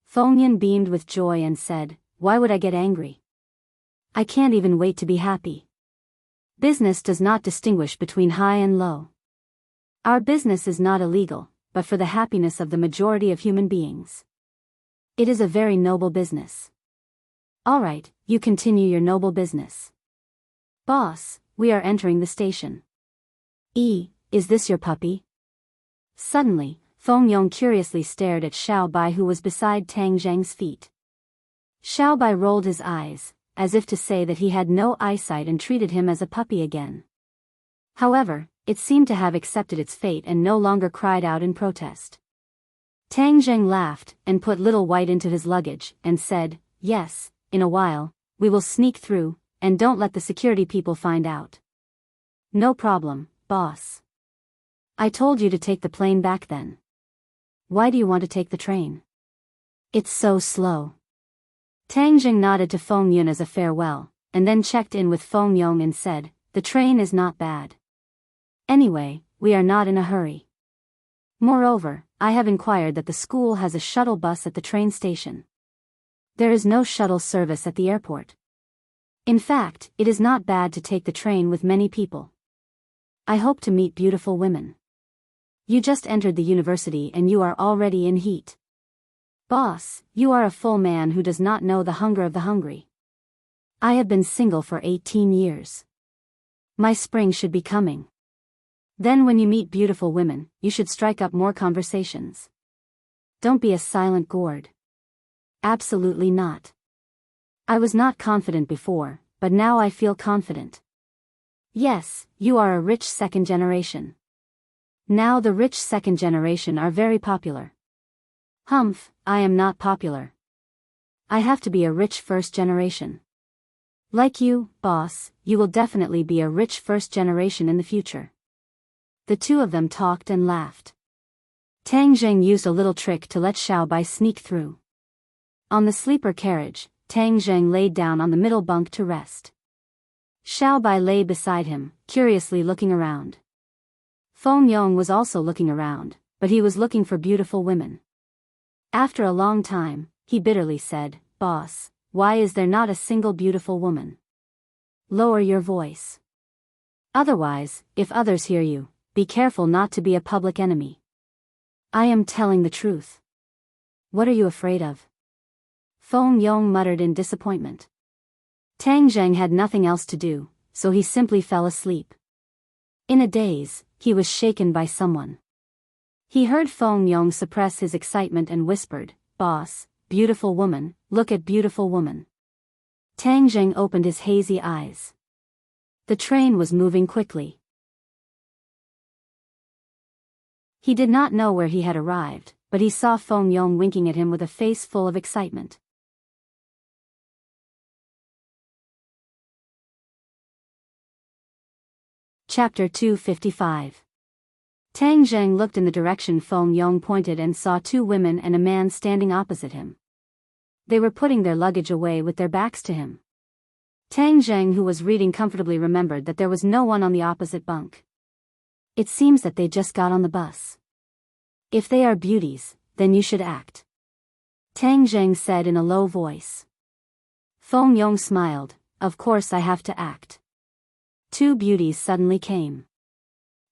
Feng Yun beamed with joy and said, "Why would I get angry? I can't even wait to be happy. Business does not distinguish between high and low. Our business is not illegal, but for the happiness of the majority of human beings. It is a very noble business. All right, you continue your noble business. Boss, we are entering the station. Is this your puppy?" Suddenly, Feng Yong curiously stared at Xiao Bai, who was beside Tang Zheng's feet. Xiao Bai rolled his eyes, as if to say that he had no eyesight, and treated him as a puppy again. However, it seemed to have accepted its fate and no longer cried out in protest. Tang Zheng laughed and put Little White into his luggage and said, "Yes, in a while, we will sneak through, and don't let the security people find out." "No problem, boss. I told you to take the plane back then." Why do you want to take the train? It's so slow. Tang Jing nodded to Feng Yun as a farewell, and then checked in with Feng Yong and said, the train is not bad. Anyway, we are not in a hurry. Moreover, I have inquired that the school has a shuttle bus at the train station. There is no shuttle service at the airport. In fact, it is not bad to take the train with many people. I hope to meet beautiful women. You just entered the university and you are already in heat. Boss, you are a full man who does not know the hunger of the hungry. I have been single for 18 years. My spring should be coming. Then when you meet beautiful women, you should strike up more conversations. Don't be a silent gourd. Absolutely not. I was not confident before, but now I feel confident. Yes, you are a rich second generation. Now the rich second generation are very popular. Humph, I am not popular. I have to be a rich first generation. Like you, boss, you will definitely be a rich first generation in the future. The two of them talked and laughed. Tang Zheng used a little trick to let Xiao Bai sneak through. On the sleeper carriage, Tang Zheng laid down on the middle bunk to rest. Xiao Bai lay beside him, curiously looking around. Feng Yong was also looking around, but he was looking for beautiful women. After a long time, he bitterly said, Boss, why is there not a single beautiful woman? Lower your voice. Otherwise, if others hear you, be careful not to be a public enemy. I am telling the truth. What are you afraid of? Feng Yong muttered in disappointment. Tang Zheng had nothing else to do, so he simply fell asleep. In a daze, he was shaken by someone. He heard Feng Yong suppress his excitement and whispered, Boss, beautiful woman, look at beautiful woman. Tang Zheng opened his hazy eyes. The train was moving quickly. He did not know where he had arrived, but he saw Feng Yong winking at him with a face full of excitement. Chapter 255. Tang Zheng looked in the direction Feng Yong pointed and saw two women and a man standing opposite him. They were putting their luggage away with their backs to him. Tang Zheng, who was reading comfortably, remembered that there was no one on the opposite bunk. It seems that they just got on the bus. If they are beauties, then you should act. Tang Zheng said in a low voice. Feng Yong smiled, of course I have to act. Two beauties suddenly came.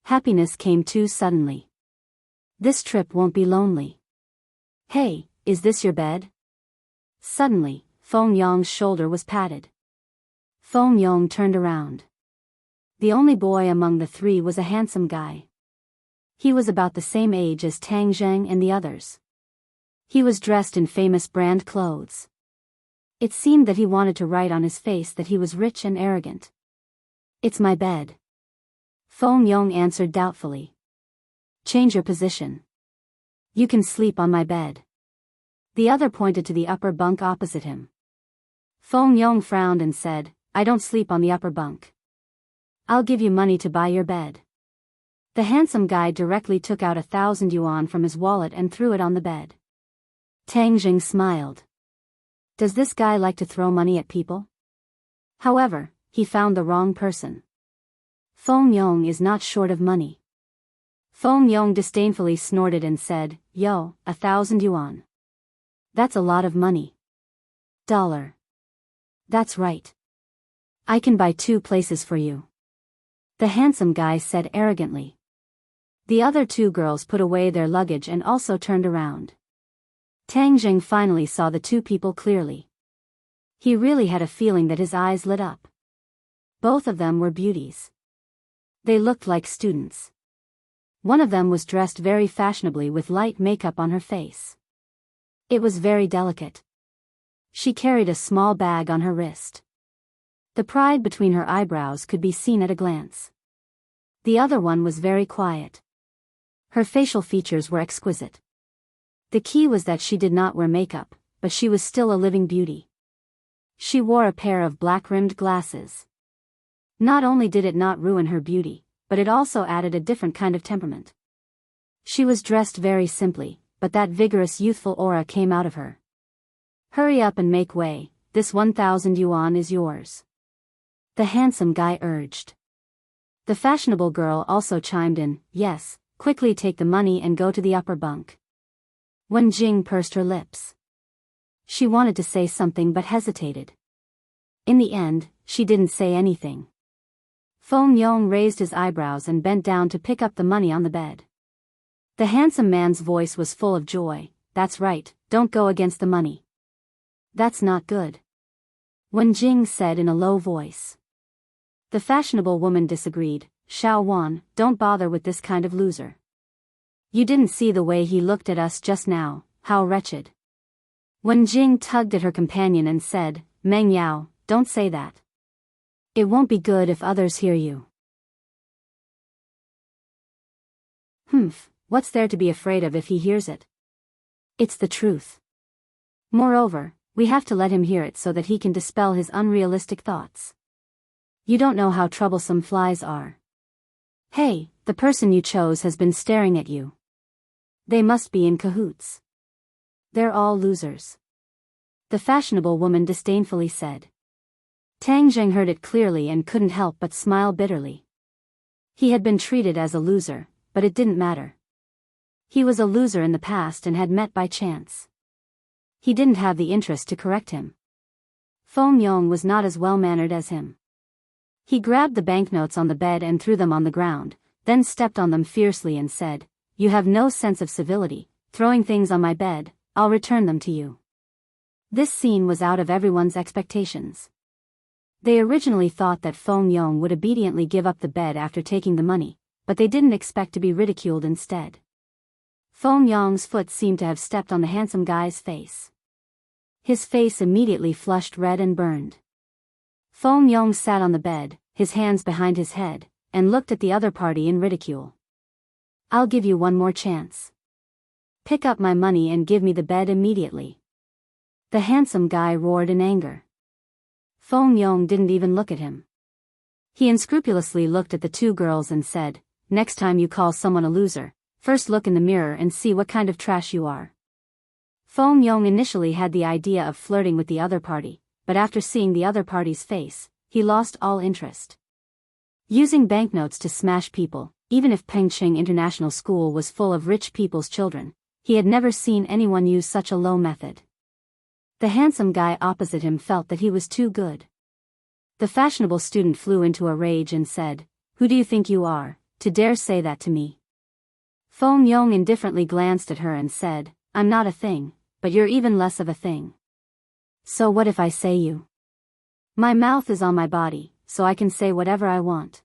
Happiness came too suddenly. This trip won't be lonely. Hey, is this your bed? Suddenly, Feng Yong's shoulder was patted. Feng Yong turned around. The only boy among the three was a handsome guy. He was about the same age as Tang Zheng and the others. He was dressed in famous brand clothes. It seemed that he wanted to write on his face that he was rich and arrogant. It's my bed. Feng Yong answered doubtfully. Change your position. You can sleep on my bed. The other pointed to the upper bunk opposite him. Feng Yong frowned and said, I don't sleep on the upper bunk. I'll give you money to buy your bed. The handsome guy directly took out 1,000 yuan from his wallet and threw it on the bed. Tang Jing smiled. Does this guy like to throw money at people? However, he found the wrong person. Feng Yong is not short of money. Feng Yong disdainfully snorted and said, Yo, 1,000 yuan. That's a lot of money. Dollar. That's right. I can buy 2 places for you. The handsome guy said arrogantly. The other 2 girls put away their luggage and also turned around. Tang Jing finally saw the 2 people clearly. He really had a feeling that his eyes lit up. Both of them were beauties. They looked like students. One of them was dressed very fashionably with light makeup on her face. It was very delicate. She carried a small bag on her wrist. The pride between her eyebrows could be seen at a glance. The other one was very quiet. Her facial features were exquisite. The key was that she did not wear makeup, but she was still a living beauty. She wore a pair of black-rimmed glasses. Not only did it not ruin her beauty, but it also added a different kind of temperament. She was dressed very simply, but that vigorous youthful aura came out of her. "Hurry up and make way, this 1,000 yuan is yours," the handsome guy urged. The fashionable girl also chimed in, "Yes, quickly take the money and go to the upper bunk." Wen Jing pursed her lips. She wanted to say something but hesitated. In the end, she didn't say anything. Feng Yong raised his eyebrows and bent down to pick up the money on the bed. The handsome man's voice was full of joy. "That's right, don't go against the money." "That's not good," Wen Jing said in a low voice. The fashionable woman disagreed. "Xiao Wan, don't bother with this kind of loser. You didn't see the way he looked at us just now, how wretched." Wen Jing tugged at her companion and said, "Meng Yao, don't say that. It won't be good if others hear you." "Humph, what's there to be afraid of if he hears it? It's the truth. Moreover, we have to let him hear it so that he can dispel his unrealistic thoughts. You don't know how troublesome flies are. Hey, the person you chose has been staring at you. They must be in cahoots. They're all losers," the fashionable woman disdainfully said. Tang Zheng heard it clearly and couldn't help but smile bitterly. He had been treated as a loser, but it didn't matter. He was a loser in the past and had met by chance. He didn't have the interest to correct him. Feng Yong was not as well-mannered as him. He grabbed the banknotes on the bed and threw them on the ground, then stepped on them fiercely and said, "You have no sense of civility, throwing things on my bed, I'll return them to you." This scene was out of everyone's expectations. They originally thought that Feng Yong would obediently give up the bed after taking the money, but they didn't expect to be ridiculed instead. Feng Yong's foot seemed to have stepped on the handsome guy's face. His face immediately flushed red and burned. Feng Yong sat on the bed, his hands behind his head, and looked at the other party in ridicule. "I'll give you one more chance. Pick up my money and give me the bed immediately," the handsome guy roared in anger. Feng Yong didn't even look at him. He unscrupulously looked at the two girls and said, "Next time you call someone a loser, first look in the mirror and see what kind of trash you are." Feng Yong initially had the idea of flirting with the other party, but after seeing the other party's face, he lost all interest. Using banknotes to smash people, even if Pengcheng International School was full of rich people's children, he had never seen anyone use such a low method. The handsome guy opposite him felt that he was too good. The fashionable student flew into a rage and said, "Who do you think you are, to dare say that to me?" Feng Yong indifferently glanced at her and said, "I'm not a thing, but you're even less of a thing. So what if I say you? My mouth is on my body, so I can say whatever I want."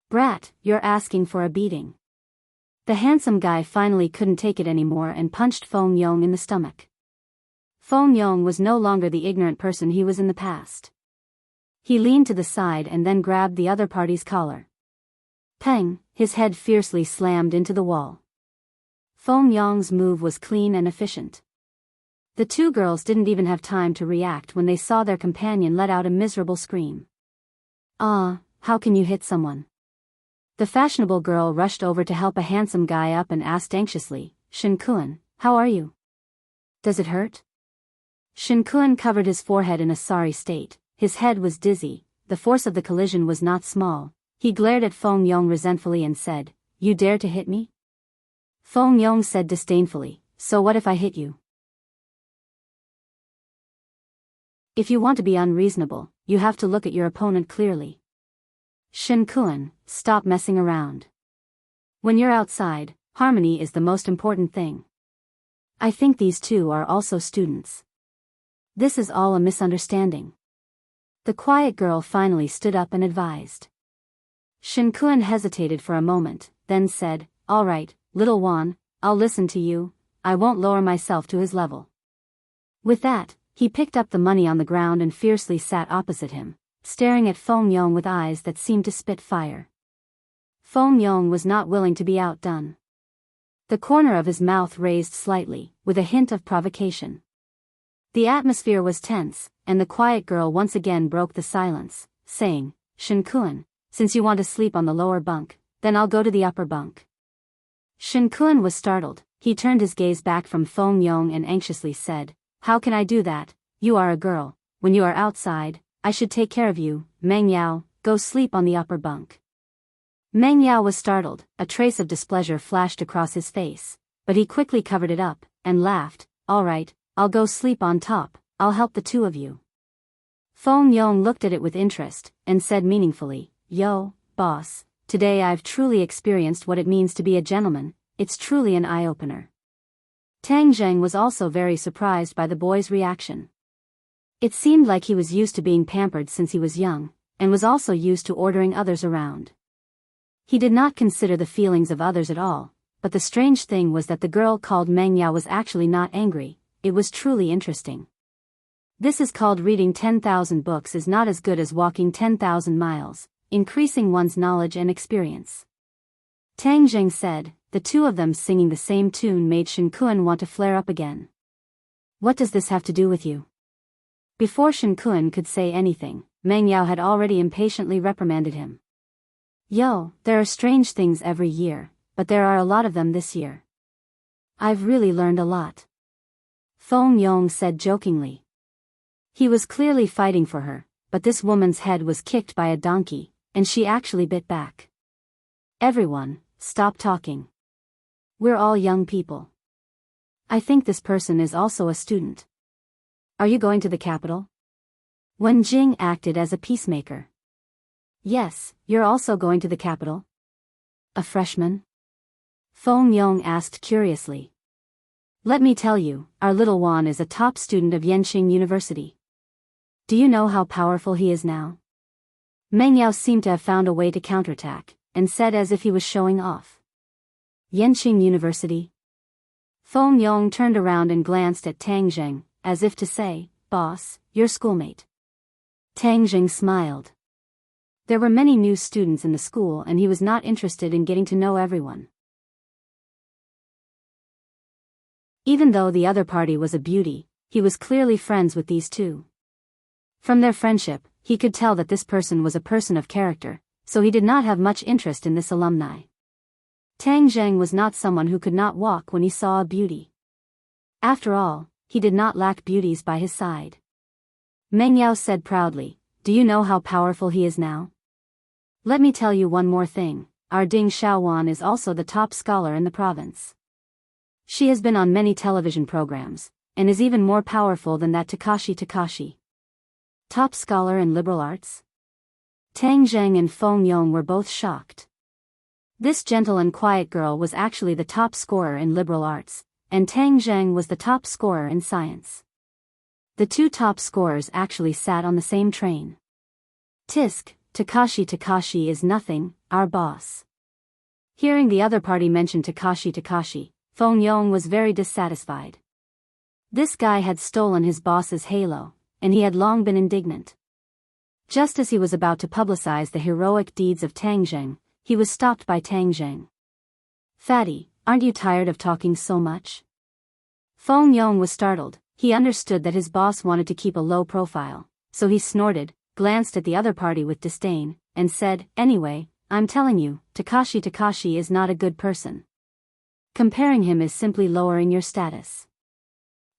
"Brat, you're asking for a beating." The handsome guy finally couldn't take it anymore and punched Feng Yong in the stomach. Feng Yong was no longer the ignorant person he was in the past. He leaned to the side and then grabbed the other party's collar. Peng, his head fiercely slammed into the wall. Feng Yong's move was clean and efficient. The two girls didn't even have time to react when they saw their companion let out a miserable scream. "Ah, how can you hit someone?" The fashionable girl rushed over to help a handsome guy up and asked anxiously, "Shin Kun, how are you? Does it hurt?" Shin Kun covered his forehead in a sorry state. His head was dizzy, the force of the collision was not small. He glared at Feng Yong resentfully and said, "You dare to hit me?" Feng Yong said disdainfully, "So what if I hit you? If you want to be unreasonable, you have to look at your opponent clearly. Shin Kun, stop messing around. When you're outside, harmony is the most important thing. I think these two are also students. This is all a misunderstanding." The quiet girl finally stood up and advised. Shin Kun hesitated for a moment, then said, "All right, little Wan, I'll listen to you, I won't lower myself to his level." With that, he picked up the money on the ground and fiercely sat opposite him, staring at Feng Yong with eyes that seemed to spit fire. Feng Yong was not willing to be outdone. The corner of his mouth raised slightly, with a hint of provocation. The atmosphere was tense, and the quiet girl once again broke the silence, saying, "Shin Kun, since you want to sleep on the lower bunk, then I'll go to the upper bunk." Shin Kun was startled. he turned his gaze back from Feng Yong and anxiously said, "How can I do that? You are a girl. When you are outside, I should take care of you. Meng Yao, go sleep on the upper bunk." Meng Yao was startled, a trace of displeasure flashed across his face, but he quickly covered it up, and laughed. "All right, I'll go sleep on top, I'll help the two of you." Feng Yong looked at it with interest, and said meaningfully, "Yo, boss, today I've truly experienced what it means to be a gentleman, it's truly an eye-opener." Tang Zheng was also very surprised by the boy's reaction. It seemed like he was used to being pampered since he was young, and was also used to ordering others around. He did not consider the feelings of others at all, but the strange thing was that the girl called Meng Yao was actually not angry. It was truly interesting. This is called reading 10,000 books is not as good as walking 10,000 miles, increasing one's knowledge and experience. Tang Zheng said. The two of them singing the same tune made Shen Kuan want to flare up again. "What does this have to do with you?" Before Shen Kuan could say anything, Meng Yao had already impatiently reprimanded him. "Yo, there are strange things every year, but there are a lot of them this year. I've really learned a lot," Feng Yong said jokingly. He was clearly fighting for her, but this woman's head was kicked by a donkey, and she actually bit back. "Everyone, stop talking. We're all young people. I think this person is also a student. Are you going to the capital?" Wen Jing acted as a peacemaker. "Yes, you're also going to the capital?" "A freshman?" Feng Yong asked curiously. "Let me tell you, our little Wan is a top student of Yenqing University. Do you know how powerful he is now?" Meng Yao seemed to have found a way to counterattack, and said as if he was showing off. "Yenqing University?" Feng Yong turned around and glanced at Tang Zheng, as if to say, "Boss, your schoolmate." Tang Zheng smiled. There were many new students in the school and he was not interested in getting to know everyone. Even though the other party was a beauty, he was clearly friends with these two. From their friendship, he could tell that this person was a person of character, so he did not have much interest in this alumni. Tang Zheng was not someone who could not walk when he saw a beauty. After all, he did not lack beauties by his side. Meng Yao said proudly, "Do you know how powerful he is now? Let me tell you one more thing, our Ding Xiaowan is also the top scholar in the province. She has been on many television programs, and is even more powerful than that Takashi. Top scholar in liberal arts?" Tang Zheng and Feng Yong were both shocked. This gentle and quiet girl was actually the top scorer in liberal arts, and Tang Zheng was the top scorer in science. The two top scorers actually sat on the same train. Tisk, Takashi is nothing, our boss. Hearing the other party mention Takashi, Feng Yong was very dissatisfied. This guy had stolen his boss's halo, and he had long been indignant. Just as he was about to publicize the heroic deeds of Tang Zheng, he was stopped by Tang Zheng. "Fatty, aren't you tired of talking so much?" Feng Yong was startled. He understood that his boss wanted to keep a low profile, so he snorted, glanced at the other party with disdain, and said, "Anyway, I'm telling you, Takashi is not a good person. Comparing him is simply lowering your status."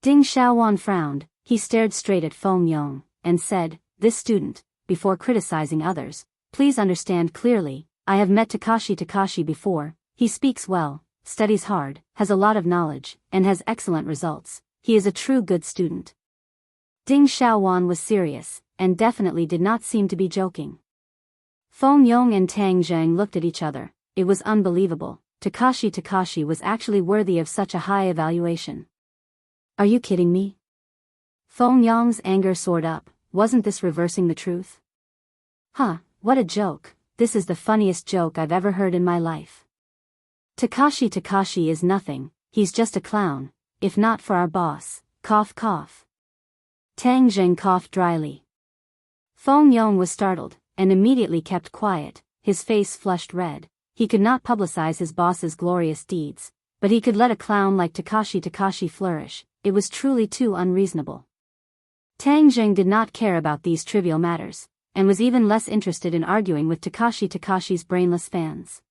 Ding Xiaowan frowned. He stared straight at Feng Yong, and said, "This student, before criticizing others, please understand clearly, I have met Takashi before, he speaks well, studies hard, has a lot of knowledge, and has excellent results. He is a true good student." Ding Xiaowan was serious, and definitely did not seem to be joking. Feng Yong and Tang Zheng looked at each other. It was unbelievable. Takashi was actually worthy of such a high evaluation. "Are you kidding me?" Feng Yong's anger soared up. Wasn't this reversing the truth? "Huh, what a joke. This is the funniest joke I've ever heard in my life. Takashi is nothing, he's just a clown, if not for our boss, cough cough." Tang Zheng coughed dryly. Feng Yong was startled, and immediately kept quiet, his face flushed red. He could not publicize his boss's glorious deeds, but he could let a clown like Takashi flourish. It was truly too unreasonable. Tang Zheng did not care about these trivial matters, and was even less interested in arguing with Takashi's brainless fans.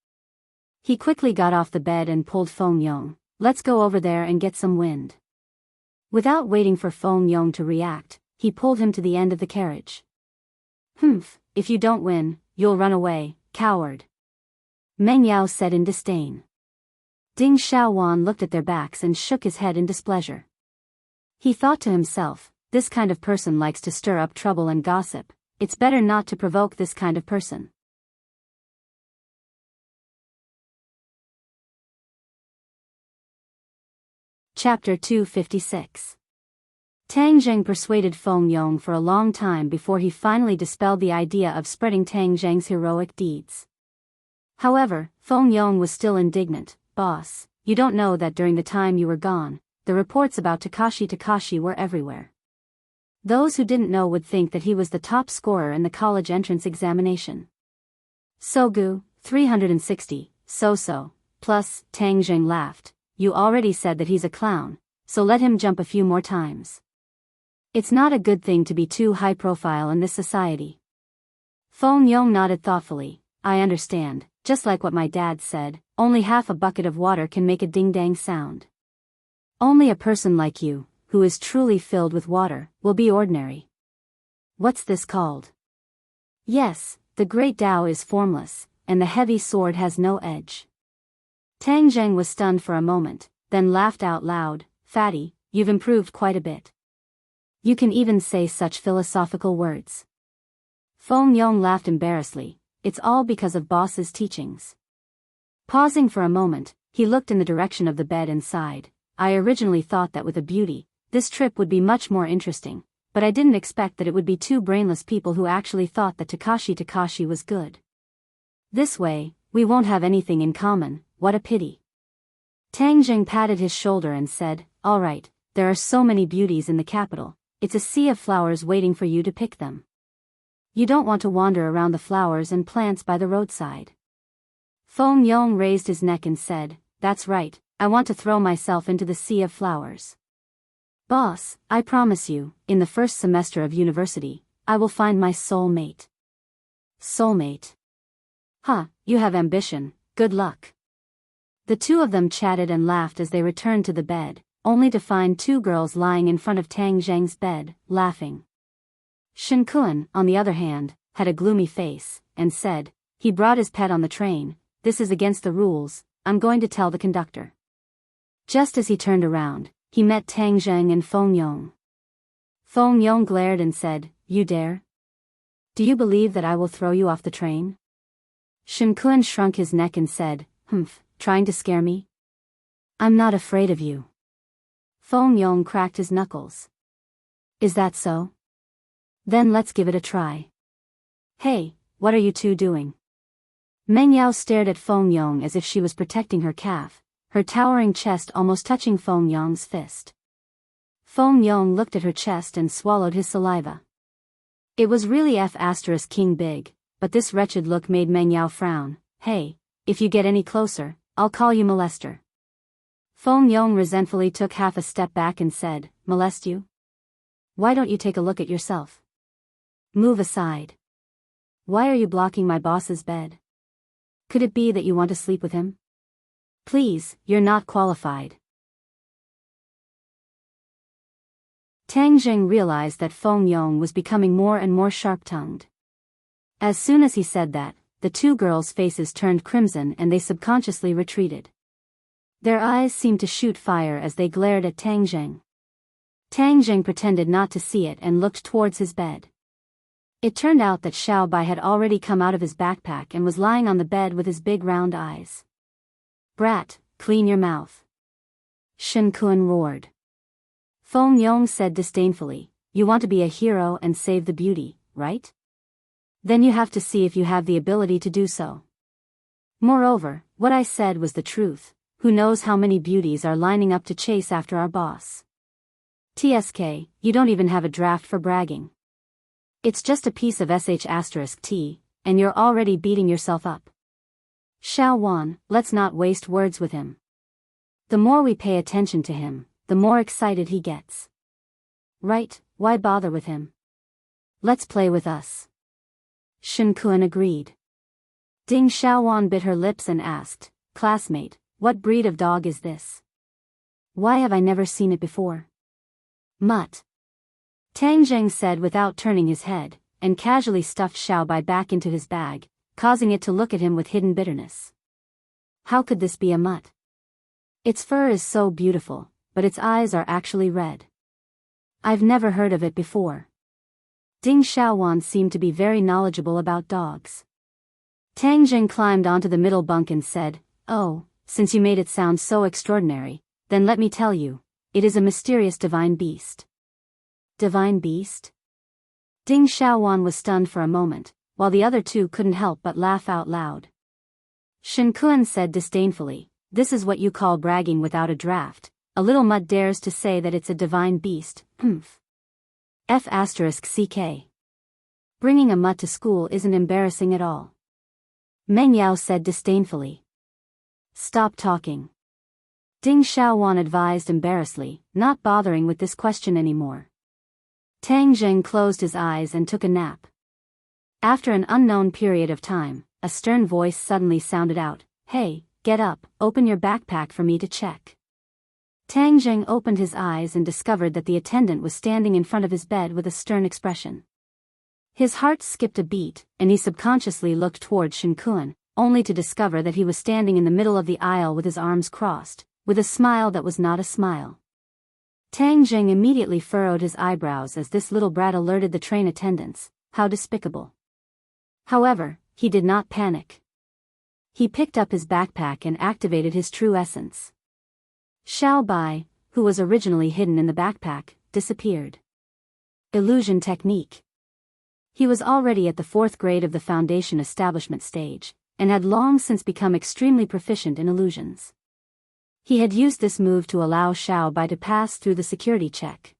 He quickly got off the bed and pulled Feng Yong. let's go over there and get some wind. Without waiting for Feng Yong to react, he pulled him to the end of the carriage. Humph, if you don't win, you'll run away, coward. Meng Yao said in disdain. Ding Xiaowan looked at their backs and shook his head in displeasure. He thought to himself, this kind of person likes to stir up trouble and gossip, it's better not to provoke this kind of person. Chapter 256. Tang Zheng persuaded Feng Yong for a long time before he finally dispelled the idea of spreading Tang Zheng's heroic deeds. However, Feng Yong was still indignant. Boss, you don't know that during the time you were gone, the reports about Takashi were everywhere. Those who didn't know would think that he was the top scorer in the college entrance examination. Sogu, 360, so-so, plus, Tang Zheng laughed. You already said that he's a clown, so let him jump a few more times. It's not a good thing to be too high profile in this society. Feng Yong nodded thoughtfully. I understand, just like what my dad said, only half a bucket of water can make a ding-dang sound. Only a person like you, who is truly filled with water, will be ordinary. What's this called? Yes, the great Tao is formless, and the heavy sword has no edge. Tang Zheng was stunned for a moment, then laughed out loud. Fatty, you've improved quite a bit. You can even say such philosophical words. Feng Yong laughed embarrassedly. It's all because of boss's teachings. Pausing for a moment, he looked in the direction of the bed and sighed. I originally thought that with a beauty, this trip would be much more interesting, but I didn't expect that it would be two brainless people who actually thought that Takashi was good. This way, we won't have anything in common, what a pity. Tang Zheng patted his shoulder and said, all right, there are so many beauties in the capital, it's a sea of flowers waiting for you to pick them. You don't want to wander around the flowers and plants by the roadside. Feng Yong raised his neck and said, that's right, I want to throw myself into the sea of flowers. Boss, I promise you, in the first semester of university, I will find my soulmate. Soulmate? Huh, you have ambition, good luck. The two of them chatted and laughed as they returned to the bed, only to find two girls lying in front of Tang Zheng's bed, laughing. Shen Kun, on the other hand, had a gloomy face, and said, he brought his pet on the train, this is against the rules, I'm going to tell the conductor. Just as he turned around, he met Tang Zheng and Feng Yong. Feng Yong glared and said, you dare? Do you believe that I will throw you off the train? Shen Kun shrunk his neck and said, humph, trying to scare me? I'm not afraid of you. Feng Yong cracked his knuckles. Is that so? Then let's give it a try. Hey, what are you two doing? Meng Yao stared at Feng Yong as if she was protecting her calf, her towering chest almost touching Feng Yong's fist. Feng Yong looked at her chest and swallowed his saliva. It was really King big, but this wretched look made Meng Yao frown. Hey, if you get any closer, I'll call you molester. Feng Yong resentfully took half a step back and said, molest you? Why don't you take a look at yourself? Move aside. Why are you blocking my boss's bed? Could it be that you want to sleep with him? Please, you're not qualified. Tang Zheng realized that Feng Yong was becoming more and more sharp-tongued. As soon as he said that, the two girls' faces turned crimson and they subconsciously retreated. Their eyes seemed to shoot fire as they glared at Tang Zheng. Tang Zheng pretended not to see it and looked towards his bed. It turned out that Xiao Bai had already come out of his backpack and was lying on the bed with his big round eyes. Brat, clean your mouth. Shen Kun roared. Feng Yong said disdainfully, you want to be a hero and save the beauty, right? Then you have to see if you have the ability to do so. Moreover, what I said was the truth, who knows how many beauties are lining up to chase after our boss. TSK, you don't even have a draft for bragging. It's just a piece of sh*t, and you're already beating yourself up. Xiao Wan, let's not waste words with him. The more we pay attention to him, the more excited he gets. Right, why bother with him? Let's play with us. Shen Kun agreed. Ding Xiaowan bit her lips and asked, classmate, what breed of dog is this? Why have I never seen it before? Mutt. Tang Zheng said without turning his head, and casually stuffed Xiaobai back into his bag, causing it to look at him with hidden bitterness. How could this be a mutt? Its fur is so beautiful, but its eyes are actually red. I've never heard of it before. Ding Xiaowan seemed to be very knowledgeable about dogs. Tang Zheng climbed onto the middle bunk and said, "Oh, since you made it sound so extraordinary, then let me tell you, it is a mysterious divine beast." Divine beast? Ding Xiaowan was stunned for a moment, while the other two couldn't help but laugh out loud. Shen Kuan said disdainfully, "This is what you call bragging without a draft. A little mutt dares to say that it's a divine beast, F***ck. Bringing a mutt to school isn't embarrassing at all." Meng Yao said disdainfully. "Stop talking." Ding Xiaowan advised embarrassedly, not bothering with this question anymore. Tang Zheng closed his eyes and took a nap. After an unknown period of time, a stern voice suddenly sounded out, "Hey, get up, open your backpack for me to check." Tang Zheng opened his eyes and discovered that the attendant was standing in front of his bed with a stern expression. His heart skipped a beat, and he subconsciously looked toward Shen Kuan, only to discover that he was standing in the middle of the aisle with his arms crossed, with a smile that was not a smile. Tang Zheng immediately furrowed his eyebrows as this little brat alerted the train attendants. How despicable. However, he did not panic. He picked up his backpack and activated his true essence. Xiao Bai, who was originally hidden in the backpack, disappeared. Illusion technique. He was already at the 4th grade of the foundation establishment stage, and had long since become extremely proficient in illusions. He had used this move to allow Xiao Bai to pass through the security check.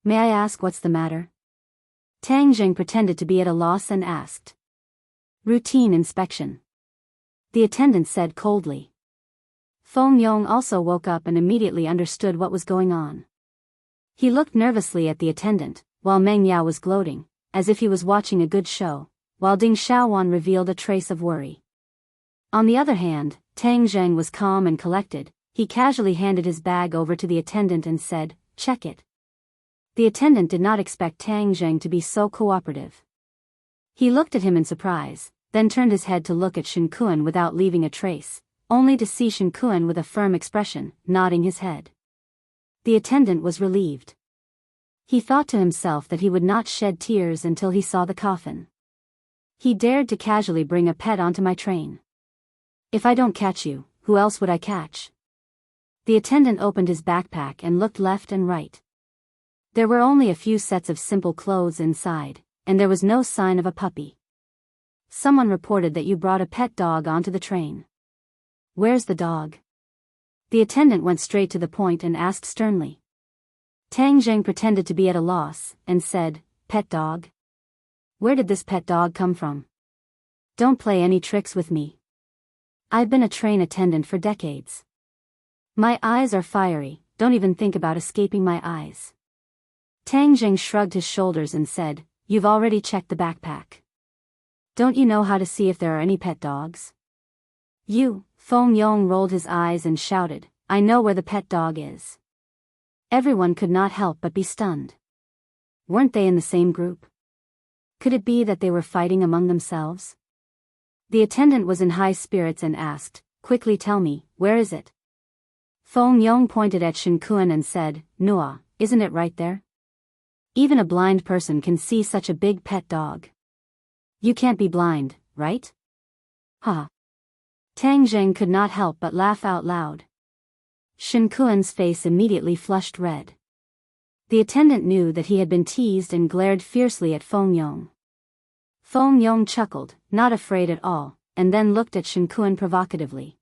"May I ask what's the matter?" Tang Zheng pretended to be at a loss and asked. "Routine inspection." The attendant said coldly. Feng Yong also woke up and immediately understood what was going on. He looked nervously at the attendant, while Meng Yao was gloating, as if he was watching a good show, while Ding Xiaowan revealed a trace of worry. On the other hand, Tang Zheng was calm and collected. He casually handed his bag over to the attendant and said, "Check it." The attendant did not expect Tang Zheng to be so cooperative. He looked at him in surprise, then turned his head to look at Shen Kuan without leaving a trace, only to see Shen Kuan with a firm expression, nodding his head. The attendant was relieved. He thought to himself that he would not shed tears until he saw the coffin. He dared to casually bring a pet onto my train. If I don't catch you, who else would I catch? The attendant opened his backpack and looked left and right. There were only a few sets of simple clothes inside, and there was no sign of a puppy. Someone reported that you brought a pet dog onto the train. Where's the dog? The attendant went straight to the point and asked sternly. Tang Zheng pretended to be at a loss, and said, "Pet dog? Where did this pet dog come from? Don't play any tricks with me. I've been a train attendant for decades. My eyes are fiery, don't even think about escaping my eyes." Tang Zheng shrugged his shoulders and said, "You've already checked the backpack. Don't you know how to see if there are any pet dogs?" "You," Feng Yong rolled his eyes and shouted, "I know where the pet dog is." Everyone could not help but be stunned. Weren't they in the same group? Could it be that they were fighting among themselves? The attendant was in high spirits and asked, "Quickly tell me, where is it?" Feng Yong pointed at Shen Kuan and said, "Nua, isn't it right there? Even a blind person can see such a big pet dog. You can't be blind, right?" Ha! Tang Zheng could not help but laugh out loud. Shen Kuan's face immediately flushed red. The attendant knew that he had been teased and glared fiercely at Feng Yong. Feng Yong chuckled, not afraid at all, and then looked at Shen Kuan provocatively.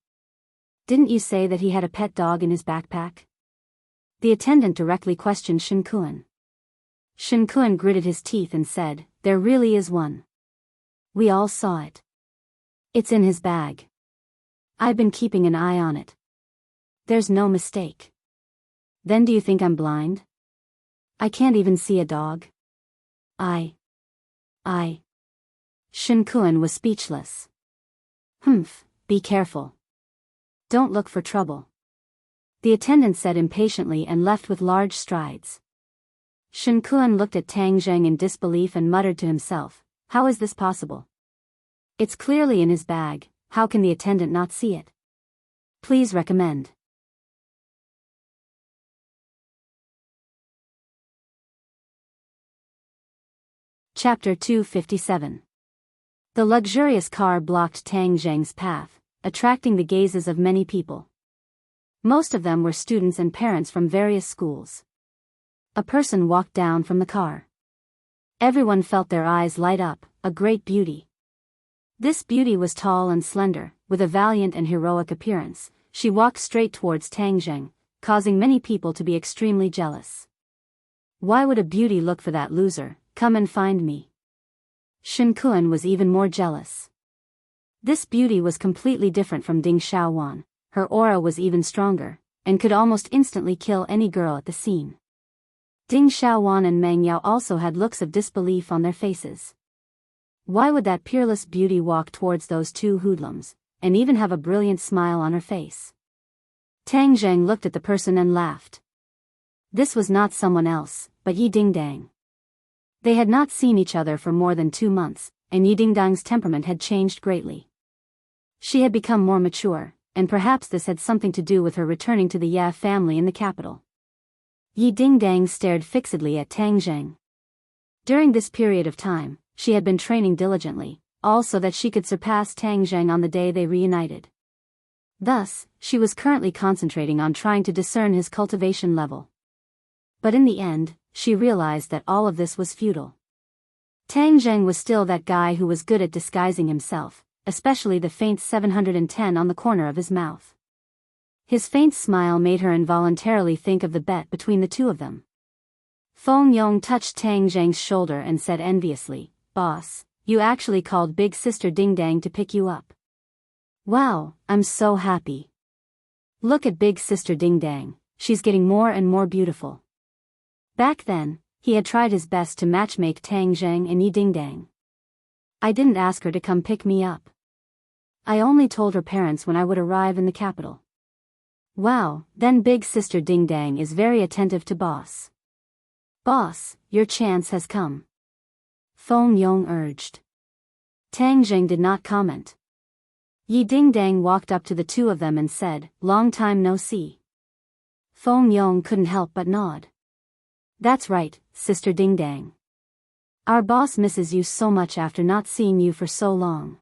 "Didn't you say that he had a pet dog in his backpack?" The attendant directly questioned Shen Kuan. Shen Kuan gritted his teeth and said, "There really is one. We all saw it. It's in his bag. I've been keeping an eye on it. There's no mistake." "Then do you think I'm blind? I can't even see a dog. I. Shen Kuan was speechless. Be careful. Don't look for trouble. The attendant said impatiently and left with large strides. Shen Kuan looked at Tang Zheng in disbelief and muttered to himself, how is this possible? It's clearly in his bag, how can the attendant not see it? Please recommend. Chapter 257. The luxurious car blocked Tang Zheng's path, attracting the gazes of many people. Most of them were students and parents from various schools. A person walked down from the car. Everyone felt their eyes light up, a great beauty. This beauty was tall and slender, with a valiant and heroic appearance. She walked straight towards Tang Zheng, causing many people to be extremely jealous. Why would a beauty look for that loser? Come and find me. Shen Kuan was even more jealous. This beauty was completely different from Ding Xiaowan. Her aura was even stronger, and could almost instantly kill any girl at the scene. Ding Xiaowan and Meng Yao also had looks of disbelief on their faces. Why would that peerless beauty walk towards those two hoodlums, and even have a brilliant smile on her face? Tang Zheng looked at the person and laughed. This was not someone else, but Yi Dingdang. They had not seen each other for more than 2 months, and Yi Dingdang's temperament had changed greatly. She had become more mature, and perhaps this had something to do with her returning to the Ya family in the capital. Yi Dingdang stared fixedly at Tang Zheng. During this period of time, she had been training diligently, all so that she could surpass Tang Zheng on the day they reunited. Thus, she was currently concentrating on trying to discern his cultivation level. But in the end, she realized that all of this was futile. Tang Zheng was still that guy who was good at disguising himself, especially the faint 710 on the corner of his mouth. His faint smile made her involuntarily think of the bet between the two of them. Feng Yong touched Tang Zheng's shoulder and said enviously, "Boss, you actually called Big Sister Dingdang to pick you up. Wow, I'm so happy. Look at Big Sister Dingdang, she's getting more and more beautiful." Back then, he had tried his best to matchmake Tang Zheng and Yi Dingdang. I didn't ask her to come pick me up. I only told her parents when I would arrive in the capital. Wow, then Big Sister Dingdang is very attentive to boss. Boss, your chance has come. Feng Yong urged. Tang Zheng did not comment. Yi Dingdang walked up to the two of them and said, "Long time no see." Feng Yong couldn't help but nod. That's right, Sister Dingdang. Our boss misses you so much after not seeing you for so long.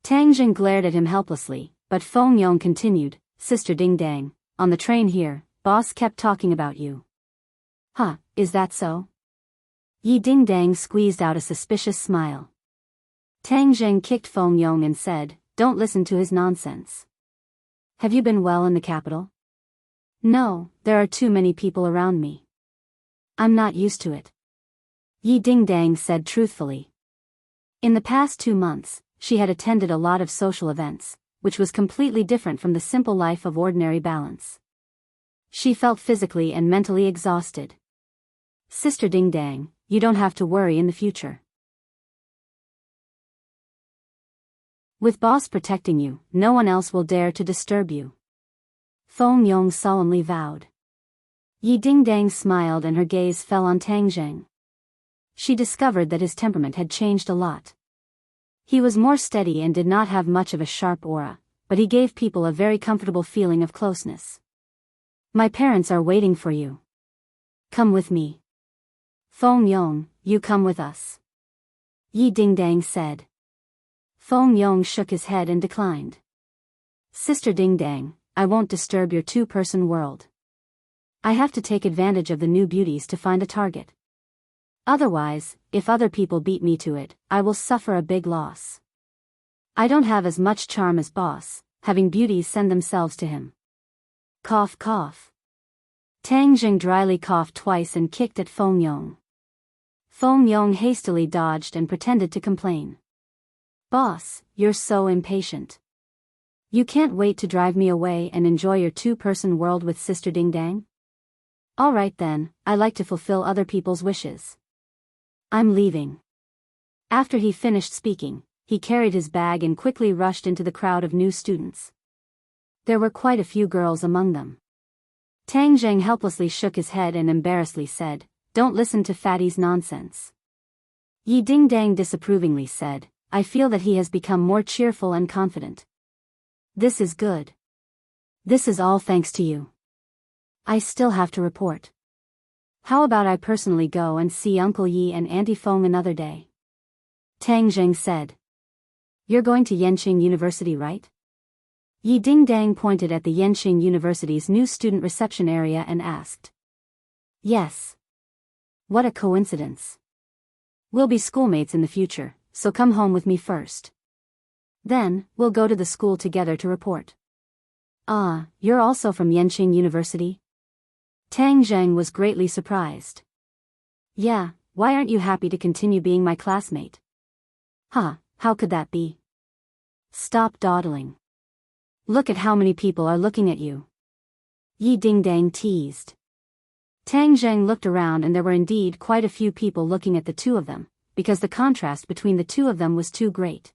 Tang Zheng glared at him helplessly, but Feng Yong continued, "Sister Dingdang, on the train here, boss kept talking about you." Huh, is that so? Yi Dingdang squeezed out a suspicious smile. Tang Zheng kicked Feng Yong and said, "Don't listen to his nonsense. Have you been well in the capital?" "No, there are too many people around me. I'm not used to it," Yi Dingdang said truthfully. In the past 2 months, she had attended a lot of social events, which was completely different from the simple life of ordinary balance. She felt physically and mentally exhausted. "Sister Dingdang, you don't have to worry in the future. With boss protecting you, no one else will dare to disturb you," Feng Yong solemnly vowed. Yi Dingdang smiled and her gaze fell on Tang Zheng. She discovered that his temperament had changed a lot. He was more steady and did not have much of a sharp aura, but he gave people a very comfortable feeling of closeness. "My parents are waiting for you. Come with me." "Feng Yong, you come with us," Yi Dingdang said. Feng Yong shook his head and declined. "Sister Dingdang, I won't disturb your two-person world. I have to take advantage of the new beauties to find a target. Otherwise, if other people beat me to it, I will suffer a big loss. I don't have as much charm as boss, having beauties send themselves to him." Cough cough. Tang Zheng dryly coughed twice and kicked at Feng Yong. Feng Yong hastily dodged and pretended to complain. "Boss, you're so impatient. You can't wait to drive me away and enjoy your two-person world with Sister Dingdang? All right then, I like to fulfill other people's wishes. I'm leaving." After he finished speaking, he carried his bag and quickly rushed into the crowd of new students. There were quite a few girls among them. Tang Zheng helplessly shook his head and embarrassedly said, "Don't listen to Fatty's nonsense." Yi Dingdang disapprovingly said, "I feel that he has become more cheerful and confident. This is good. This is all thanks to you. I still have to report. How about I personally go and see Uncle Yi and Auntie Feng another day?" Tang Zheng said. "You're going to Yenqing University, right?" Yi Dingdang pointed at the Yenqing University's new student reception area and asked. "Yes. What a coincidence. We'll be schoolmates in the future, so come home with me first. Then, we'll go to the school together to report." "Ah, you're also from Yenqing University?" Tang Zheng was greatly surprised. "Yeah, why aren't you happy to continue being my classmate?" "Huh, how could that be? Stop dawdling. Look at how many people are looking at you," Yi Dingdang teased. Tang Zheng looked around and there were indeed quite a few people looking at the two of them, because the contrast between the two of them was too great.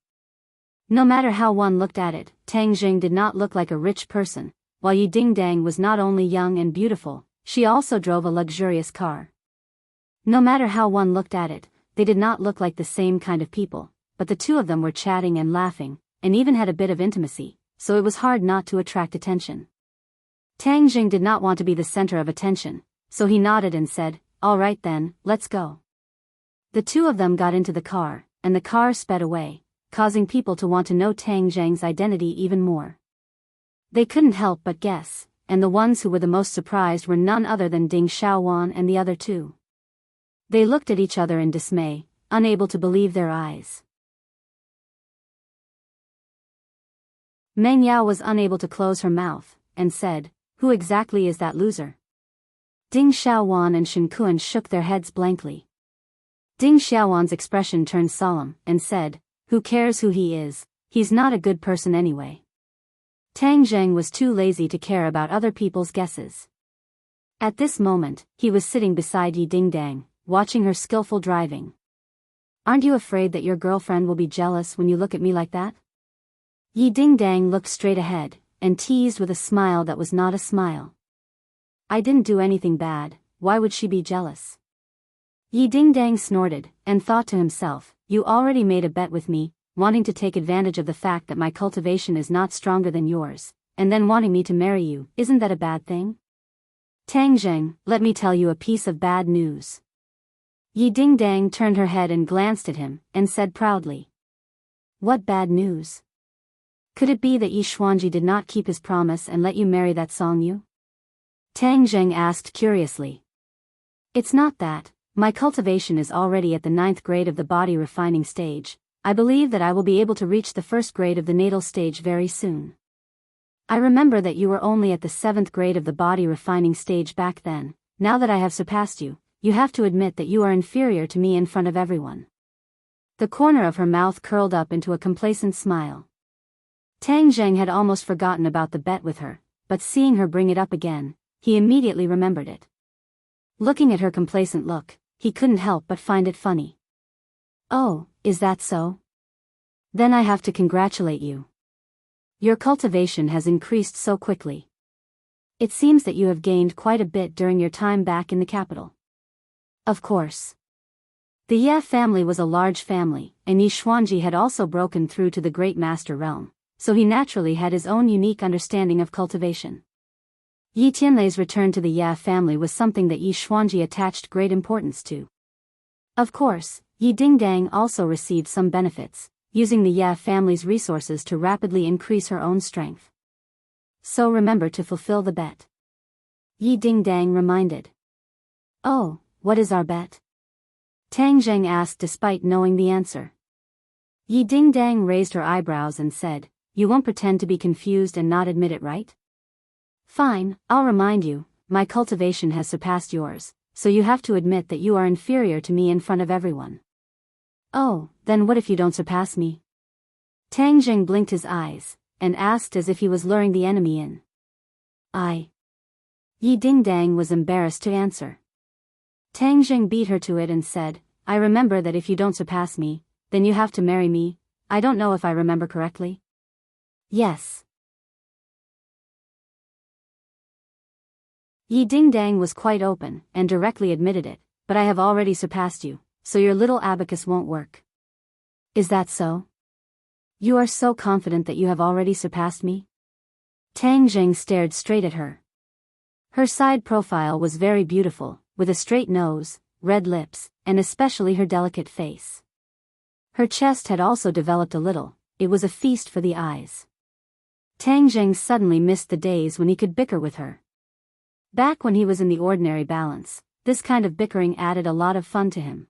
No matter how one looked at it, Tang Zheng did not look like a rich person, while Yi Dingdang was not only young and beautiful, she also drove a luxurious car. No matter how one looked at it, they did not look like the same kind of people, but the two of them were chatting and laughing, and even had a bit of intimacy, so it was hard not to attract attention. Tang Zheng did not want to be the center of attention, so he nodded and said, "All right then, let's go." The two of them got into the car, and the car sped away, causing people to want to know Tang Zheng's identity even more. They couldn't help but guess, and the ones who were the most surprised were none other than Ding Xiaowan and the other two. They looked at each other in dismay, unable to believe their eyes. Meng Yao was unable to close her mouth, and said, "Who exactly is that loser?" Ding Xiaowan and Shen Kuan shook their heads blankly. Ding Xiaowan's expression turned solemn, and said, "Who cares who he is, he's not a good person anyway." Tang Zheng was too lazy to care about other people's guesses. At this moment, he was sitting beside Yi Dingdang, watching her skillful driving. "Aren't you afraid that your girlfriend will be jealous when you look at me like that?" Yi Dingdang looked straight ahead, and teased with a smile that was not a smile. "I didn't do anything bad, why would she be jealous?" Yi Dingdang snorted, and thought to himself, "You already made a bet with me, wanting to take advantage of the fact that my cultivation is not stronger than yours, and then wanting me to marry you, isn't that a bad thing? Tang Zheng, let me tell you a piece of bad news." Yi Dingdang turned her head and glanced at him, and said proudly, "What bad news? Could it be that Yi Xuanji did not keep his promise and let you marry that Songyu?" Tang Zheng asked curiously. "It's not that. My cultivation is already at the 9th grade of the body refining stage. I believe that I will be able to reach the 1st grade of the natal stage very soon. I remember that you were only at the 7th grade of the body refining stage back then. Now that I have surpassed you, you have to admit that you are inferior to me in front of everyone." The corner of her mouth curled up into a complacent smile. Tang Zheng had almost forgotten about the bet with her, but seeing her bring it up again, he immediately remembered it. Looking at her complacent look, he couldn't help but find it funny. "Oh, is that so? Then I have to congratulate you. Your cultivation has increased so quickly. It seems that you have gained quite a bit during your time back in the capital." Of course. The Ye family was a large family, and Yi Xuanji had also broken through to the Great Master realm, so he naturally had his own unique understanding of cultivation. Yi Tianlei's return to the Ye family was something that Yi Xuanji attached great importance to. Of course, Yi Dingdang also received some benefits, using the Ye family's resources to rapidly increase her own strength. "So remember to fulfill the bet," Yi Dingdang reminded. "Oh, what is our bet?" Tang Zheng asked despite knowing the answer. Yi Dingdang raised her eyebrows and said, "You won't pretend to be confused and not admit it, right? Fine, I'll remind you, my cultivation has surpassed yours, so you have to admit that you are inferior to me in front of everyone." "Oh, then what if you don't surpass me?" Tang Zheng blinked his eyes, and asked as if he was luring the enemy in. Yi Dingdang was embarrassed to answer. Tang Zheng beat her to it and said, "I remember that if you don't surpass me, then you have to marry me. I don't know if I remember correctly." "Yes." Yi Dingdang was quite open, and directly admitted it, but I have already surpassed you, so your little abacus won't work. Is that so? You are so confident that you have already surpassed me? Tang Jing stared straight at her. Her side profile was very beautiful, with a straight nose, red lips, and especially her delicate face. Her chest had also developed a little, it was a feast for the eyes. Tang Jing suddenly missed the days when he could bicker with her. Back when he was in the ordinary balance, this kind of bickering added a lot of fun to him.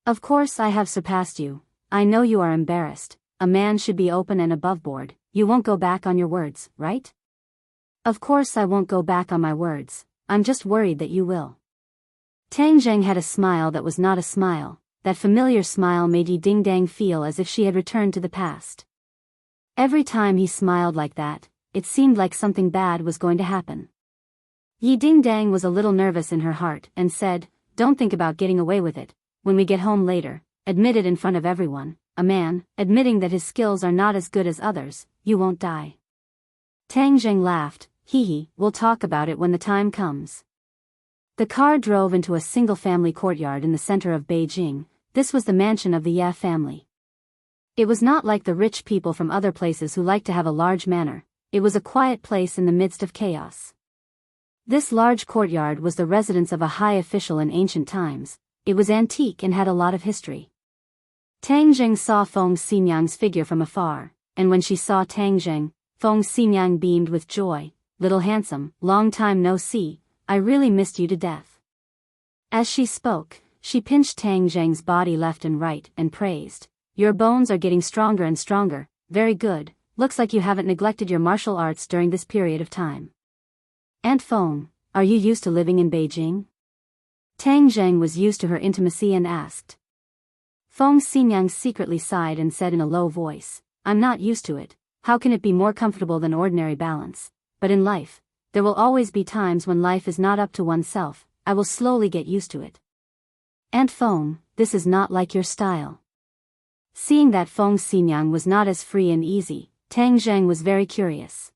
Of course I have surpassed you, I know you are embarrassed, a man should be open and aboveboard, you won't go back on your words, right? Of course I won't go back on my words, I'm just worried that you will. Tang Zheng had a smile that was not a smile, that familiar smile made Yi Dingdang feel as if she had returned to the past. Every time he smiled like that, it seemed like something bad was going to happen. Yi Dingdang was a little nervous in her heart and said, don't think about getting away with it, when we get home later, admit it in front of everyone, a man, admitting that his skills are not as good as others, you won't die. Tang Zheng laughed, hee, we'll talk about it when the time comes. The car drove into a single-family courtyard in the center of Beijing. This was the mansion of the Ye family. It was not like the rich people from other places who like to have a large manor, it was a quiet place in the midst of chaos. This large courtyard was the residence of a high official in ancient times, it was antique and had a lot of history. Tang Zheng saw Feng Xinyang's figure from afar, and when she saw Tang Zheng, Feng Xinyang beamed with joy, little handsome, long time no see, I really missed you to death. As she spoke, she pinched Tang Zheng's body left and right and praised, your bones are getting stronger and stronger, very good, looks like you haven't neglected your martial arts during this period of time. Aunt Feng, are you used to living in Beijing? Tang Zheng was used to her intimacy and asked. Feng Xinyang secretly sighed and said in a low voice, I'm not used to it, how can it be more comfortable than ordinary balance, but in life, there will always be times when life is not up to oneself, I will slowly get used to it. Aunt Feng, this is not like your style. Seeing that Feng Xinyang was not as free and easy, Tang Zheng was very curious.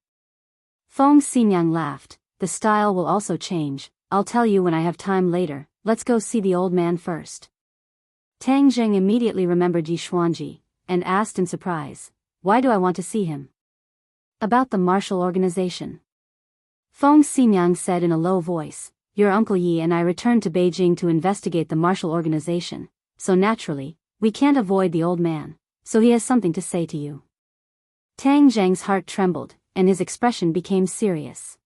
Feng Xinyang laughed, the style will also change, I'll tell you when I have time later, let's go see the old man first. Tang Zheng immediately remembered Yi Xuanji, and asked in surprise, why do I want to see him? About the martial organization. Feng Xinyang said in a low voice, your uncle Yi and I returned to Beijing to investigate the martial organization, so naturally, we can't avoid the old man, so he has something to say to you. Tang Zheng's heart trembled, and his expression became serious.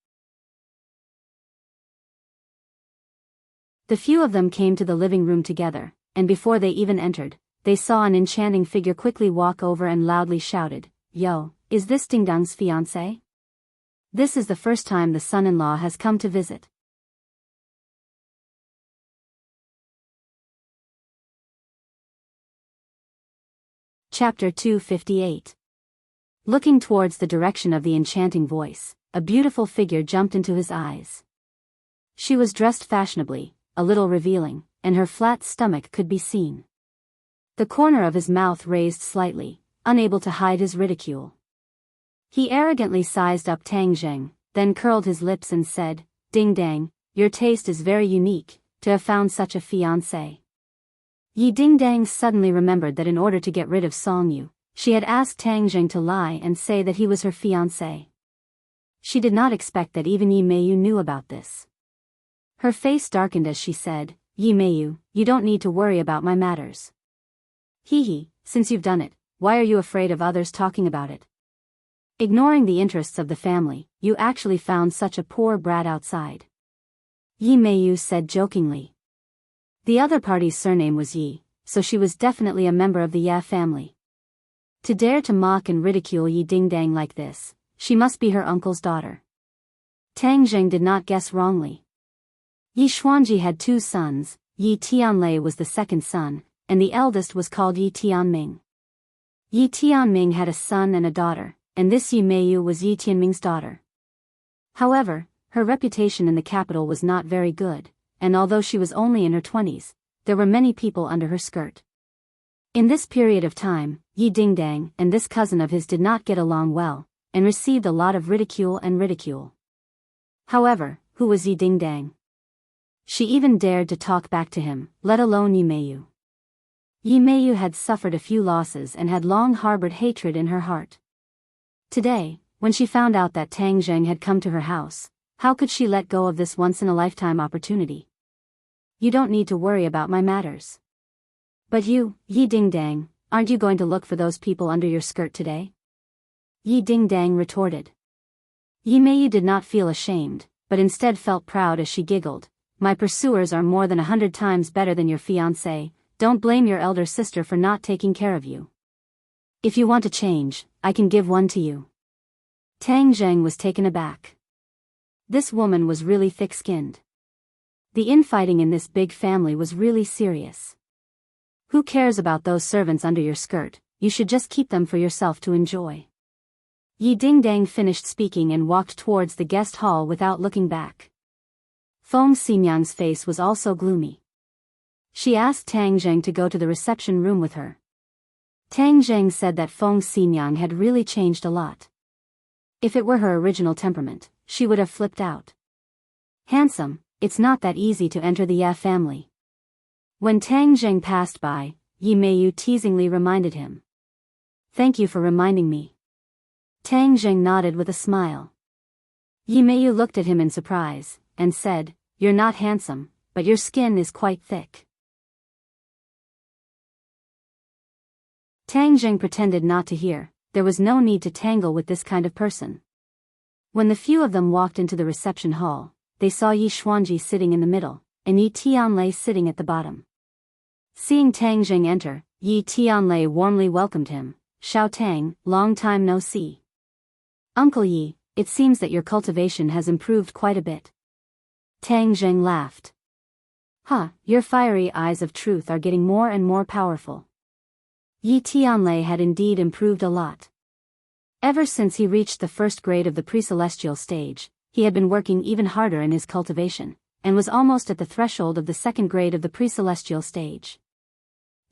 The few of them came to the living room together, and before they even entered, they saw an enchanting figure quickly walk over and loudly shouted, yo, is this Dingdang's fiancé? This is the first time the son-in-law has come to visit. Chapter 258. Looking towards the direction of the enchanting voice, a beautiful figure jumped into his eyes. She was dressed fashionably, a little revealing, and her flat stomach could be seen. The corner of his mouth raised slightly, unable to hide his ridicule. He arrogantly sized up Tang Zheng, then curled his lips and said, Ding Dang, your taste is very unique, to have found such a fiancé. Yi Dingdang suddenly remembered that in order to get rid of Song Yu, she had asked Tang Zheng to lie and say that he was her fiancé. She did not expect that even Yi Meiyu knew about this. Her face darkened as she said, Yi Meiyu, you don't need to worry about my matters. Hee, since you've done it, why are you afraid of others talking about it? Ignoring the interests of the family, you actually found such a poor brat outside. Yi Meiyu said jokingly. The other party's surname was Yi, so she was definitely a member of the Ye family. To dare to mock and ridicule Yi Dingdang like this, she must be her uncle's daughter. Tang Zheng did not guess wrongly. Yi Xuanji had two sons, Yi Tianlei was the second son, and the eldest was called Yi Tianming. Yi Tianming had a son and a daughter, and this Yi Meiyu was Yi Tianming's daughter. However, her reputation in the capital was not very good, and although she was only in her 20s, there were many people under her skirt. In this period of time, Yi Dingdang and this cousin of his did not get along well, and received a lot of ridicule. However, who was Yi Dingdang. She even dared to talk back to him, let alone Yi Meiyu. Yi Meiyu had suffered a few losses and had long harbored hatred in her heart. Today, when she found out that Tang Zheng had come to her house, how could she let go of this once-in-a-lifetime opportunity? You don't need to worry about my matters. But you, Yi Dingdang, aren't you going to look for those people under your skirt today? Yi Dingdang retorted. Yi Meiyu did not feel ashamed, but instead felt proud as she giggled. My pursuers are more than 100 times better than your fiancé. Don't blame your elder sister for not taking care of you. If you want to change, I can give one to you. Tang Zheng was taken aback. This woman was really thick-skinned. The infighting in this big family was really serious. Who cares about those servants under your skirt? You should just keep them for yourself to enjoy. Yi Dingdang finished speaking and walked towards the guest hall without looking back. Feng Xinyan's face was also gloomy. She asked Tang Zheng to go to the reception room with her. Tang Zheng said that Feng Xinyang had really changed a lot. If it were her original temperament, she would have flipped out. Handsome, it's not that easy to enter the Ya family. When Tang Zheng passed by, Yi Meiyu teasingly reminded him. Thank you for reminding me. Tang Zheng nodded with a smile. Yi Meiyu looked at him in surprise, and said, You're not handsome, but your skin is quite thick. Tang Zheng pretended not to hear. There was no need to tangle with this kind of person. When the few of them walked into the reception hall, they saw Yi Xuanji sitting in the middle, and Yi Tianlei sitting at the bottom. Seeing Tang Zheng enter, Yi Tianlei warmly welcomed him. Xiao Tang, long time no see. Uncle Yi, it seems that your cultivation has improved quite a bit. Tang Zheng laughed. Your fiery eyes of truth are getting more and more powerful. Yi Tianlei had indeed improved a lot. Ever since he reached the first grade of the pre-celestial stage, he had been working even harder in his cultivation, and was almost at the threshold of the second grade of the pre-celestial stage.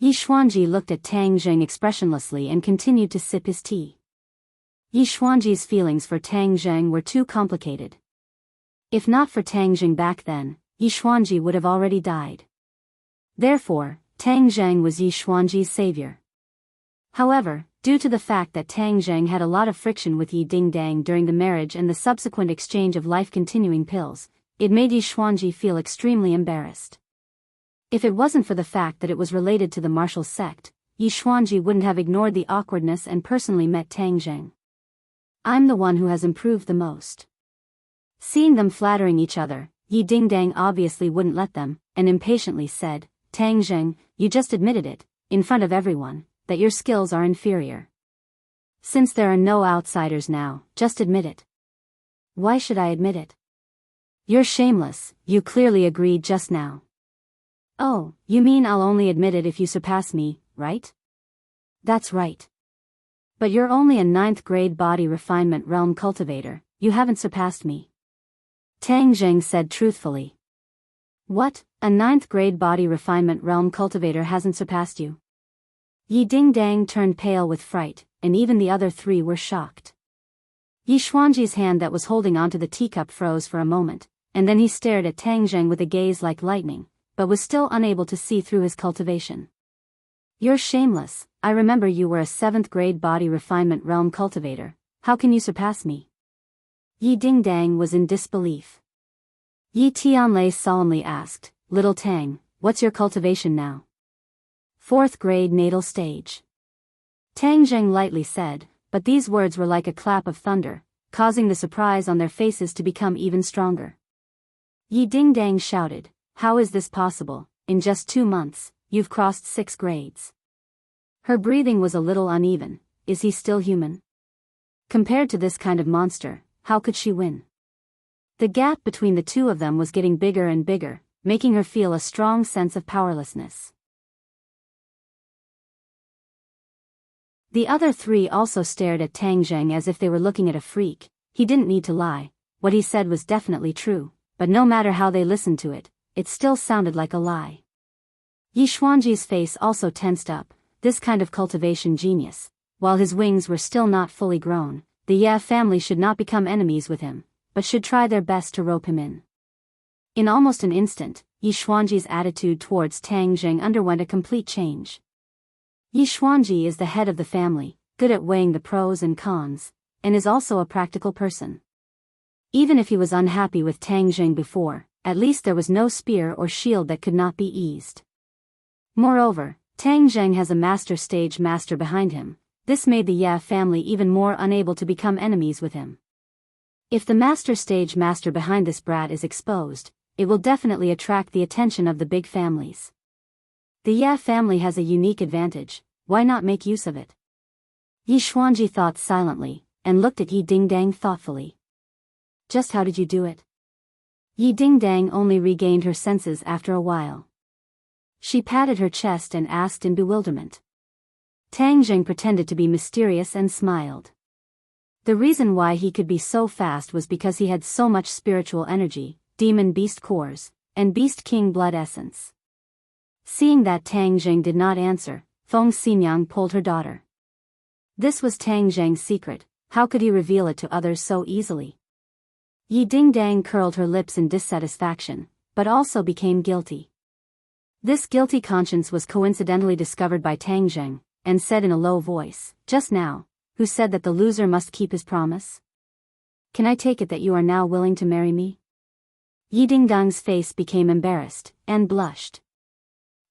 Yi Xuanji looked at Tang Zheng expressionlessly and continued to sip his tea. Yi Xuanji's feelings for Tang Zheng were too complicated. If not for Tang Zheng back then, Yi Xuanji would have already died. Therefore, Tang Zheng was Yi Xuanji's savior. However, due to the fact that Tang Zheng had a lot of friction with Yi Dingdang during the marriage and the subsequent exchange of life-continuing pills, it made Yi Xuanji feel extremely embarrassed. If it wasn't for the fact that it was related to the martial sect, Yi Xuanji wouldn't have ignored the awkwardness and personally met Tang Zheng. I'm the one who has improved the most. Seeing them flattering each other, Yi Dingdang obviously wouldn't let them, and impatiently said, Tang Zheng, you just admitted it, in front of everyone, that your skills are inferior. Since there are no outsiders now, just admit it. Why should I admit it? You're shameless, you clearly agreed just now. Oh, you mean I'll only admit it if you surpass me, right? That's right. But you're only a 9th grade body refinement realm cultivator, you haven't surpassed me. Tang Zheng said truthfully. What, a 9th grade body refinement realm cultivator hasn't surpassed you? Yi Dingdang turned pale with fright, and even the other three were shocked. Yi Xuanji's hand that was holding onto the teacup froze for a moment, and then he stared at Tang Zheng with a gaze like lightning, but was still unable to see through his cultivation. You're shameless, I remember you were a 7th grade body refinement realm cultivator, how can you surpass me? Yi Dingdang was in disbelief. Yi Tianlei solemnly asked, Little Tang, what's your cultivation now? 4th grade natal stage. Tang Zheng lightly said, but these words were like a clap of thunder, causing the surprise on their faces to become even stronger. Yi Dingdang shouted, How is this possible? In just 2 months, you've crossed 6 grades. Her breathing was a little uneven. Is he still human? Compared to this kind of monster, how could she win? The gap between the two of them was getting bigger and bigger, making her feel a strong sense of powerlessness. The other three also stared at Tang Zheng as if they were looking at a freak. He didn't need to lie. What he said was definitely true, but no matter how they listened to it, it still sounded like a lie. Yi Xuanji's face also tensed up. This kind of cultivation genius, while his wings were still not fully grown, the Ye family should not become enemies with him, but should try their best to rope him in. In almost an instant, Yi Xuanji's attitude towards Tang Zheng underwent a complete change. Yi Xuanji is the head of the family, good at weighing the pros and cons, and is also a practical person. Even if he was unhappy with Tang Zheng before, at least there was no spear or shield that could not be eased. Moreover, Tang Zheng has a master stage master behind him. This made the Ye family even more unable to become enemies with him. If the master stage master behind this brat is exposed, it will definitely attract the attention of the big families. The Ye family has a unique advantage, why not make use of it? Yi Xuanji thought silently, and looked at Yi Dingdang thoughtfully. Just how did you do it? Yi Dingdang only regained her senses after a while. She patted her chest and asked in bewilderment. Tang Zheng pretended to be mysterious and smiled. The reason why he could be so fast was because he had so much spiritual energy, demon beast cores, and beast king blood essence. Seeing that Tang Zheng did not answer, Feng Xinyang pulled her daughter. This was Tang Zheng's secret, how could he reveal it to others so easily? Yi Dingdang curled her lips in dissatisfaction, but also became guilty. This guilty conscience was coincidentally discovered by Tang Zheng, and said in a low voice, "Just now, who said that the loser must keep his promise? Can I take it that you are now willing to marry me?" Yi Dingdang's face became embarrassed, and blushed.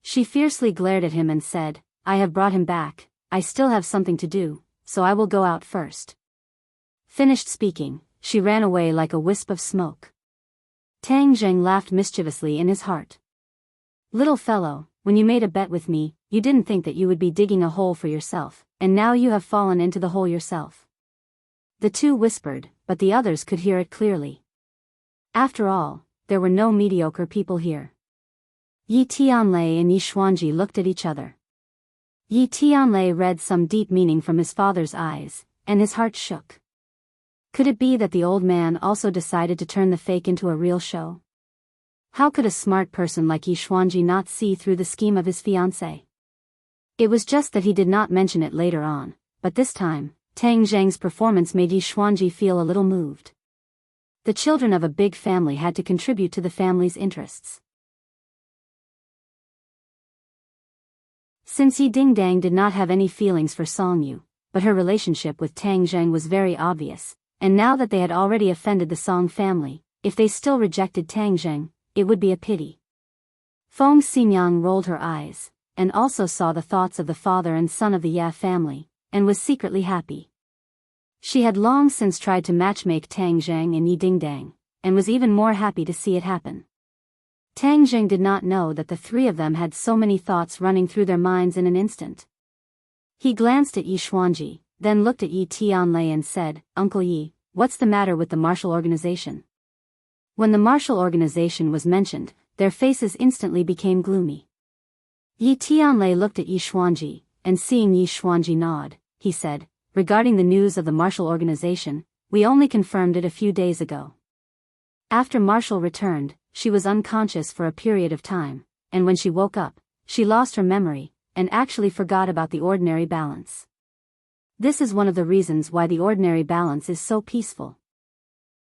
She fiercely glared at him and said, "I have brought him back, I still have something to do, so I will go out first." Finished speaking, she ran away like a wisp of smoke. Tang Zheng laughed mischievously in his heart. "Little fellow, when you made a bet with me, you didn't think that you would be digging a hole for yourself, and now you have fallen into the hole yourself." The two whispered, but the others could hear it clearly. After all, there were no mediocre people here. Yi Tianlei and Yi Xuanji looked at each other. Yi Tianlei read some deep meaning from his father's eyes, and his heart shook. Could it be that the old man also decided to turn the fake into a real show? How could a smart person like Yi Xuanji not see through the scheme of his fiancée? It was just that he did not mention it later on, but this time, Tang Zheng's performance made Yi Xuanji feel a little moved. The children of a big family had to contribute to the family's interests. Since Yi Dingdang did not have any feelings for Song Yu, but her relationship with Tang Zheng was very obvious, and now that they had already offended the Song family, if they still rejected Tang Zheng, it would be a pity. Feng Xinyang rolled her eyes, and also saw the thoughts of the father and son of the Ye family, and was secretly happy. She had long since tried to matchmake Tang Zheng and Yi Dingdang, and was even more happy to see it happen. Tang Zheng did not know that the three of them had so many thoughts running through their minds in an instant. He glanced at Yi Xuanji, then looked at Yi Tianlei and said, "Uncle Yi, what's the matter with the martial organization?" When the martial organization was mentioned, their faces instantly became gloomy. Yi Tianlei looked at Yi Xuanji, and seeing Yi Xuanji nod, he said, "Regarding the news of the martial organization, we only confirmed it a few days ago." After Marshall returned, she was unconscious for a period of time, and when she woke up, she lost her memory, and actually forgot about the ordinary balance. This is one of the reasons why the ordinary balance is so peaceful.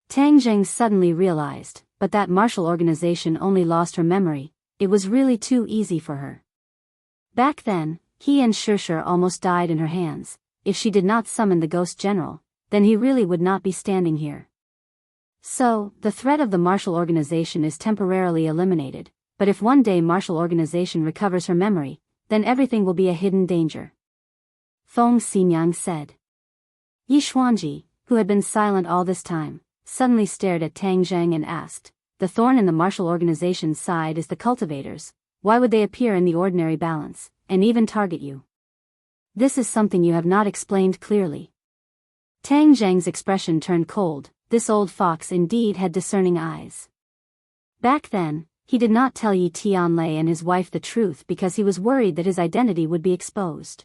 Tang Zheng suddenly realized, but that martial organization only lost her memory, it was really too easy for her. Back then, he and Shishir almost died in her hands. If she did not summon the ghost general, then he really would not be standing here. So, the threat of the martial organization is temporarily eliminated, but if one day martial organization recovers her memory, then everything will be a hidden danger. Feng Xinyang said. Yi Xuanji, who had been silent all this time, suddenly stared at Tang Zheng and asked, "The thorn in the martial organization's side is the cultivators, why would they appear in the ordinary balance, and even target you? This is something you have not explained clearly." Tang Zheng's expression turned cold. This old fox indeed had discerning eyes. Back then, he did not tell Yi Tianlei and his wife the truth because he was worried that his identity would be exposed.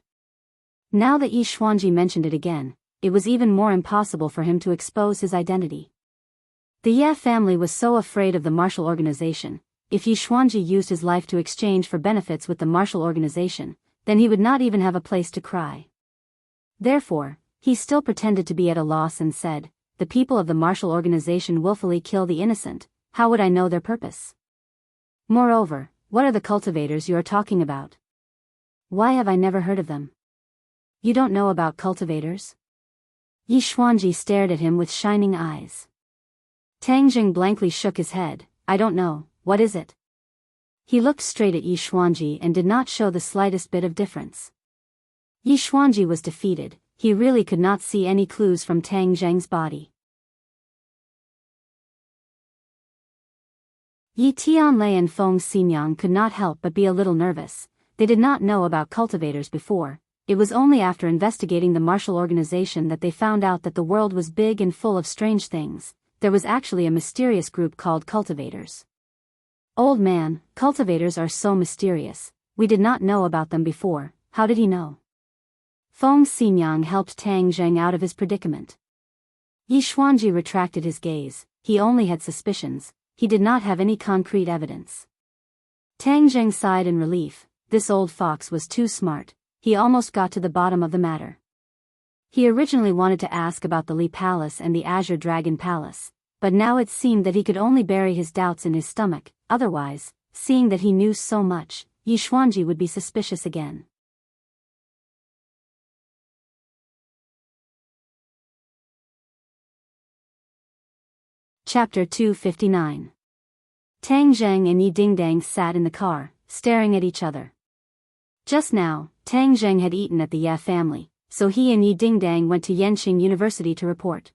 Now that Yi Xuanji mentioned it again, it was even more impossible for him to expose his identity. The Ye family was so afraid of the martial organization. If Yi Xuanji used his life to exchange for benefits with the martial organization, then he would not even have a place to cry. Therefore, he still pretended to be at a loss and said, "The people of the martial organization willfully kill the innocent, how would I know their purpose? Moreover, what are the cultivators you are talking about? Why have I never heard of them? You don't know about cultivators? Yi Xuanji stared at him with shining eyes. Tang Jing blankly shook his head. I don't know, what is it? He looked straight at Yi Xuanji and did not show the slightest bit of difference. Yi Xuanji was defeated, he really could not see any clues from Tang Zheng's body. Yi Tianlei and Feng Xinyang could not help but be a little nervous. They did not know about cultivators before. It was only after investigating the martial organization that they found out that the world was big and full of strange things. There was actually a mysterious group called cultivators. Old man, cultivators are so mysterious. We did not know about them before. How did he know? Feng Xinyang helped Tang Zheng out of his predicament. Yi Xuanji retracted his gaze. He only had suspicions. He did not have any concrete evidence. Tang Zheng sighed in relief. This old fox was too smart. He almost got to the bottom of the matter. He originally wanted to ask about the Li Palace and the Azure Dragon Palace, but now it seemed that he could only bury his doubts in his stomach. Otherwise, seeing that he knew so much, Yi Xuanji would be suspicious again. Chapter 259. Tang Zheng and Yi Dingdang sat in the car, staring at each other. Just now, Tang Zheng had eaten at the Ye family, so he and Yi Dingdang went to Yenqing University to report.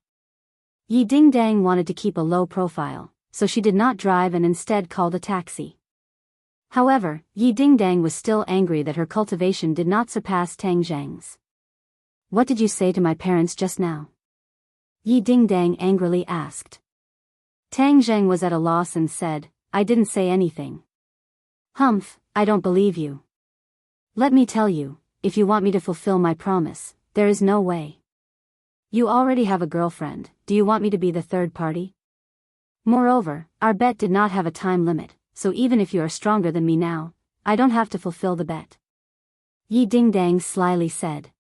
Yi Dingdang wanted to keep a low profile, so she did not drive and instead called a taxi. However, Yi Dingdang was still angry that her cultivation did not surpass Tang Zheng's. What did you say to my parents just now? Yi Dingdang angrily asked. Tang Zheng was at a loss and said, I didn't say anything. Humph, I don't believe you. Let me tell you, if you want me to fulfill my promise, there is no way. You already have a girlfriend, do you want me to be the third party? Moreover, our bet did not have a time limit, so even if you are stronger than me now, I don't have to fulfill the bet. Yi Dingdang slyly said.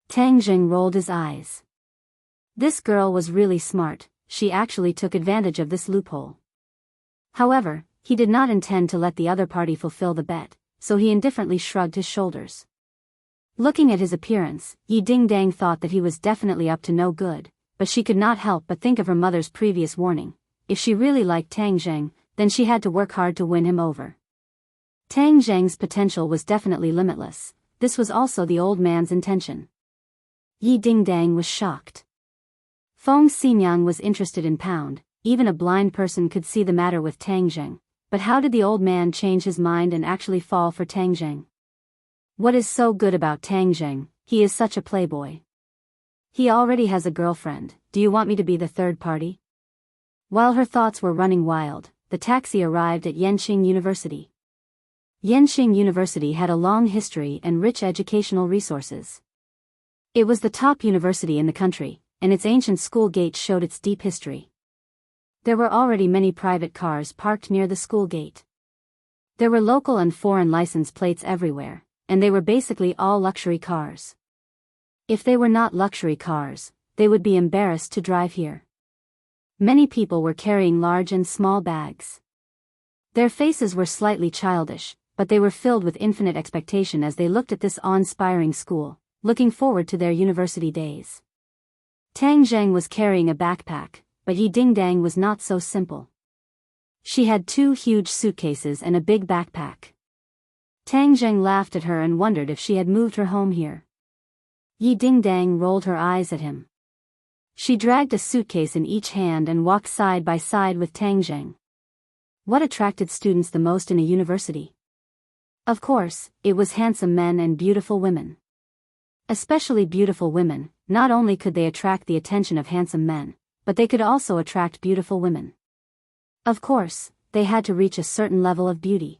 Tang Zheng rolled his eyes. This girl was really smart. She actually took advantage of this loophole. However, he did not intend to let the other party fulfill the bet, so he indifferently shrugged his shoulders. Looking at his appearance, Yi Dingdang thought that he was definitely up to no good, but she could not help but think of her mother's previous warning. If she really liked Tang Zheng, then she had to work hard to win him over. Tang Zheng's potential was definitely limitless. This was also the old man's intention. Yi Dingdang was shocked. Feng Xinyang was interested in Pound. Even a blind person could see the matter with Tang Zheng. But how did the old man change his mind and actually fall for Tang Zheng? What is so good about Tang Zheng? He is such a playboy. He already has a girlfriend. Do you want me to be the third party? While her thoughts were running wild, the taxi arrived at Yenqing University. Yenqing University had a long history and rich educational resources. It was the top university in the country, and its ancient school gate showed its deep history. There were already many private cars parked near the school gate. There were local and foreign license plates everywhere, and they were basically all luxury cars. If they were not luxury cars, they would be embarrassed to drive here. Many people were carrying large and small bags. Their faces were slightly childish, but they were filled with infinite expectation as they looked at this awe-inspiring school, looking forward to their university days. Tang Zheng was carrying a backpack, but Yi Dingdang was not so simple. She had 2 huge suitcases and a big backpack. Tang Zheng laughed at her and wondered if she had moved her home here. Yi Dingdang rolled her eyes at him. She dragged a suitcase in each hand and walked side by side with Tang Zheng. What attracted students the most in a university? Of course, it was handsome men and beautiful women. Especially beautiful women. Not only could they attract the attention of handsome men, but they could also attract beautiful women. Of course, they had to reach a certain level of beauty.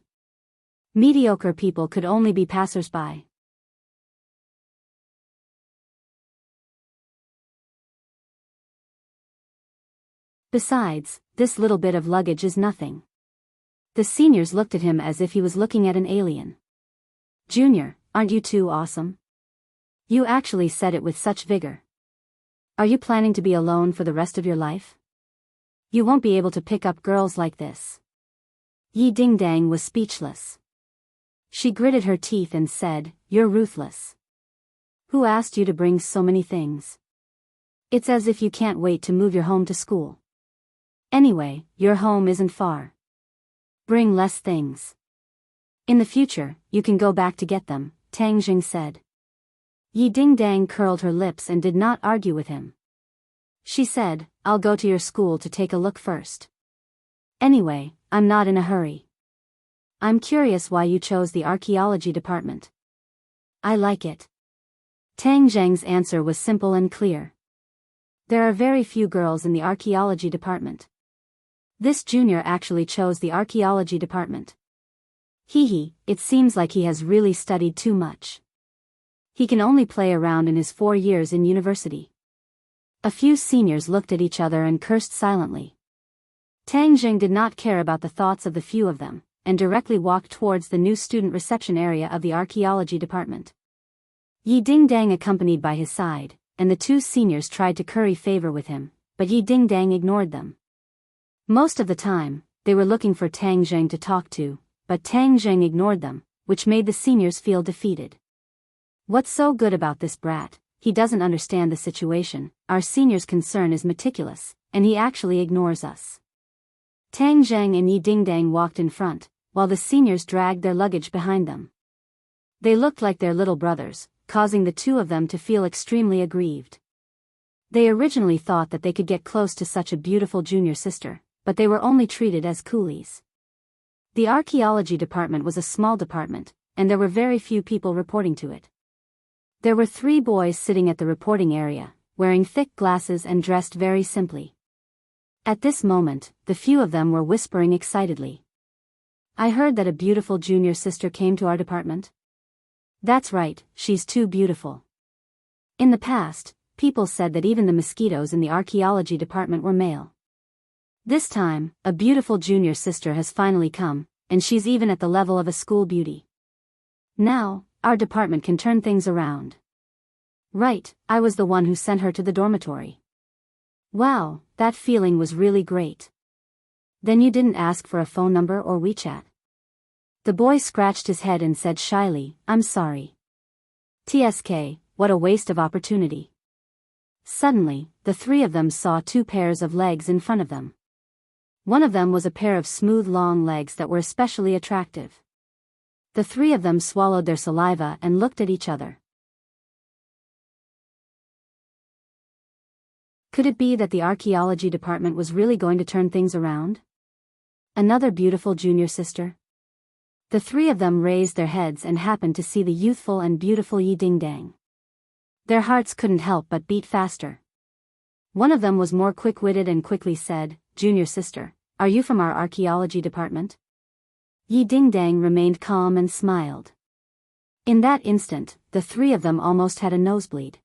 Mediocre people could only be passers-by. Besides, this little bit of luggage is nothing. The seniors looked at him as if he was looking at an alien. Junior, aren't you too awesome? You actually said it with such vigor. Are you planning to be alone for the rest of your life? You won't be able to pick up girls like this. Yi Dingdang was speechless. She gritted her teeth and said, "You're ruthless. Who asked you to bring so many things? It's as if you can't wait to move your home to school. Anyway, your home isn't far. Bring less things. In the future, you can go back to get them," Tang Jing said. Yi Dingdang curled her lips and did not argue with him. She said, "I'll go to your school to take a look first. Anyway, I'm not in a hurry. I'm curious why you chose the archaeology department." "I like it." Tang Zheng's answer was simple and clear. "There are very few girls in the archaeology department. This junior actually chose the archaeology department. It seems like he has really studied too much. He can only play around in his 4 years in university." A few seniors looked at each other and cursed silently. Tang Jing did not care about the thoughts of the few of them, and directly walked towards the new student reception area of the archaeology department. Yi Dingdang accompanied by his side, and the 2 seniors tried to curry favor with him, but Yi Dingdang ignored them. Most of the time, they were looking for Tang Jing to talk to, but Tang Jing ignored them, which made the seniors feel defeated. "What's so good about this brat? He doesn't understand the situation. Our senior's concern is meticulous, and he actually ignores us." Tang Zheng and Yi Dingdang walked in front, while the seniors dragged their luggage behind them. They looked like their little brothers, causing the 2 of them to feel extremely aggrieved. They originally thought that they could get close to such a beautiful junior sister, but they were only treated as coolies. The archaeology department was a small department, and there were very few people reporting to it. There were 3 boys sitting at the reporting area, wearing thick glasses and dressed very simply. At this moment, the few of them were whispering excitedly. "I heard that a beautiful junior sister came to our department." "That's right, she's too beautiful." In the past, people said that even the mosquitoes in the archaeology department were male. This time, a beautiful junior sister has finally come, and she's even at the level of a school beauty. Now, our department can turn things around. Right, I was the one who sent her to the dormitory. Wow, that feeling was really great. Then you didn't ask for a phone number or WeChat? The boy scratched his head and said shyly, "I'm sorry. TSK, what a waste of opportunity." Suddenly, the 3 of them saw 2 pairs of legs in front of them. One of them was a pair of smooth long legs that were especially attractive. The 3 of them swallowed their saliva and looked at each other. Could it be that the archaeology department was really going to turn things around? Another beautiful junior sister? The 3 of them raised their heads and happened to see the youthful and beautiful Yi Dingdang. Their hearts couldn't help but beat faster. One of them was more quick-witted and quickly said, "Junior sister, are you from our archaeology department?" Yi Dingdang remained calm and smiled. In that instant, the 3 of them almost had a nosebleed.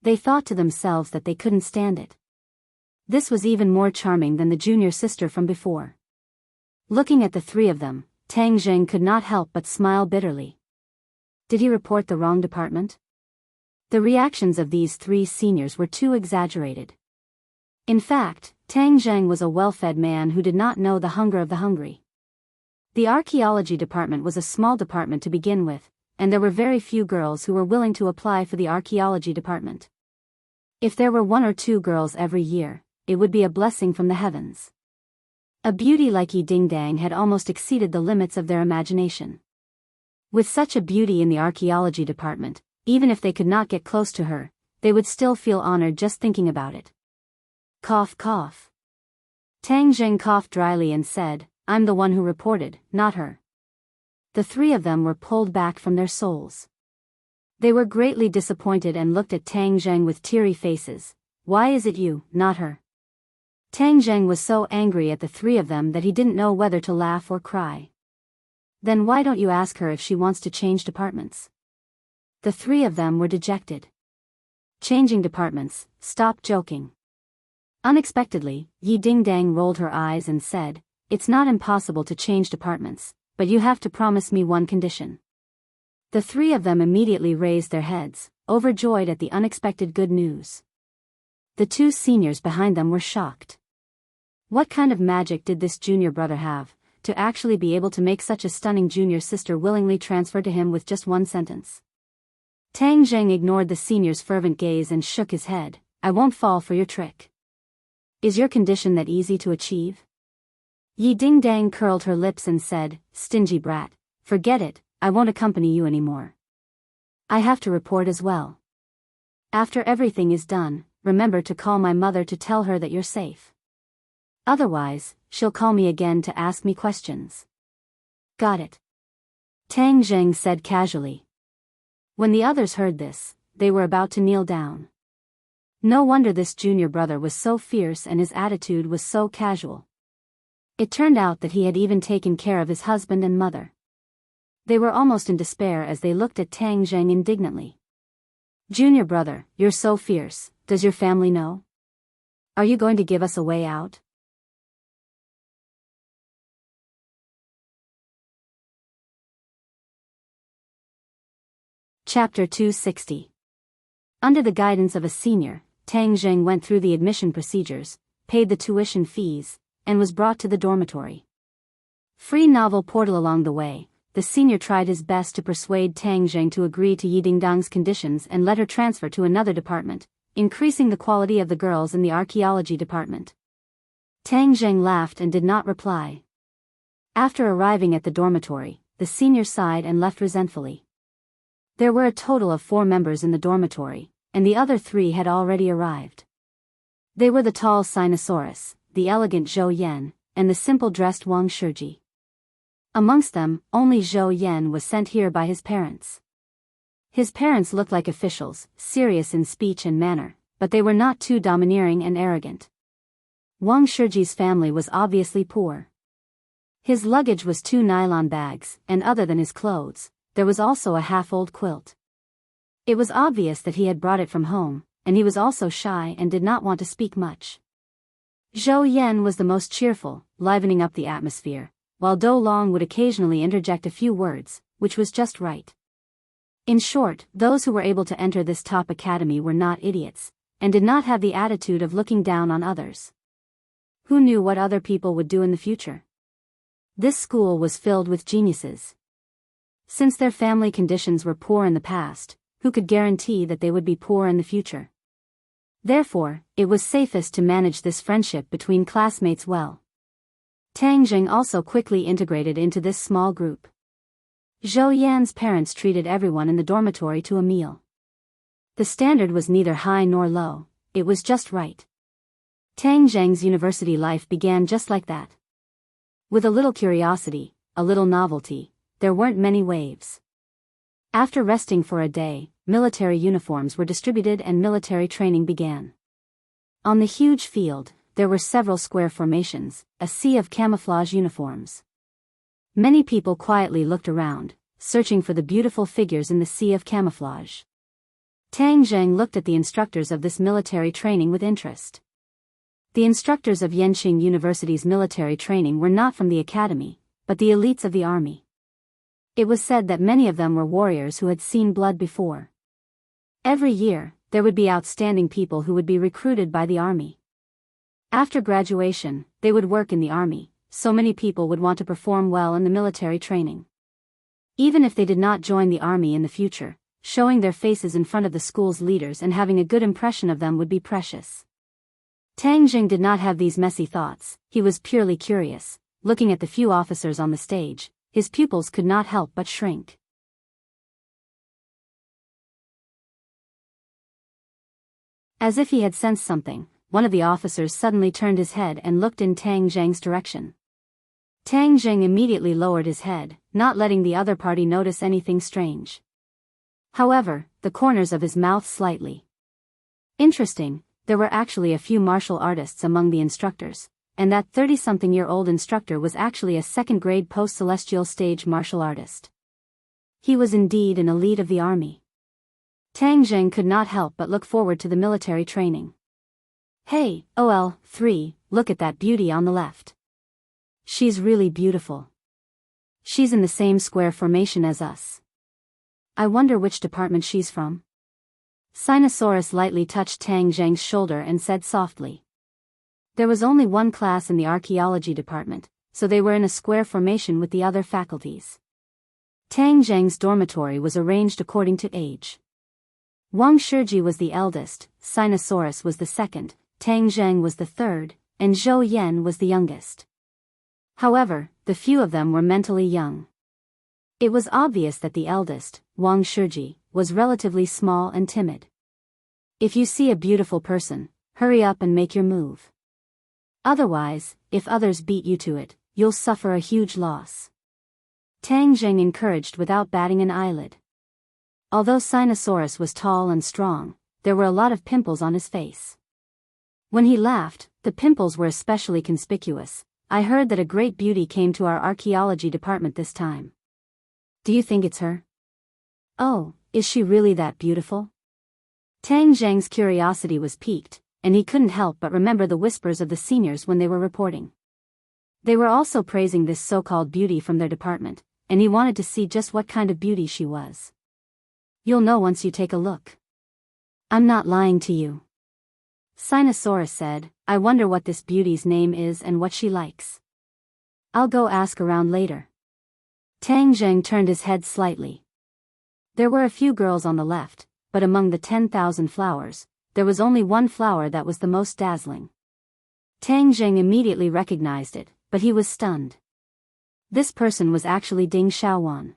They thought to themselves that they couldn't stand it. This was even more charming than the junior sister from before. Looking at the 3 of them, Tang Zheng could not help but smile bitterly. Did he report the wrong department? The reactions of these 3 seniors were too exaggerated. In fact, Tang Zheng was a well-fed man who did not know the hunger of the hungry. The archaeology department was a small department to begin with, and there were very few girls who were willing to apply for the archaeology department. If there were 1 or 2 girls every year, it would be a blessing from the heavens. A beauty like Yi Dingdang had almost exceeded the limits of their imagination. With such a beauty in the archaeology department, even if they could not get close to her, they would still feel honored just thinking about it. Cough cough. Tang Zheng coughed dryly and said, "I'm the one who reported, not her." The 3 of them were pulled back from their souls. They were greatly disappointed and looked at Tang Zheng with teary faces. "Why is it you, not her?" Tang Zheng was so angry at the 3 of them that he didn't know whether to laugh or cry. "Then why don't you ask her if she wants to change departments?" The 3 of them were dejected. "Changing departments, stop joking." Unexpectedly, Yi Dingdang rolled her eyes and said, "It's not impossible to change departments, but you have to promise me one condition." The 3 of them immediately raised their heads, overjoyed at the unexpected good news. The 2 seniors behind them were shocked. What kind of magic did this junior brother have, to actually be able to make such a stunning junior sister willingly transfer to him with just one sentence? Tang Zheng ignored the senior's fervent gaze and shook his head. I won't fall for your trick. Is your condition that easy to achieve? Yi Ding-dang curled her lips and said, stingy brat, forget it, I won't accompany you anymore. I have to report as well. After everything is done, remember to call my mother to tell her that you're safe. Otherwise, she'll call me again to ask me questions. Got it. Tang Zheng said casually. When the others heard this, they were about to kneel down. No wonder this junior brother was so fierce and his attitude was so casual. It turned out that he had even taken care of his husband and mother. They were almost in despair as they looked at Tang Zheng indignantly. Junior brother, you're so fierce, does your family know? Are you going to give us a way out? Chapter 260. Under the guidance of a senior, Tang Zheng went through the admission procedures, paid the tuition fees, and was brought to the dormitory. Free novel portal along the way, the senior tried his best to persuade Tang Zheng to agree to Yi Dingdang's conditions and let her transfer to another department, increasing the quality of the girls in the archaeology department. Tang Zheng laughed and did not reply. After arriving at the dormitory, the senior sighed and left resentfully. There were a total of 4 members in the dormitory, and the other 3 had already arrived. They were the tall Sinosaurus, the elegant Zhou Yan, and the simple-dressed Wang Shiji. Amongst them, only Zhou Yan was sent here by his parents. His parents looked like officials, serious in speech and manner, but they were not too domineering and arrogant. Wang Shiji's family was obviously poor. His luggage was 2 nylon bags, and other than his clothes, there was also a half-old quilt. It was obvious that he had brought it from home, and he was also shy and did not want to speak much. Zhou Yan was the most cheerful, livening up the atmosphere, while Dou Long would occasionally interject a few words, which was just right. In short, those who were able to enter this top academy were not idiots, and did not have the attitude of looking down on others. Who knew what other people would do in the future? This school was filled with geniuses. Since their family conditions were poor in the past, who could guarantee that they would be poor in the future? Therefore, it was safest to manage this friendship between classmates well. Tang Zheng also quickly integrated into this small group. Zhou Yan's parents treated everyone in the dormitory to a meal. The standard was neither high nor low, it was just right. Tang Zheng's university life began just like that. With a little curiosity, a little novelty, there weren't many waves. After resting for a day, military uniforms were distributed and military training began. On the huge field, there were several square formations, a sea of camouflage uniforms. Many people quietly looked around, searching for the beautiful figures in the sea of camouflage. Tang Zheng looked at the instructors of this military training with interest. The instructors of Yenqing University's military training were not from the academy, but the elites of the army. It was said that many of them were warriors who had seen blood before. Every year, there would be outstanding people who would be recruited by the army. After graduation, they would work in the army, so many people would want to perform well in the military training. Even if they did not join the army in the future, showing their faces in front of the school's leaders and having a good impression of them would be precious. Tang Zheng did not have these messy thoughts, he was purely curious. Looking at the few officers on the stage, his pupils could not help but shrink. As if he had sensed something, one of the officers suddenly turned his head and looked in Tang Zheng's direction. Tang Zheng immediately lowered his head, not letting the other party notice anything strange. However, the corners of his mouth slightly. Interesting, there were actually a few martial artists among the instructors, and that 30-something-year-old instructor was actually a second-grade post-celestial stage martial artist. He was indeed an elite of the army. Tang Zheng could not help but look forward to the military training. Hey, OL3, look at that beauty on the left. She's really beautiful. She's in the same square formation as us. I wonder which department she's from. Sinosaurus lightly touched Tang Zheng's shoulder and said softly. There was only one class in the archaeology department, so they were in a square formation with the other faculties. Tang Zheng's dormitory was arranged according to age. Wang Shiji was the eldest, Sinosaurus was the second, Tang Zheng was the third, and Zhou Yan was the youngest. However, the few of them were mentally young. It was obvious that the eldest, Wang Shiji, was relatively small and timid. If you see a beautiful person, hurry up and make your move. Otherwise, if others beat you to it, you'll suffer a huge loss. Tang Zheng encouraged without batting an eyelid. Although Sinosaurus was tall and strong, there were a lot of pimples on his face. When he laughed, the pimples were especially conspicuous. I heard that a great beauty came to our archaeology department this time. Do you think it's her? Oh, is she really that beautiful? Tang Zheng's curiosity was piqued, and he couldn't help but remember the whispers of the seniors when they were reporting. They were also praising this so-called beauty from their department, and he wanted to see just what kind of beauty she was. You'll know once you take a look. I'm not lying to you. Sinosaurus said, I wonder what this beauty's name is and what she likes. I'll go ask around later. Tang Zheng turned his head slightly. There were a few girls on the left, but among the 10,000 flowers, there was only one flower that was the most dazzling. Tang Zheng immediately recognized it, but he was stunned. This person was actually Ding Xiaowan.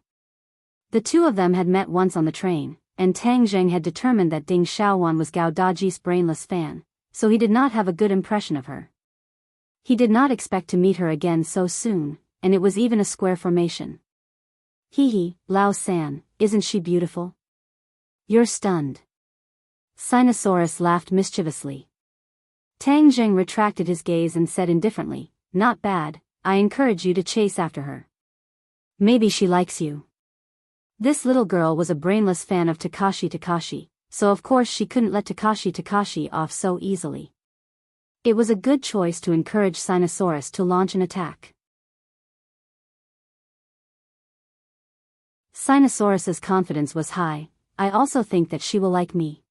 The two of them had met once on the train, and Tang Zheng had determined that Ding Xiaowan was Gao Daji's brainless fan, so he did not have a good impression of her. He did not expect to meet her again so soon, and it was even a square formation. Hee, Lao San, isn't she beautiful? You're stunned. Sinosaurus laughed mischievously. Tang Zheng retracted his gaze and said indifferently, not bad, I encourage you to chase after her. Maybe she likes you. This little girl was a brainless fan of Takashi, so of course she couldn't let Takashi off so easily. It was a good choice to encourage Sinosaurus to launch an attack. Sinosaurus's confidence was high. I also think that she will like me.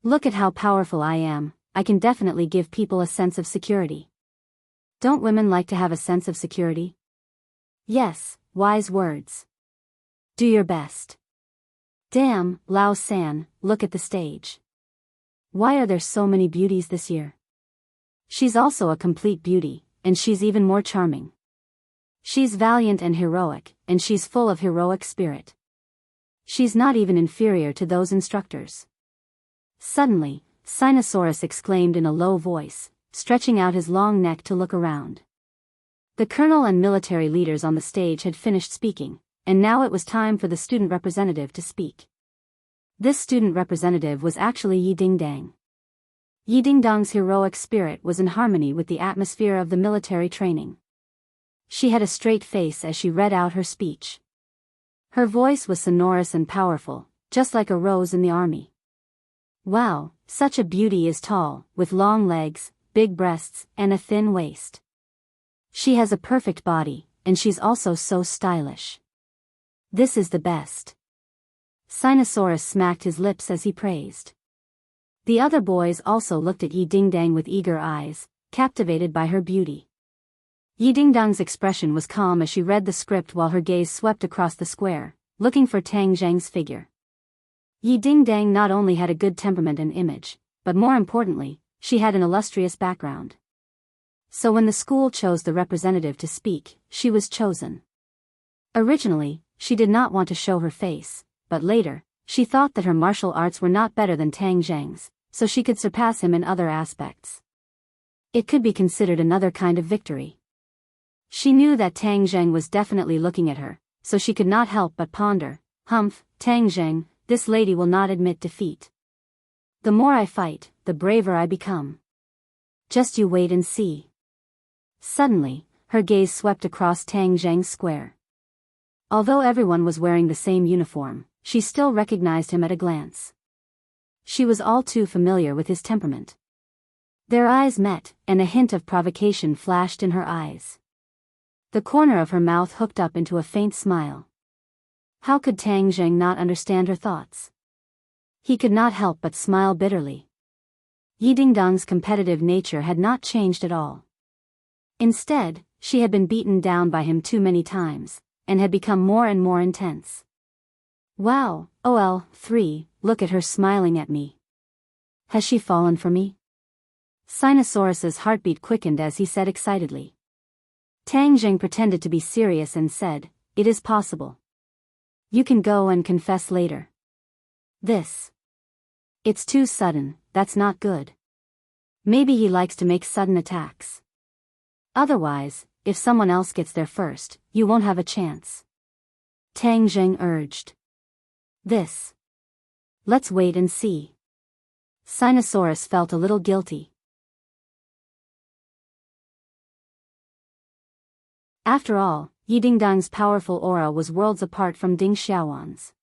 Look at how powerful I am, I can definitely give people a sense of security. Don't women like to have a sense of security? Yes, wise words. Do your best. Damn, Lao San, look at the stage. Why are there so many beauties this year? She's also a complete beauty, and she's even more charming. She's valiant and heroic, and she's full of heroic spirit. She's not even inferior to those instructors. Suddenly, Sinosaurus exclaimed in a low voice, stretching out his long neck to look around. The colonel and military leaders on the stage had finished speaking, and now it was time for the student representative to speak. This student representative was actually Yi Dingdang. Yi Dingdang's heroic spirit was in harmony with the atmosphere of the military training. She had a straight face as she read out her speech. Her voice was sonorous and powerful, just like a rose in the army. Wow, such a beauty is tall, with long legs, big breasts, and a thin waist. She has a perfect body, and she's also so stylish. This is the best. Sinosaurus smacked his lips as he praised. The other boys also looked at Yi Dingdang with eager eyes, captivated by her beauty. Yi Dingdang's expression was calm as she read the script while her gaze swept across the square, looking for Tang Zheng's figure. Yi Dingdang not only had a good temperament and image, but more importantly, she had an illustrious background. So when the school chose the representative to speak, she was chosen. Originally, she did not want to show her face, but later, she thought that her martial arts were not better than Tang Zheng's, so she could surpass him in other aspects. It could be considered another kind of victory. She knew that Tang Zheng was definitely looking at her, so she could not help but ponder, Humph, Tang Zheng, this lady will not admit defeat. The more I fight, the braver I become. Just you wait and see. Suddenly, her gaze swept across Tang Zheng's square. Although everyone was wearing the same uniform, she still recognized him at a glance. She was all too familiar with his temperament. Their eyes met, and a hint of provocation flashed in her eyes. The corner of her mouth hooked up into a faint smile. How could Tang Zheng not understand her thoughts? He could not help but smile bitterly. Yi Dingdong's competitive nature had not changed at all. Instead, she had been beaten down by him too many times, and had become more and more intense. Wow, OL3, look at her smiling at me. Has she fallen for me? Sinosaurus's heartbeat quickened as he said excitedly. Tang Zheng pretended to be serious and said, "It is possible. You can go and confess later." It's too sudden, that's not good. Maybe he likes to make sudden attacks. Otherwise, if someone else gets there first, you won't have a chance. Tang Zheng urged. Let's wait and see. Sinosaurus felt a little guilty. After all, Yi Dingdong's powerful aura was worlds apart from Ding Xiaowan's.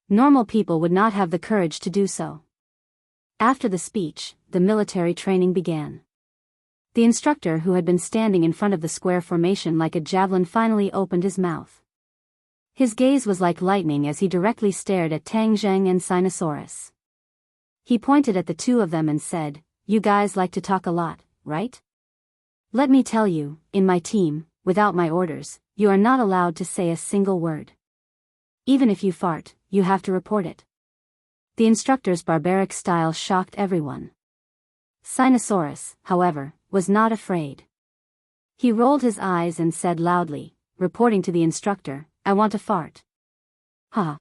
Normal people would not have the courage to do so. After the speech, the military training began. The instructor, who had been standing in front of the square formation like a javelin, finally opened his mouth. His gaze was like lightning as he directly stared at Tang Zheng and Sinosaurus. He pointed at the two of them and said, "You guys like to talk a lot, right? Let me tell you, in my team, without my orders, you are not allowed to say a single word. Even if you fart, you have to report it." The instructor's barbaric style shocked everyone. Sinosaurus, however, was not afraid. He rolled his eyes and said loudly, reporting to the instructor, "I want to fart." Ha!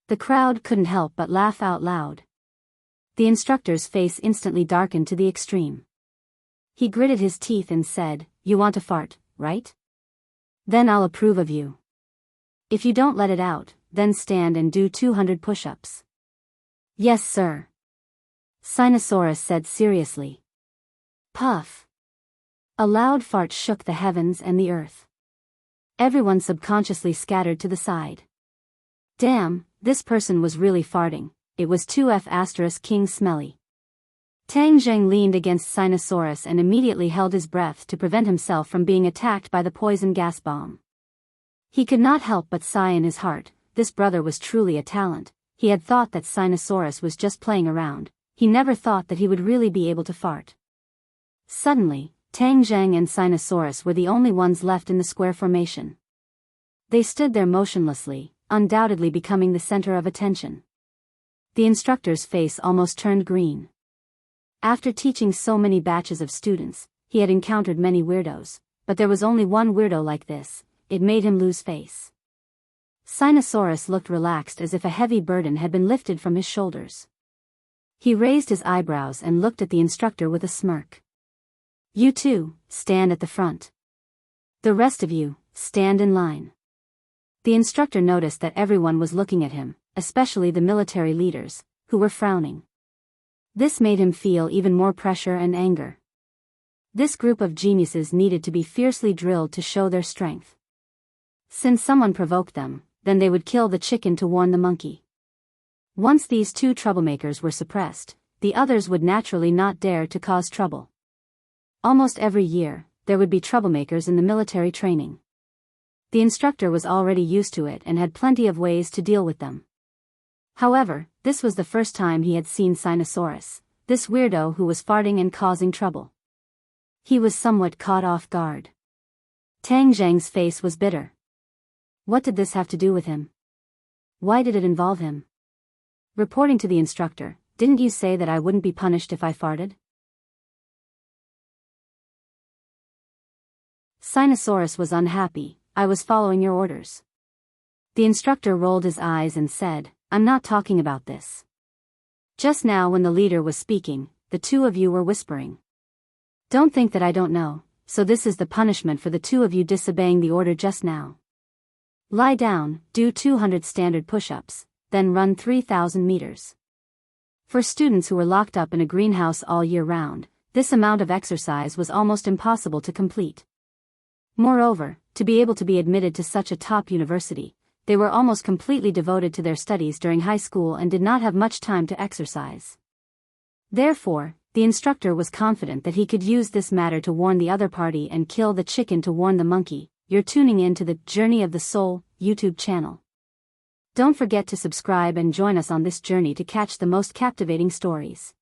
The crowd couldn't help but laugh out loud. The instructor's face instantly darkened to the extreme. He gritted his teeth and said, "You want to fart, right? Then I'll approve of you. If you don't let it out, then stand and do 200 push-ups." "Yes, sir," Sinosaurus said seriously. Puff! A loud fart shook the heavens and the earth. Everyone subconsciously scattered to the side. Damn, this person was really farting. It was 2F** King Smelly. Tang Zheng leaned against Sinosaurus and immediately held his breath to prevent himself from being attacked by the poison gas bomb. He could not help but sigh in his heart. This brother was truly a talent. He had thought that Sinosaurus was just playing around. He never thought that he would really be able to fart. Suddenly, Tang Zheng and Sinosaurus were the only ones left in the square formation. They stood there motionlessly, undoubtedly becoming the center of attention. The instructor's face almost turned green. After teaching so many batches of students, he had encountered many weirdos, but there was only one weirdo like this. It made him lose face. Sinosaurus looked relaxed, as if a heavy burden had been lifted from his shoulders. He raised his eyebrows and looked at the instructor with a smirk. "You two, stand at the front. The rest of you, stand in line." The instructor noticed that everyone was looking at him, especially the military leaders, who were frowning. This made him feel even more pressure and anger. This group of geniuses needed to be fiercely drilled to show their strength. Since someone provoked them, then they would kill the chicken to warn the monkey. Once these two troublemakers were suppressed, the others would naturally not dare to cause trouble. Almost every year, there would be troublemakers in the military training. The instructor was already used to it and had plenty of ways to deal with them. However, this was the first time he had seen Sinosaurus, this weirdo who was farting and causing trouble. He was somewhat caught off guard. Tang Zheng's face was bitter. What did this have to do with him? Why did it involve him? Reporting to the instructor, "Didn't you say that I wouldn't be punished if I farted?" Sinosaurus was unhappy. "I was following your orders." The instructor rolled his eyes and said, "I'm not talking about this. Just now when the leader was speaking, the two of you were whispering. Don't think that I don't know, so this is the punishment for the two of you disobeying the order just now. Lie down, do 200 standard push-ups, then run 3,000 meters. For students who were locked up in a greenhouse all year round, this amount of exercise was almost impossible to complete. Moreover, to be able to be admitted to such a top university, they were almost completely devoted to their studies during high school and did not have much time to exercise. Therefore, the instructor was confident that he could use this matter to warn the other party and kill the chicken to warn the monkey. You're tuning in to the Journey of the Soul YouTube channel. Don't forget to subscribe and join us on this journey to catch the most captivating stories.